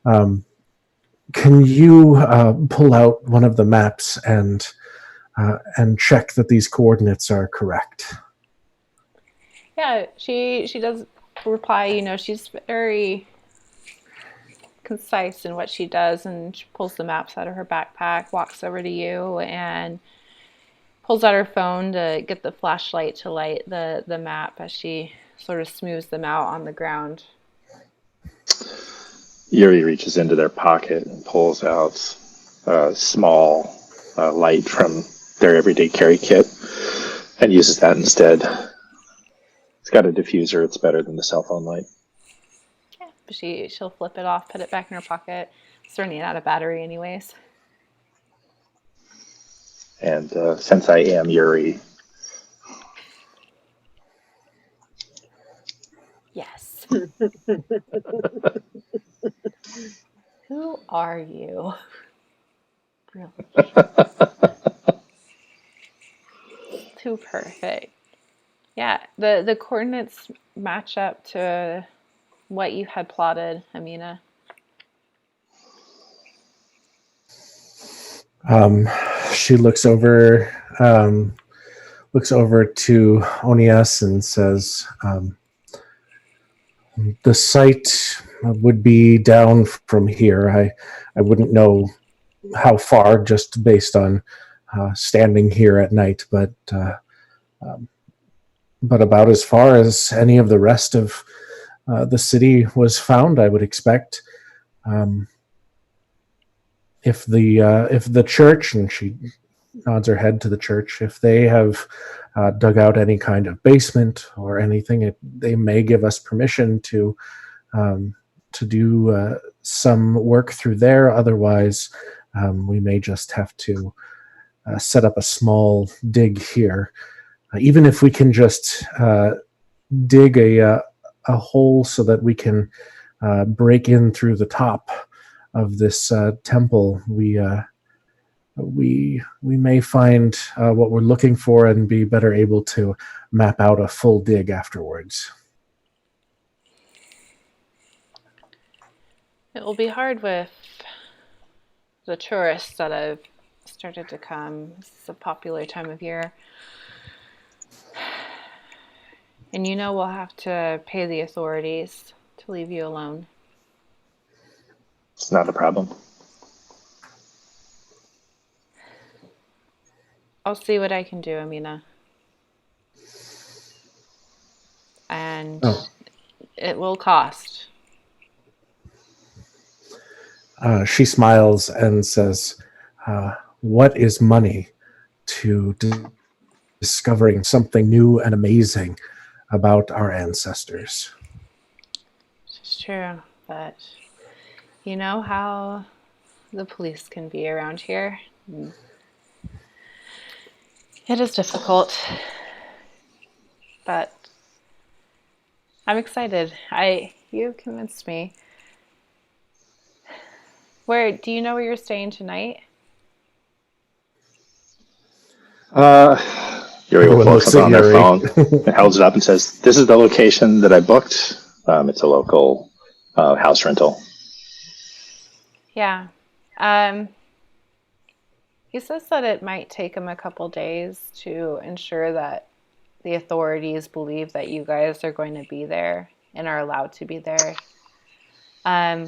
"Can you pull out one of the maps and check that these coordinates are correct?" Yeah, she does reply. She's very concise in what she does, and she pulls the maps out of her backpack, walks over to you, and pulls out her phone to get the flashlight to light the map as she sort of smooths them out on the ground. Yuurei reaches into their pocket and pulls out a small light from their everyday carry kit and uses that instead. It's got a diffuser. It's better than the cell phone light. Yeah, but she'll flip it off, put it back in her pocket. It's running out of battery anyways. And since I am Yuurei, Yes. Who are you? Really? Too perfect. Yeah, the coordinates match up to what you had plotted, Amina. She looks over to Onias and says, the site would be down from here. I wouldn't know how far just based on standing here at night, but about as far as any of the rest of the city was found, I would expect. If the church, and she nods her head to the church, if they have dug out any kind of basement or anything, they may give us permission to do some work through there. Otherwise, we may just have to set up a small dig here. Even if we can just dig a hole so that we can break in through the top of this temple, we may find what we're looking for and be better able to map out a full dig afterwards. It will be hard with the tourists that have started to come. It's a popular time of year. And we'll have to pay the authorities to leave you alone. it's not a problem. I'll see what I can do, Amina. And it will cost. She smiles and says, what is money to discovering something new and amazing about our ancestors? It's true, but you know how the police can be around here. It is difficult, but I'm excited. You convinced me. Do you know where you're staying tonight? Yuurei will pull something on their phone and holds it up and says, "This is the location that I booked. It's a local house rental." Yeah. He says that it might take him a couple days to ensure that the authorities believe that you guys are going to be there and are allowed to be there.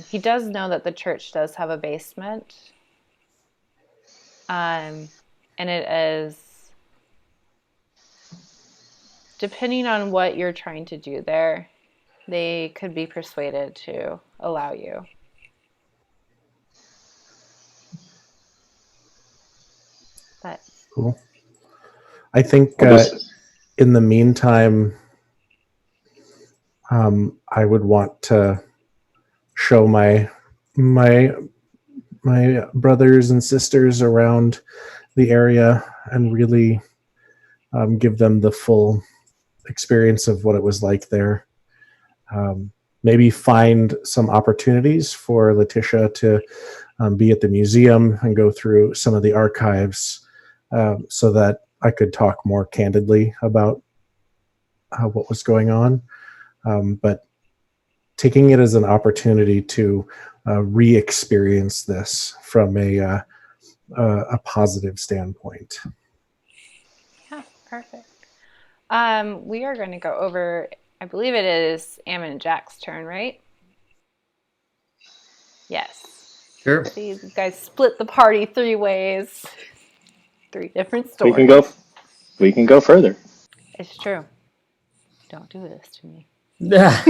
He does know that the church does have a basement. And it is, depending on what you're trying to do there, they could be persuaded to allow you. But cool. I think in the meantime, I would want to show my brothers and sisters around the area and really give them the full experience of what it was like there. Maybe find some opportunities for Letitia to be at the museum and go through some of the archives so that I could talk more candidly about what was going on. But taking it as an opportunity to re-experience this from a positive standpoint. yeah, perfect. We are going to go over, I believe it is Amon and Jack's turn, right? Yes. Sure. So you guys split the party 3 ways. 3 different stories. We can go further. It's true. Don't do this to me. Yeah.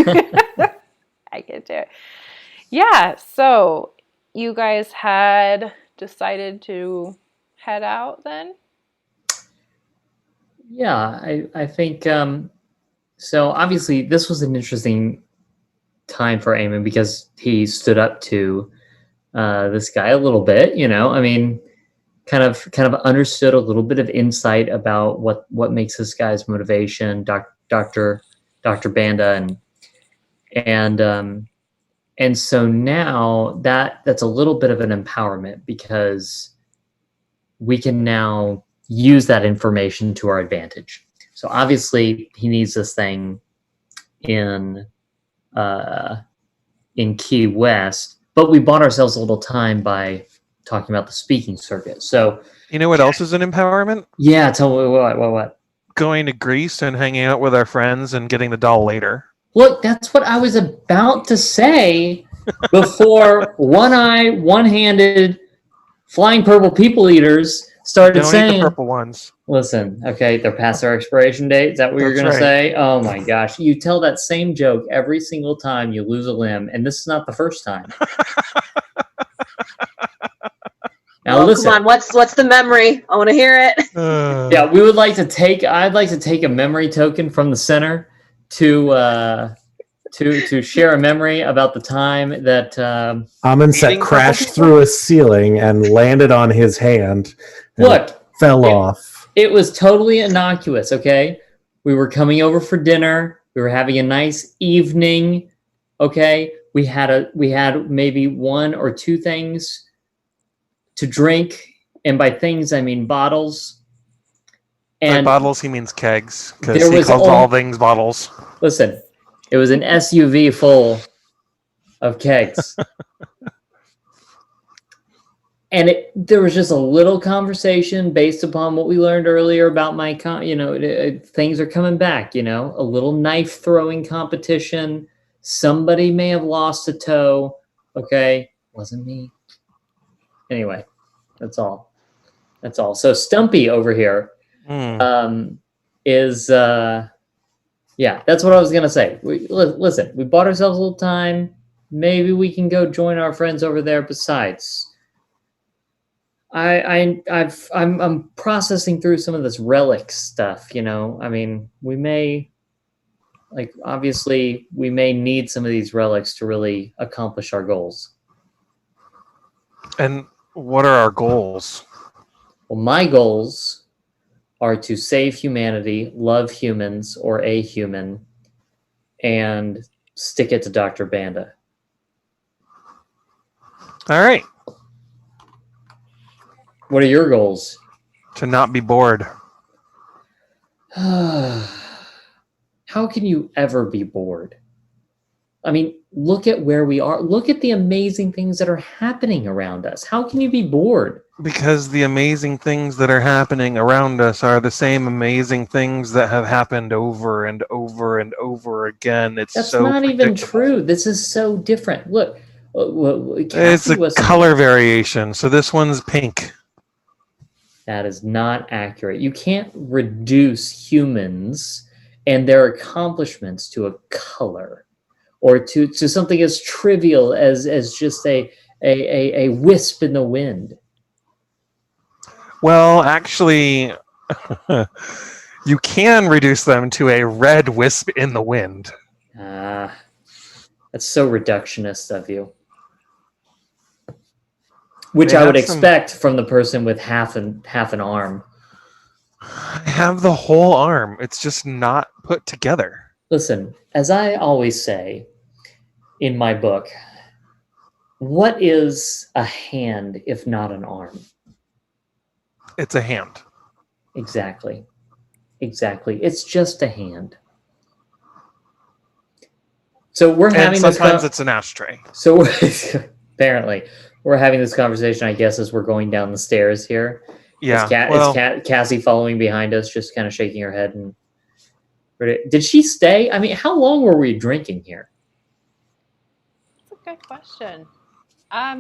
I can do it. Yeah, so you guys had decided to head out then? Yeah, I think so. Obviously, this was an interesting time for Amon because he stood up to this guy a little bit. I mean, kind of understood a little bit of insight about what makes this guy's motivation, Doctor Banda, and and so now that's a little bit of an empowerment because we can now use that information to our advantage. So obviously he needs this thing in uh, in Key West, but we bought ourselves a little time by talking about the speaking circuit. So You know what else is an empowerment? yeah, tell me what. Going to Greece and hanging out with our friends and getting the doll later. Look, that's what I was about to say before one-handed, flying purple people eaters started Don't eat the saying, purple ones. listen, okay, they're past their expiration date. Is that what you're That's going to right. say? Oh my gosh. You tell that same joke every single time you lose a limb, and this is not the first time. Now Well, listen. come on. What's the memory? I want to hear it. Yeah, I'd like to take a memory token from the center to share a memory about the time that Amon set crashed through a ceiling and landed on his hand. Look, fell off. It was totally innocuous, okay? We were coming over for dinner. We were having a nice evening, okay? We had maybe one or two things to drink, and by things I mean bottles. And by bottles he means kegs, because he calls all things bottles. Listen, it was an SUV full of kegs. And there was just a little conversation based upon what we learned earlier about my, things are coming back, a little knife throwing competition. Somebody may have lost a toe. Okay. Wasn't me. Anyway, that's all. So Stumpy over here is, yeah, that's what I was going to say. Listen, we bought ourselves a little time. Maybe we can go join our friends over there. Besides, I'm processing through some of this relic stuff. I mean, we may, obviously, we may need some of these relics to really accomplish our goals. And what are our goals? Well, my goals are to save humanity, love humans or a human, and stick it to Dr. Banda. All right. What are your goals? To not be bored. How can you ever be bored? I mean, look at where we are. Look at the amazing things that are happening around us. How can you be bored? Because the amazing things that are happening around us are the same amazing things that have happened over and over and over again. That's so not even true. This is so different. Look, it's a color variation. So this one's pink. That is not accurate. You can't reduce humans and their accomplishments to a color or to something as trivial as just a wisp in the wind. Well, actually, you can reduce them to a red wisp in the wind. That's so reductionist of you. Which I would expect from the person with half an arm. I have the whole arm. It's just not put together. Listen, as I always say in my book, what is a hand if not an arm? It's a hand. Exactly. It's just a hand. So we're having sometimes it's an ashtray. So apparently we're having this conversation, I guess, as we're going down the stairs here. Yeah. Is Cassie following behind us, just kind of shaking her head? And did she stay? I mean, how long were we drinking here? That's a good question.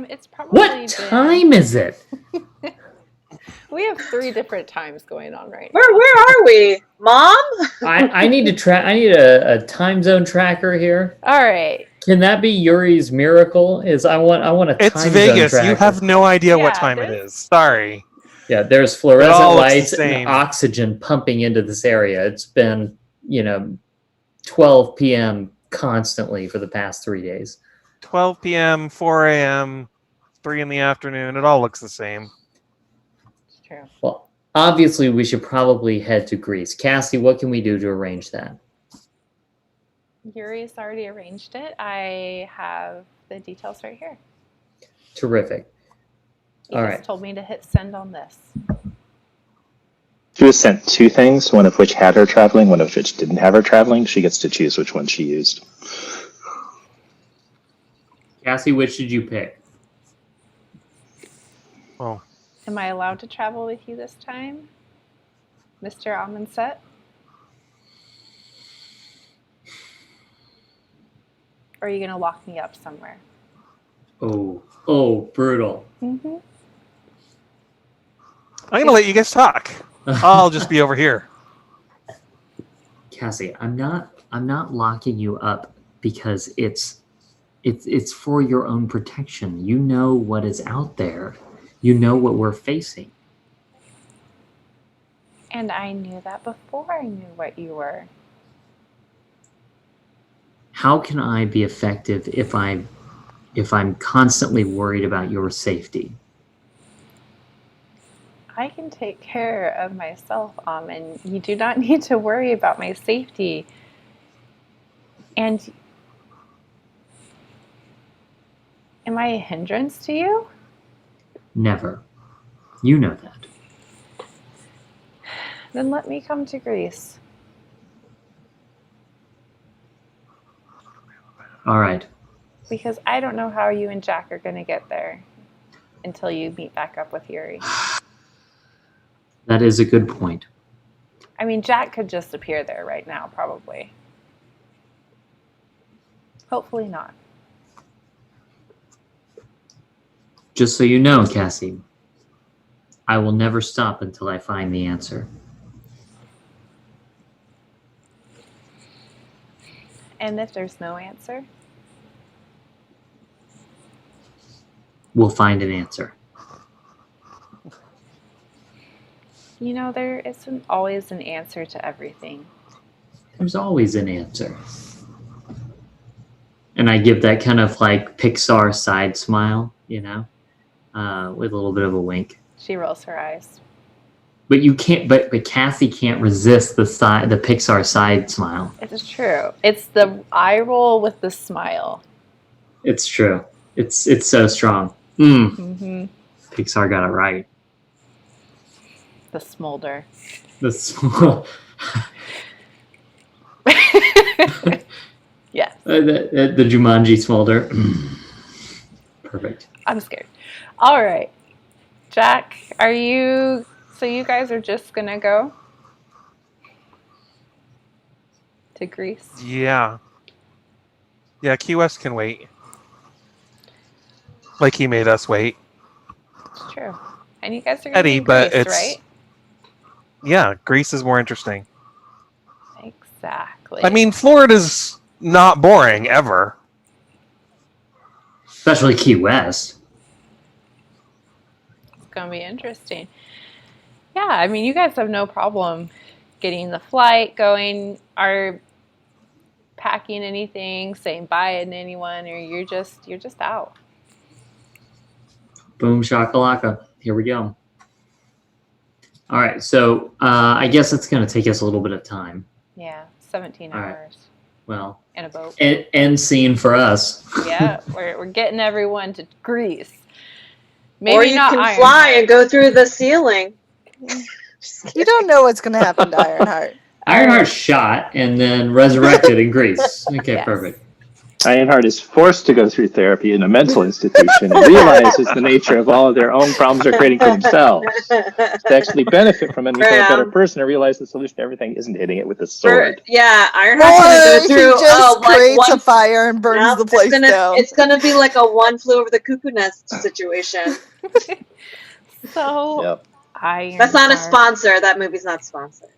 It's probably what time is it? We have 3 different times going on right now. Where are we, Mom? I need to track. I need a time zone tracker here. All right. Can that be Yuri's miracle? I want a It's time zone Vegas. tracker. You have no idea what Yeah, time it there's- is. Sorry. Yeah, there's It fluorescent all looks the lights and same. oxygen pumping into this area. It's been 12 p.m. constantly for the past 3 days. 12 p.m., 4 a.m., 3 in the afternoon. It all looks the same. It's true. Well, obviously, we should probably head to Greece. Cassie, what can we do to arrange that? Yuri's already arranged it. I have the details right here. Terrific. He All just right. told me to hit send on this. She was sent 2 things, one of which had her traveling, one of which didn't have her traveling. She gets to choose which one she used. Cassie, which did you pick? Oh, Am I allowed to travel with you this time, Mr. Amon? Or are you going to lock me up somewhere? Oh, brutal. Mm-hmm. I'm gonna let you guys talk. I'll just be over here. Cassie, I'm not locking you up because it's for your own protection. You know what is out there. You know what we're facing. And I knew that before I knew what you were. How can I be effective if I'm constantly worried about your safety? I can take care of myself, Amon. You do not need to worry about my safety. And am I a hindrance to you? Never. You know that. Then let me come to Greece. All right. Because I don't know how you and Jack are going to get there until you meet back up with Yuri. That is a good point. I mean, Jack could just appear there right now, probably. Hopefully not. Just so you know, Cassie, I will never stop until I find the answer. And if there's no answer? We'll find an answer. You know, there isn't always an answer to everything. There's always an answer. And I give that kind of like Pixar side smile, with a little bit of a wink. She rolls her eyes. But you can't. But Cassie can't resist the Pixar side smile. It's true. It's the eye roll with the smile. It's true. It's so strong. Mm-hmm. Pixar got it right. The smolder. The small. Yes. The Jumanji smolder. Perfect. I'm scared. All right. Jack, so you guys are just going to go to Greece? Yeah. Yeah, Key West can wait. Like he made us wait. It's true. And you guys are going to Eddie, be but Greece, it's right? Yeah, Greece is more interesting. Exactly. I mean, Florida's not boring ever. Especially Key West. It's going to be interesting. Yeah, I mean, you guys have no problem getting the flight going, are packing anything, saying bye to anyone, or you're just out. Boom shakalaka. Here we go. All right, so I guess it's going to take us a little bit of time. Yeah, 17 All right. hours. Well, in a boat. End scene for us. Yeah, we're getting everyone to Greece. Maybe or you not can Ironheart. fly and go through the ceiling. You don't know what's going to happen to Ironheart. Ironheart's shot and then resurrected in Greece. Okay, Yes. Perfect. Ironheart is forced to go through therapy in a mental institution and realizes the nature of all of their own problems they're creating for themselves. To actually benefit from it and become a better person and realize the solution to everything isn't hitting it with a sword. Ironheart's gonna go through. He just creates a fire and burns the place down. It's gonna be like a One Flew Over the Cuckoo Nest situation. So, Yep. That's not a Ironheart. sponsor. That movie's not sponsored.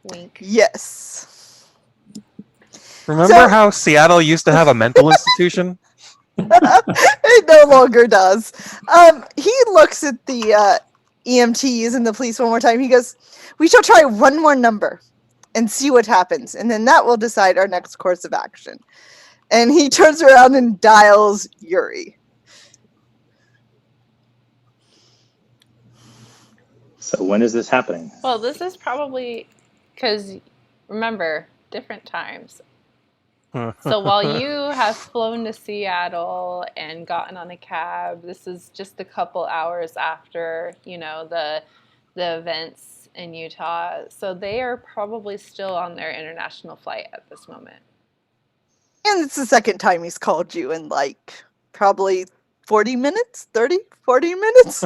Wink. Yes. Remember So how Seattle used to have a mental institution? it no longer does. He looks at the EMTs and the police one more time. He goes, "We shall try one more number and see what happens, and then that will decide our next course of action." And he turns around and dials Yuurei. So when is this happening? Well, this is probably because, remember, different times. So while you have flown to Seattle and gotten on a cab, this is just a couple hours after, the events in Utah. So they are probably still on their international flight at this moment. And it's the second time he's called you in like probably 40 minutes, 30, 40 minutes.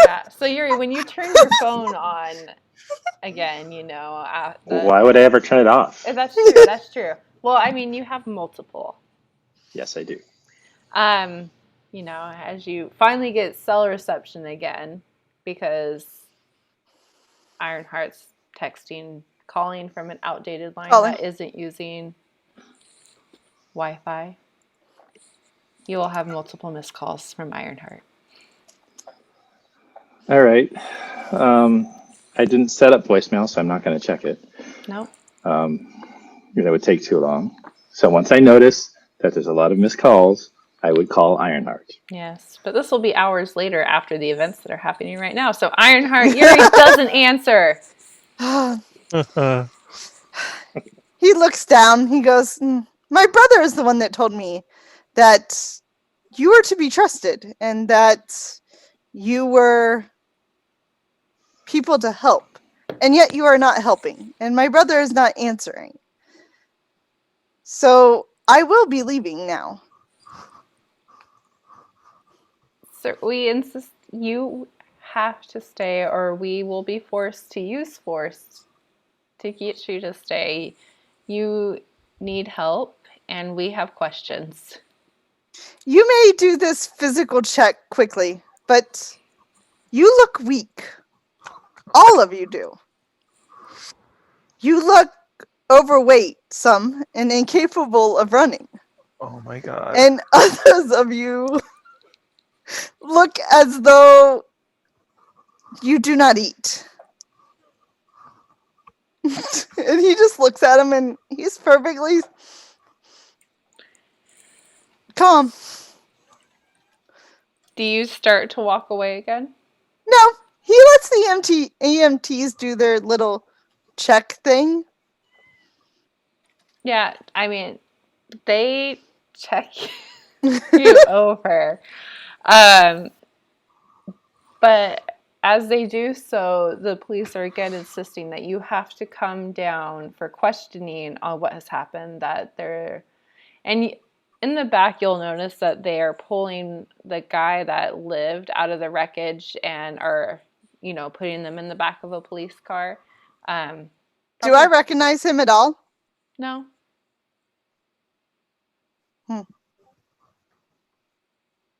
Yeah. So Yuurei, when you turn your phone on again, Why would I ever turn it off? That's true. That's true. Well, I mean, you have multiple. Yes, I do. As you finally get cell reception again, because Ironheart's calling from an outdated line that isn't using Wi-Fi. You will have multiple missed calls from Ironheart. All right. I didn't set up voicemail, so I'm not going to check it. No. That would take too long. So once I notice that there's a lot of missed calls, I would call Ironheart. Yes, but this will be hours later after the events that are happening right now. So Ironheart, Yuurei doesn't answer. He looks down. He goes, "My brother is the one that told me that you were to be trusted and that you were people to help. And yet you are not helping. And my brother is not answering. So I will be leaving now." So we insist you have to stay, or we will be forced to use force to get you to stay. You need help, and we have questions. You may do this physical check quickly, but you look weak. All of you do. You look overweight, some, and incapable of running. Oh my god. And others of you look as though you do not eat. And he just looks at him and he's perfectly calm. Do you start to walk away again? No, he lets the EMTs do their little check thing. Yeah, I mean, they check you over. But as they do so, the police are again insisting that you have to come down for questioning on what has happened. And in the back, you'll notice that they are pulling the guy that lived out of the wreckage and are, putting them in the back of a police car. Do I recognize him at all? No.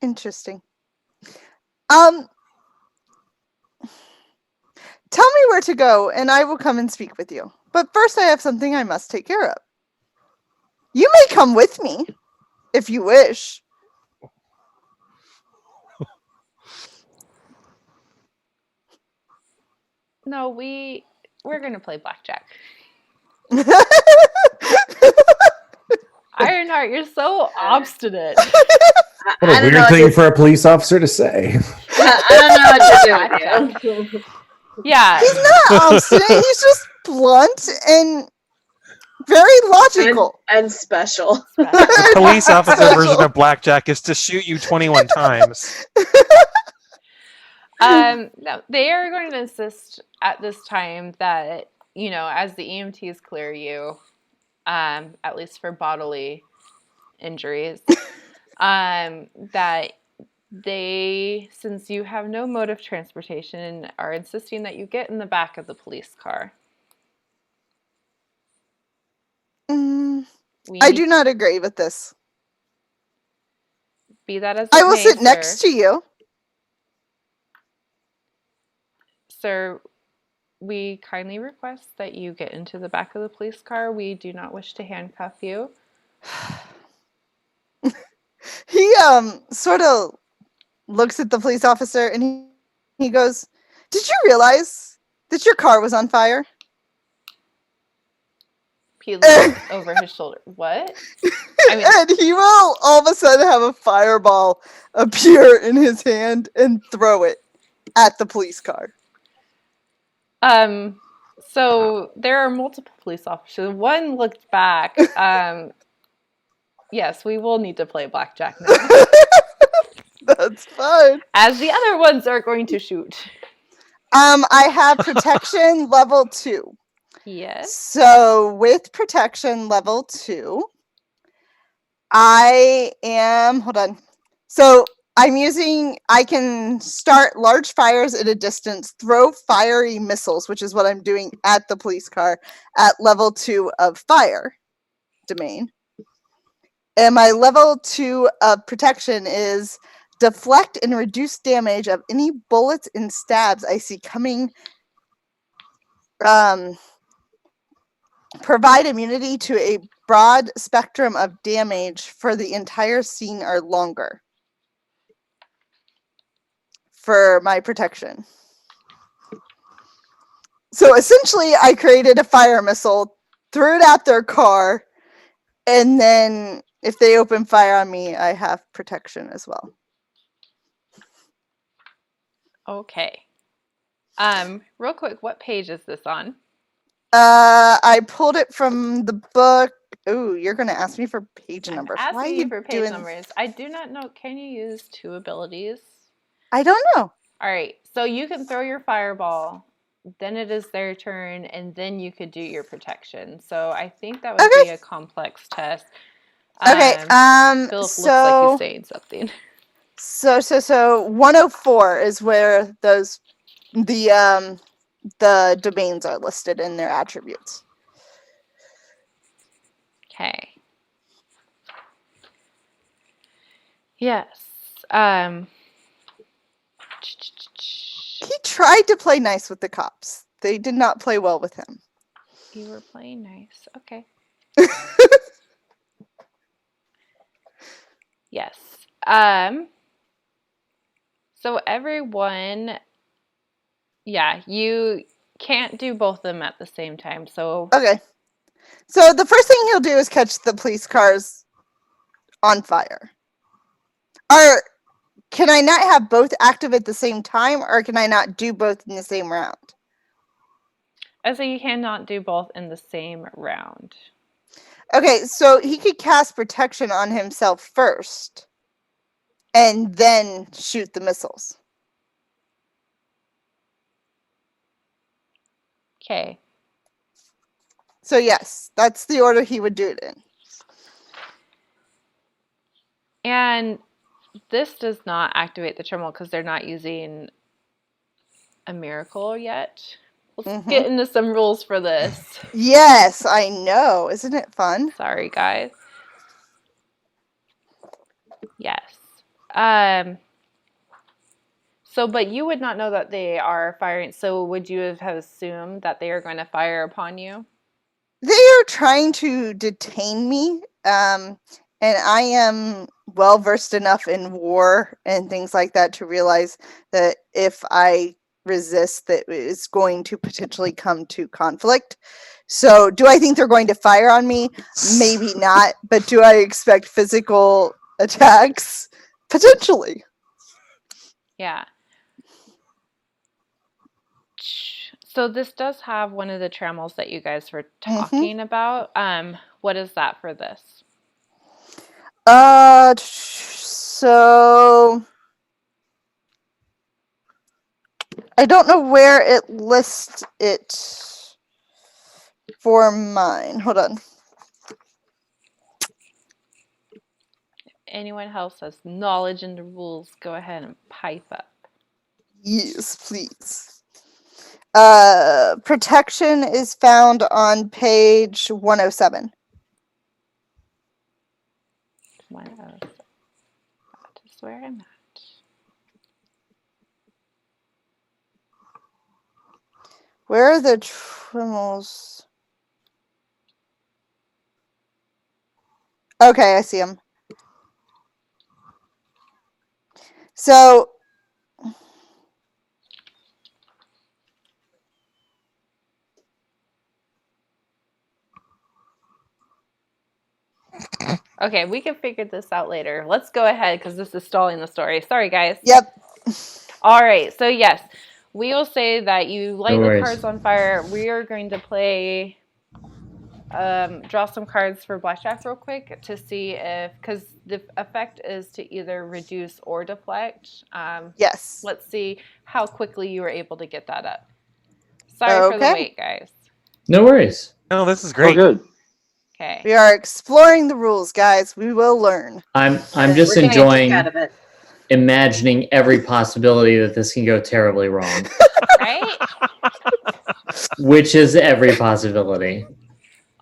Interesting. Tell me where to go, and I will come and speak with you. But first, I have something I must take care of. You may come with me, if you wish. No, we're going to play blackjack. Ironheart, you're so obstinate. What a weird thing for a police officer to say. I don't know what to do with you. Yeah. He's not obstinate. He's just blunt and very logical. And special. The police officer version of blackjack is to shoot you 21 times. No, they are going to insist at this time that, as the EMTs clear you, at least for bodily injuries, that they, since you have no mode of transportation, are insisting that you get in the back of the police car. I do not agree with this. Be that as it I will may, sit next to you. Sir, we kindly request that you get into the back of the police car. We do not wish to handcuff you. He sort of looks at the police officer and he goes, "Did you realize that your car was on fire?" He looks over his shoulder. What? I mean, And he will all of a sudden have a fireball appear in his hand and throw it at the police car. so there are multiple police officers. One looked back. Yes, we will need to play blackjack now. That's fine. As the other ones are going to shoot. I have protection level 2. Yes. So with protection level 2, I am, hold on. So I can start large fires at a distance, throw fiery missiles, which is what I'm doing at the police car at level 2 of fire domain. And my level 2 of protection is deflect and reduce damage of any bullets and stabs I see coming. Provide immunity to a broad spectrum of damage for the entire scene or longer for my protection. So essentially, I created a fire missile, threw it at their car, and then if they open fire on me, I have protection as well. Okay. Real quick, what page is this on? I pulled it from the book. Ooh, you're going to ask me for page numbers. I'm Why are asking you you for page numbers. I do not know. Can you use 2 abilities? I don't know. All right. So you can throw your fireball, then it is their turn, and then you could do your protection. So I think that would be a complex test. Okay. Philip looks like he's saying something. So 104 is where the domains are listed in their attributes. Okay. Yes. He tried to play nice with the cops. They did not play well with him. You were playing nice. Okay. Yes. So everyone, yeah, you can't do both of them at the same time. So okay. So the first thing he'll do is catch the police cars on fire. Or can I not have both active at the same time, or can I not do both in the same round? So you cannot do both in the same round. Okay, so he could cast protection on himself first and then shoot the missiles. Okay. So yes, that's the order he would do it in. And this does not activate the terminal because they're not using a miracle yet. Let's get into some rules for this. Yes, I know. Isn't it fun? Sorry, guys. Yes. So, but you would not know that they are firing. So, would you have assumed that they are going to fire upon you? They are trying to detain me, and I am well versed enough in war and things like that to realize that if I resist, that it's going to potentially come to conflict. So, do I think they're going to fire on me? Maybe not, but do I expect physical attacks? Potentially. Yeah. So this does have one of the trammels that you guys were talking about. What is that for this? So I don't know where it lists it for mine. Hold on. If anyone else has knowledge in the rules, go ahead and pipe up. Yes, please. Protection is found on page 107. 107. That is where I'm at. Where are the Trimmels? Okay, I see them. So Okay, we can figure this out later. Let's go ahead because this is stalling the story. Sorry, guys. Yep. All right. So yes, we will say that you light No the worries. cards on fire. We are going to play. Draw some cards for blackjack real quick to see if, because the effect is to either reduce or deflect. Yes. Let's see how quickly you were able to get that up. Sorry for the Okay. wait, guys. No worries. Oh, this is Oh, great. good. Okay. We are exploring the rules, guys. We will learn. I'm Yeah, just we're getting a kick enjoying out of it. imagining every possibility that this can go terribly wrong, Right? which is every possibility.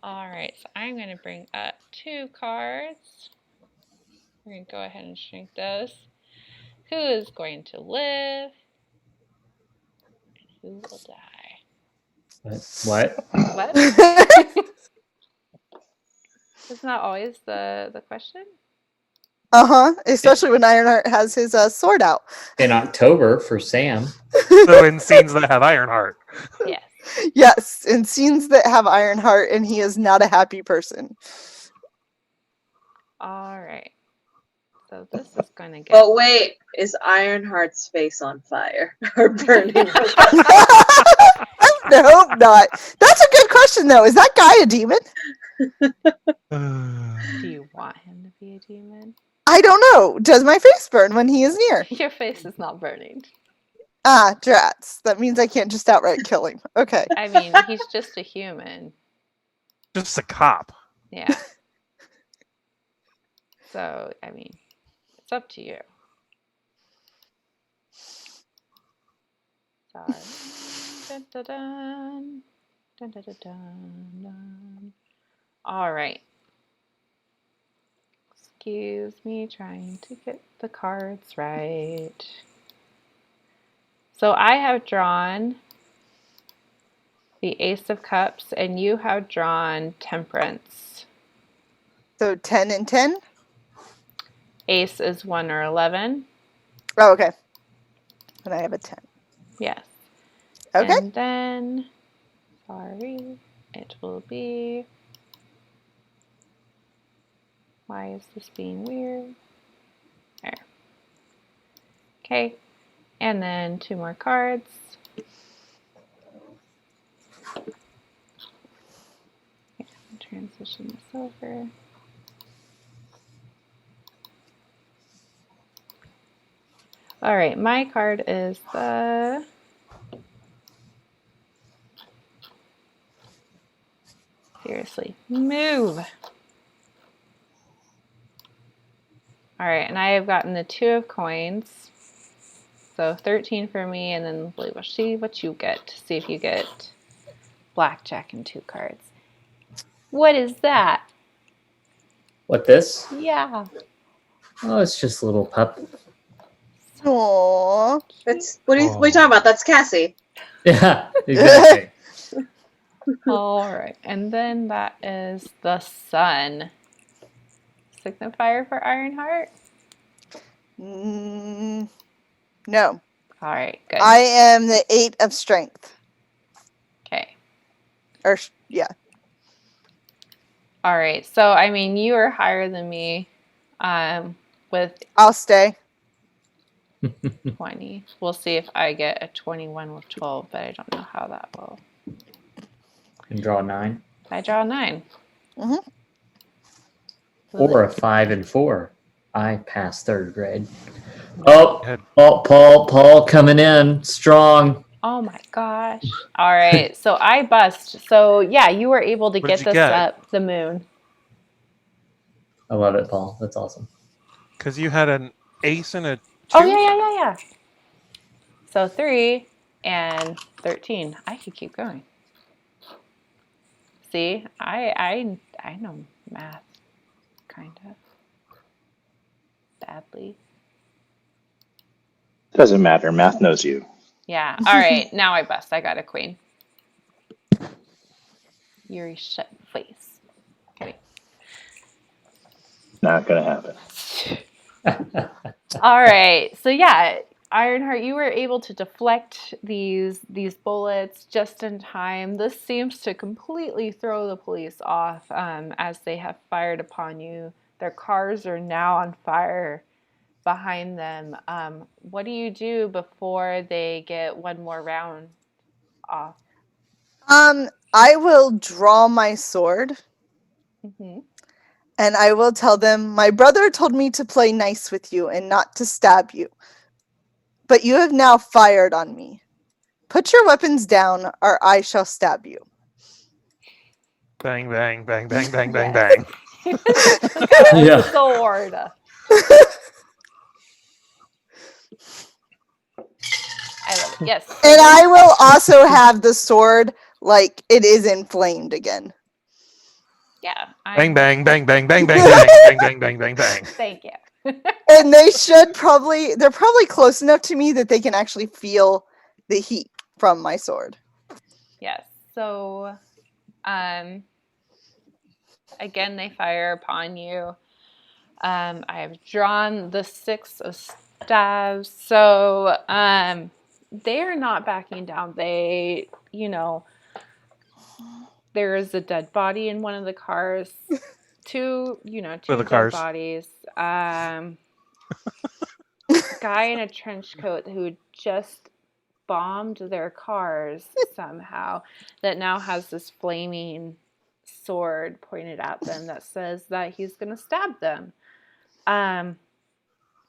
All right. So I'm going to bring up 2 cards. We're going to go ahead and shrink those. Who is going to live? And who will die? What? What? Isn't that always the question? Especially when Ironheart has his sword out. In October for Sam. So in scenes that have Ironheart. Yes. Yes, in scenes that have Ironheart, and he is not a happy person. All right. So this is going to get. But wait, is Ironheart's face on fire or burning? I hope not. That's a good question, though. Is that guy a demon? Do you want him to be a demon? I don't know. Does my face burn when he is near? Your face is not burning. Ah, drats. That means I can't just outright kill him. Okay. I mean, he's just a human. Just a cop. Yeah. So, I mean, it's up to you. Sorry. Dun, dun, dun. Dun, dun, dun, dun, dun. All right. Excuse me, trying to get the cards right. So I have drawn the Ace of Cups, and you have drawn Temperance. So 10 and 10? Ace is 1 or 11. Oh, okay. And I have a 10. Yes. Okay. And then, sorry, it will be. Why is this being weird? There. Okay. And then 2 more cards. Yeah, transition this over. All right, my card is the seriously move. All right, and I have gotten the 2 of coins, so 13 for me, and then we'll see what you get. See if you get blackjack and 2 cards. What is that? What, this? Yeah. Oh, it's just a little pup. Aww. That's what are you talking about? That's Cassie. Yeah, exactly. All right, and then that is the sun. Signifier for Ironheart? No. All right, good. I am the 8 of strength. Okay. Or, yeah. All right, so I mean, you are higher than me with I'll stay. 20. We'll see if I get a 21 with 12, but I don't know how that will. And draw 9. I draw a 9. Mm-hmm. Or a 5 and 4. I passed 3rd grade. Oh, Paul coming in strong. Oh my gosh. All right, so I bust. So yeah, you were able to get this up the moon. I love it, Paul. That's awesome. Because you had an ace and a 2? Oh, yeah. So 3 and 13. I could keep going. See, I know math, kind of. Badly. Doesn't matter. Math knows you. Yeah. All right. Now I bust. I got a queen. Yuurei, shut your face. Kidding. Not gonna happen. All right. So yeah, Ironheart, you were able to deflect these bullets just in time. This seems to completely throw the police off as they have fired upon you. Their cars are now on fire behind them. What do you do before they get one more round off? I will draw my sword. Mm-hmm. And I will tell them, my brother told me to play nice with you and not to stab you. But you have now fired on me. Put your weapons down, or I shall stab you. Bang, bang, bang, bang, bang, bang, Yes. bang. Look at a Yeah. sword. I love it. Yes. So And I will also have the sword like it is inflamed again. yeah. Bang, bang, bang, bang, bang, bang, bang, bang, bang, bang, bang, bang. Thank you. And they're probably close enough to me that they can actually feel the heat from my sword. Yes. So, again, they fire upon you. I have drawn the 6 of staves. So, they are not backing down. They, there is a dead body in one of the cars. Two dead cars. bodies. Guy in a trench coat who just bombed their cars somehow that now has this flaming sword pointed at them that says that he's going to stab them.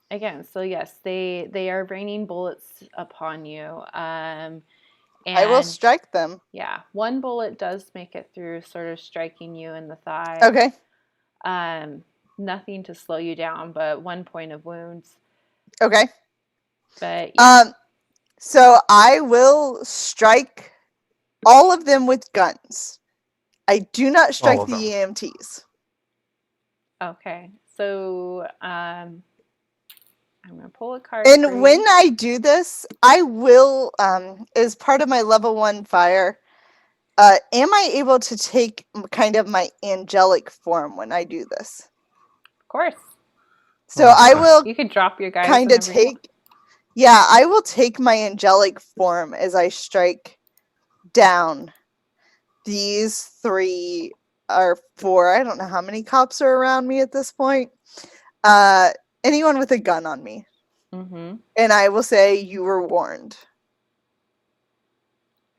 Again, so yes, they are raining bullets upon you. And I will strike them. Yeah, one bullet does make it through, sort of striking you in the thigh. Okay. Nothing to slow you down, but 1 point of wounds. Okay. But yeah. So I will strike all of them with guns. I do not strike the EMTs. Okay. So I'm going to pull a card. And when I do this, I will, as part of my level 1 fire, am I able to take kind of my angelic form when I do this? Of course. So I will. You could drop your guys. Kind of take. Yeah, I will take my angelic form as I strike down these 3 or 4. I don't know how many cops are around me at this point. Anyone with a gun on me. Mm-hmm. And I will say, you were warned.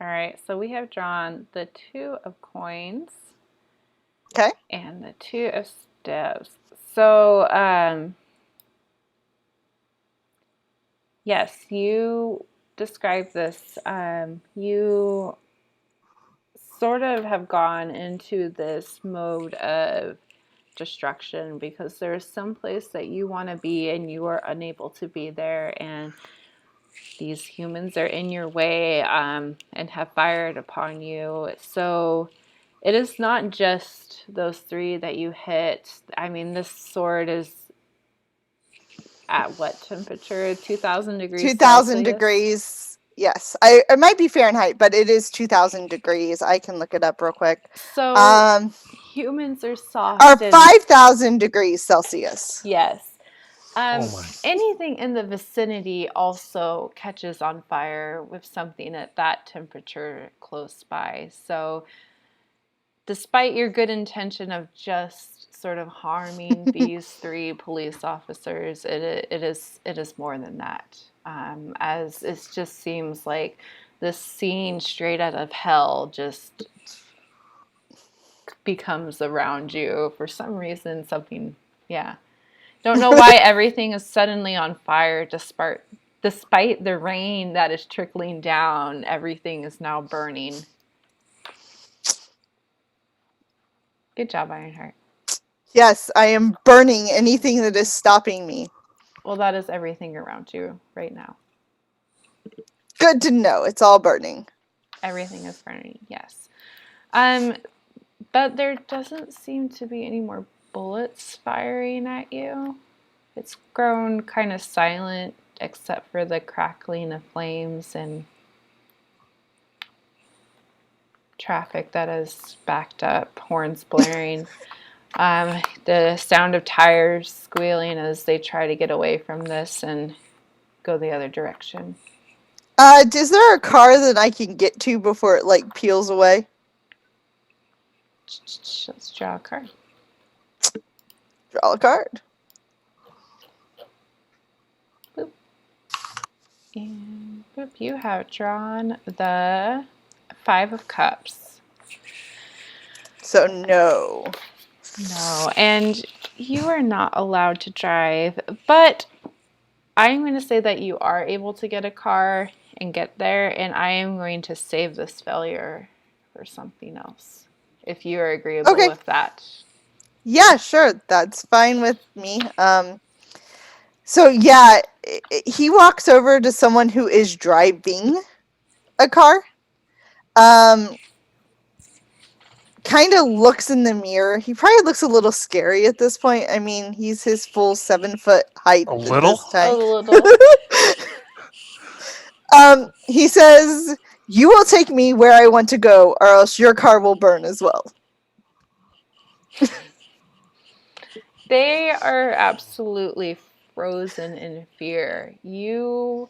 All right, so we have drawn the 2 of coins. Okay. And the 2 of staves. So, yes, you describe this. You sort of have gone into this mode of destruction because there's some place that you want to be and you are unable to be there, and these humans are in your way and have fired upon you. So it is not just those 3 that you hit. I mean, this sword is at what temperature? 2,000 degrees 2,000 Celsius? degrees. Yes. It might be Fahrenheit, but it is 2,000 degrees. I can look it up real quick. So humans are soft. Or 5,000 degrees Celsius. Yes. Anything in the vicinity also catches on fire with something at that temperature close by. So despite your good intention of just sort of harming these 3 police officers, it is more than that. As it just seems like this scene straight out of hell just becomes around you for some reason. Something, yeah. Don't know why everything is suddenly on fire despite the rain that is trickling down. Everything is now burning. Good job, Ironheart. Yes, I am burning anything that is stopping me. Well, that is everything around you right now. Good to know. It's all burning. Everything is burning, yes. But there doesn't seem to be any more bullets firing at you. It's grown kind of silent except for the crackling of flames and traffic that is backed up, horns blaring. The sound of tires squealing as they try to get away from this and go the other direction. Is there a car that I can get to before it, like, peels away? Let's draw a card. Draw a card. Boop. And boop, you have drawn the 5 of Cups. So, no. No, and you are not allowed to drive, but I'm going to say that you are able to get a car and get there, and I am going to save this failure for something else, if you are agreeable with that. Yeah, sure. That's fine with me. So, yeah, he walks over to someone who is driving a car. Kind of looks in the mirror. He probably looks a little scary at this point. I mean, he's his full 7-foot height A at little? this time. A little. He says, "You will take me where I want to go, or else your car will burn as well." They are absolutely frozen in fear. You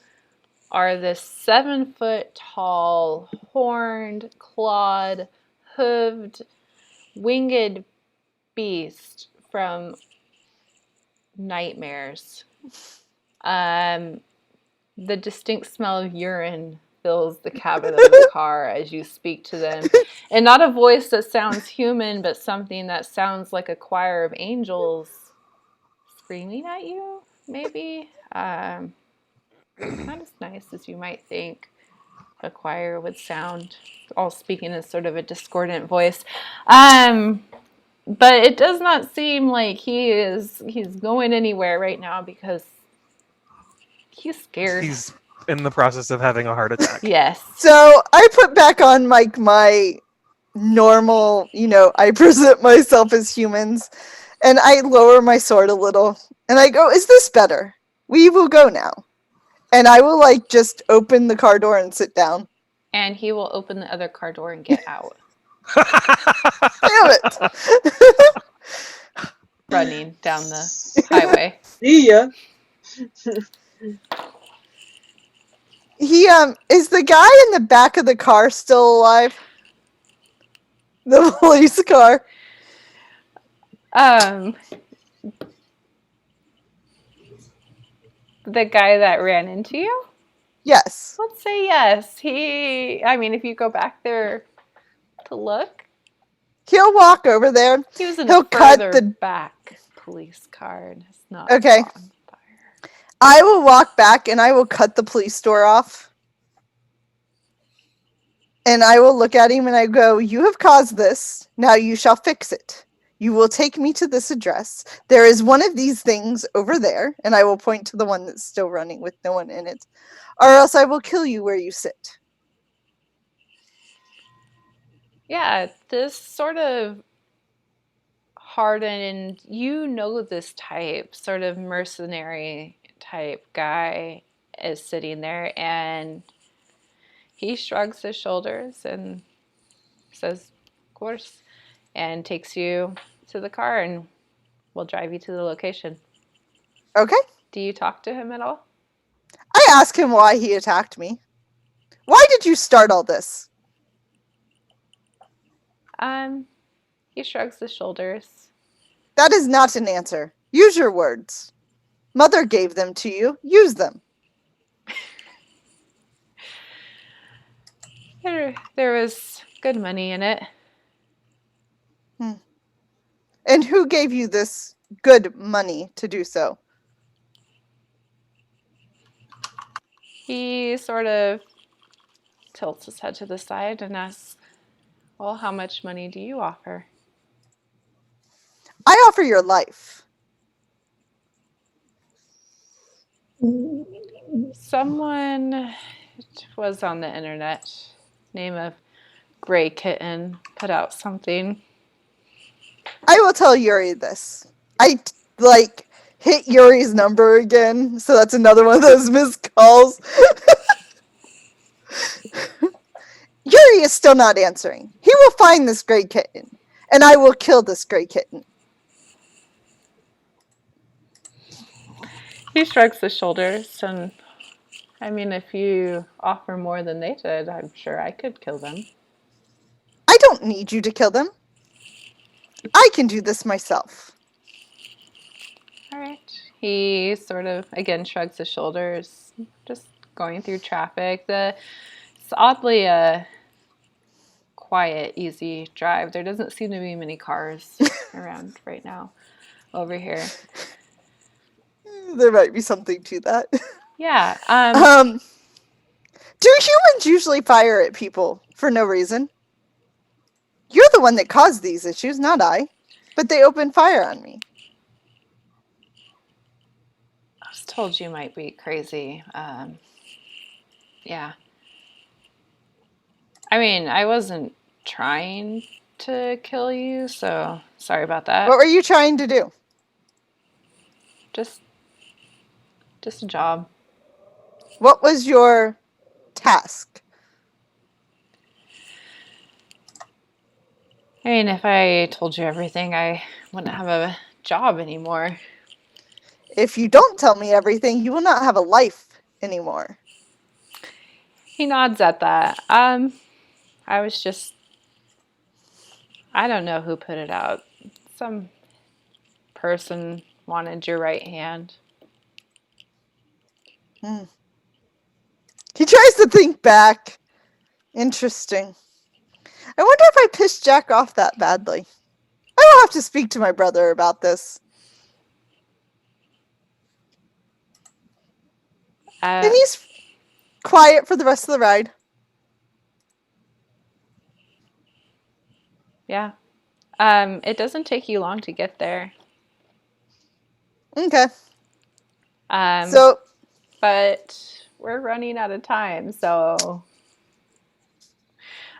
are this 7-foot tall, horned, clawed, hooved, winged beast from nightmares. The distinct smell of urine fills the cabin of the car as you speak to them. And not a voice that sounds human, but something that sounds like a choir of angels screaming at you, maybe. Not as nice as you might think a choir would sound, all speaking in sort of a discordant voice. But it does not seem like he's going anywhere right now because he's scared. He's in the process of having a heart attack. Yes. So I put back on my normal, I present myself as humans, and I lower my sword a little, and I go, "Is this better? We will go now." And I will, just open the car door and sit down. And he will open the other car door and get out. Damn it! Running down the highway. See ya. Is the guy in the back of the car still alive? The police car? The guy that ran into you? Yes. Let's say yes. If you go back there to look. He'll walk over there. He was in He'll a cut further the back police car and it's not Okay. on fire. I will walk back and I will cut the police door off. And I will look at him and I go, "You have caused this. Now you shall fix it. You will take me to this address. There is one of these things over there." And I will point to the one that's still running with no one in it. "Or else I will kill you where you sit." Yeah, this sort of hardened, this type, sort of mercenary type guy is sitting there and he shrugs his shoulders and says, "Of course," and takes you to the car and will drive you to the location. Okay. Do you talk to him at all? I ask him why he attacked me. "Why did you start all this?" He shrugs his shoulders. "That is not an answer. Use your words. Mother gave them to you. Use them." There was good money in it. "And who gave you this good money to do so?" He sort of tilts his head to the side and asks, "Well, how much money do you offer?" "I offer your life." Someone was on the internet, name of Gray Kitten, put out something. I will tell Yuurei this. I hit Yuri's number again, so that's another one of those missed calls. Yuurei is still not answering. He will find this gray kitten, and I will kill this gray kitten. He shrugs his shoulders, and I mean, if you offer more than they did, I'm sure I could kill them. I don't need you to kill them. I can do this myself. All right. He sort of, again, shrugs his shoulders, just going through traffic. It's oddly a quiet, easy drive. There doesn't seem to be many cars around right now over here. There might be something to that. Yeah. Do humans usually fire at people for no reason? You're the one that caused these issues, not I. But they opened fire on me. I was told you might be crazy. Yeah. I mean, I wasn't trying to kill you, so sorry about that. What were you trying to do? Just a job. What was your task? I mean, if I told you everything, I wouldn't have a job anymore. If you don't tell me everything, you will not have a life anymore. He nods at that. I was just, I don't know who put it out. Some person wanted your right hand. He tries to think back. Interesting. I wonder if I pissed Jack off that badly. I will have to speak to my brother about this. And he's quiet for the rest of the ride. Yeah. It doesn't take you long to get there. Okay. But we're running out of time, so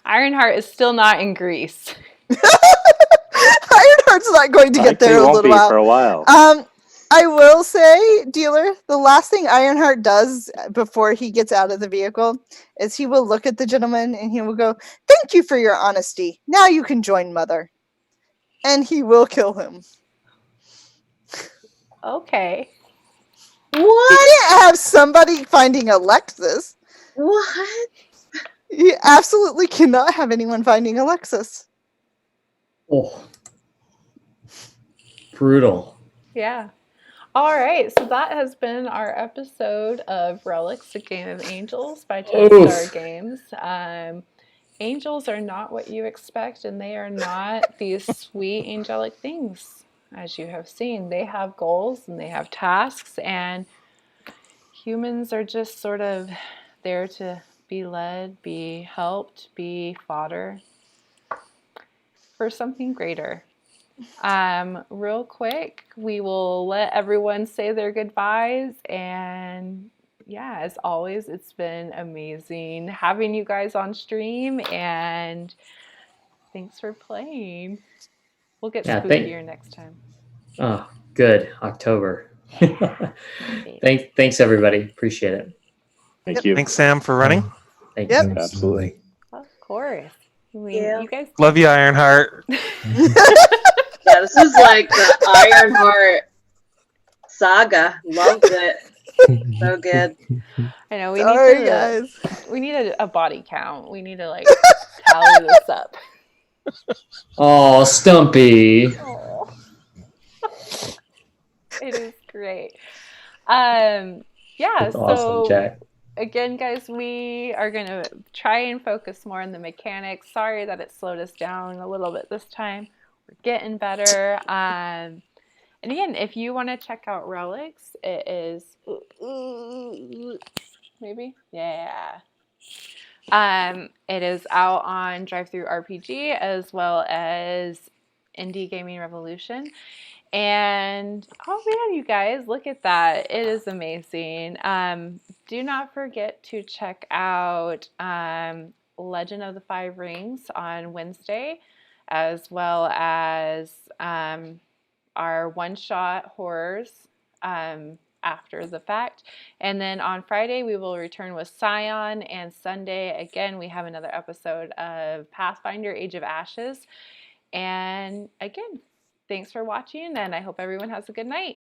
Ironheart is still not in Greece. Ironheart's not going to get there in a little while. For a while. I will say, dealer, the last thing Ironheart does before he gets out of the vehicle is he will look at the gentleman and he will go, "Thank you for your honesty. Now you can join Mother." And he will kill him. Okay. What? He can't have somebody finding Alexis. What? He absolutely cannot have anyone finding Alexis. Oh, brutal. Yeah. All right, so that has been our episode of Relics, a Game of Angels by 10 Star Games. Angels are not what you expect, and they are not these sweet angelic things, as you have seen. They have goals and they have tasks, and humans are just sort of there to be led, be helped, be fodder for something greater. Real quick, we will let everyone say their goodbyes, and yeah, as always, it's been amazing having you guys on stream, and thanks for playing. We'll get spookier next time. Oh, good. October. Thanks everybody. Appreciate it. Thank you. Thanks, Sam, for running. Thank Yep. you. Absolutely. Of course. I mean, Yeah. you guys. Love you, Ironheart. Yeah, this is like the Ironheart saga. Loved it. So good. I know we Sorry, need guys. We need a body count. We need to like tally this up. Oh, Stumpy. Oh. It is great. Yeah, That's awesome, Jack. Again, guys, we are going to try and focus more on the mechanics. Sorry that it slowed us down a little bit this time. We're getting better. And again, if you want to check out Relics, it is maybe, yeah. It is out on Drive-Thru RPG as well as Indie Gaming Revolution. And oh man, you guys, look at that. It is amazing. Do not forget to check out Legend of the Five Rings on Wednesday, as well as our one-shot horrors after the fact. And then on Friday, we will return with Scion, and Sunday, again, we have another episode of Pathfinder Age of Ashes. And again, thanks for watching, and I hope everyone has a good night.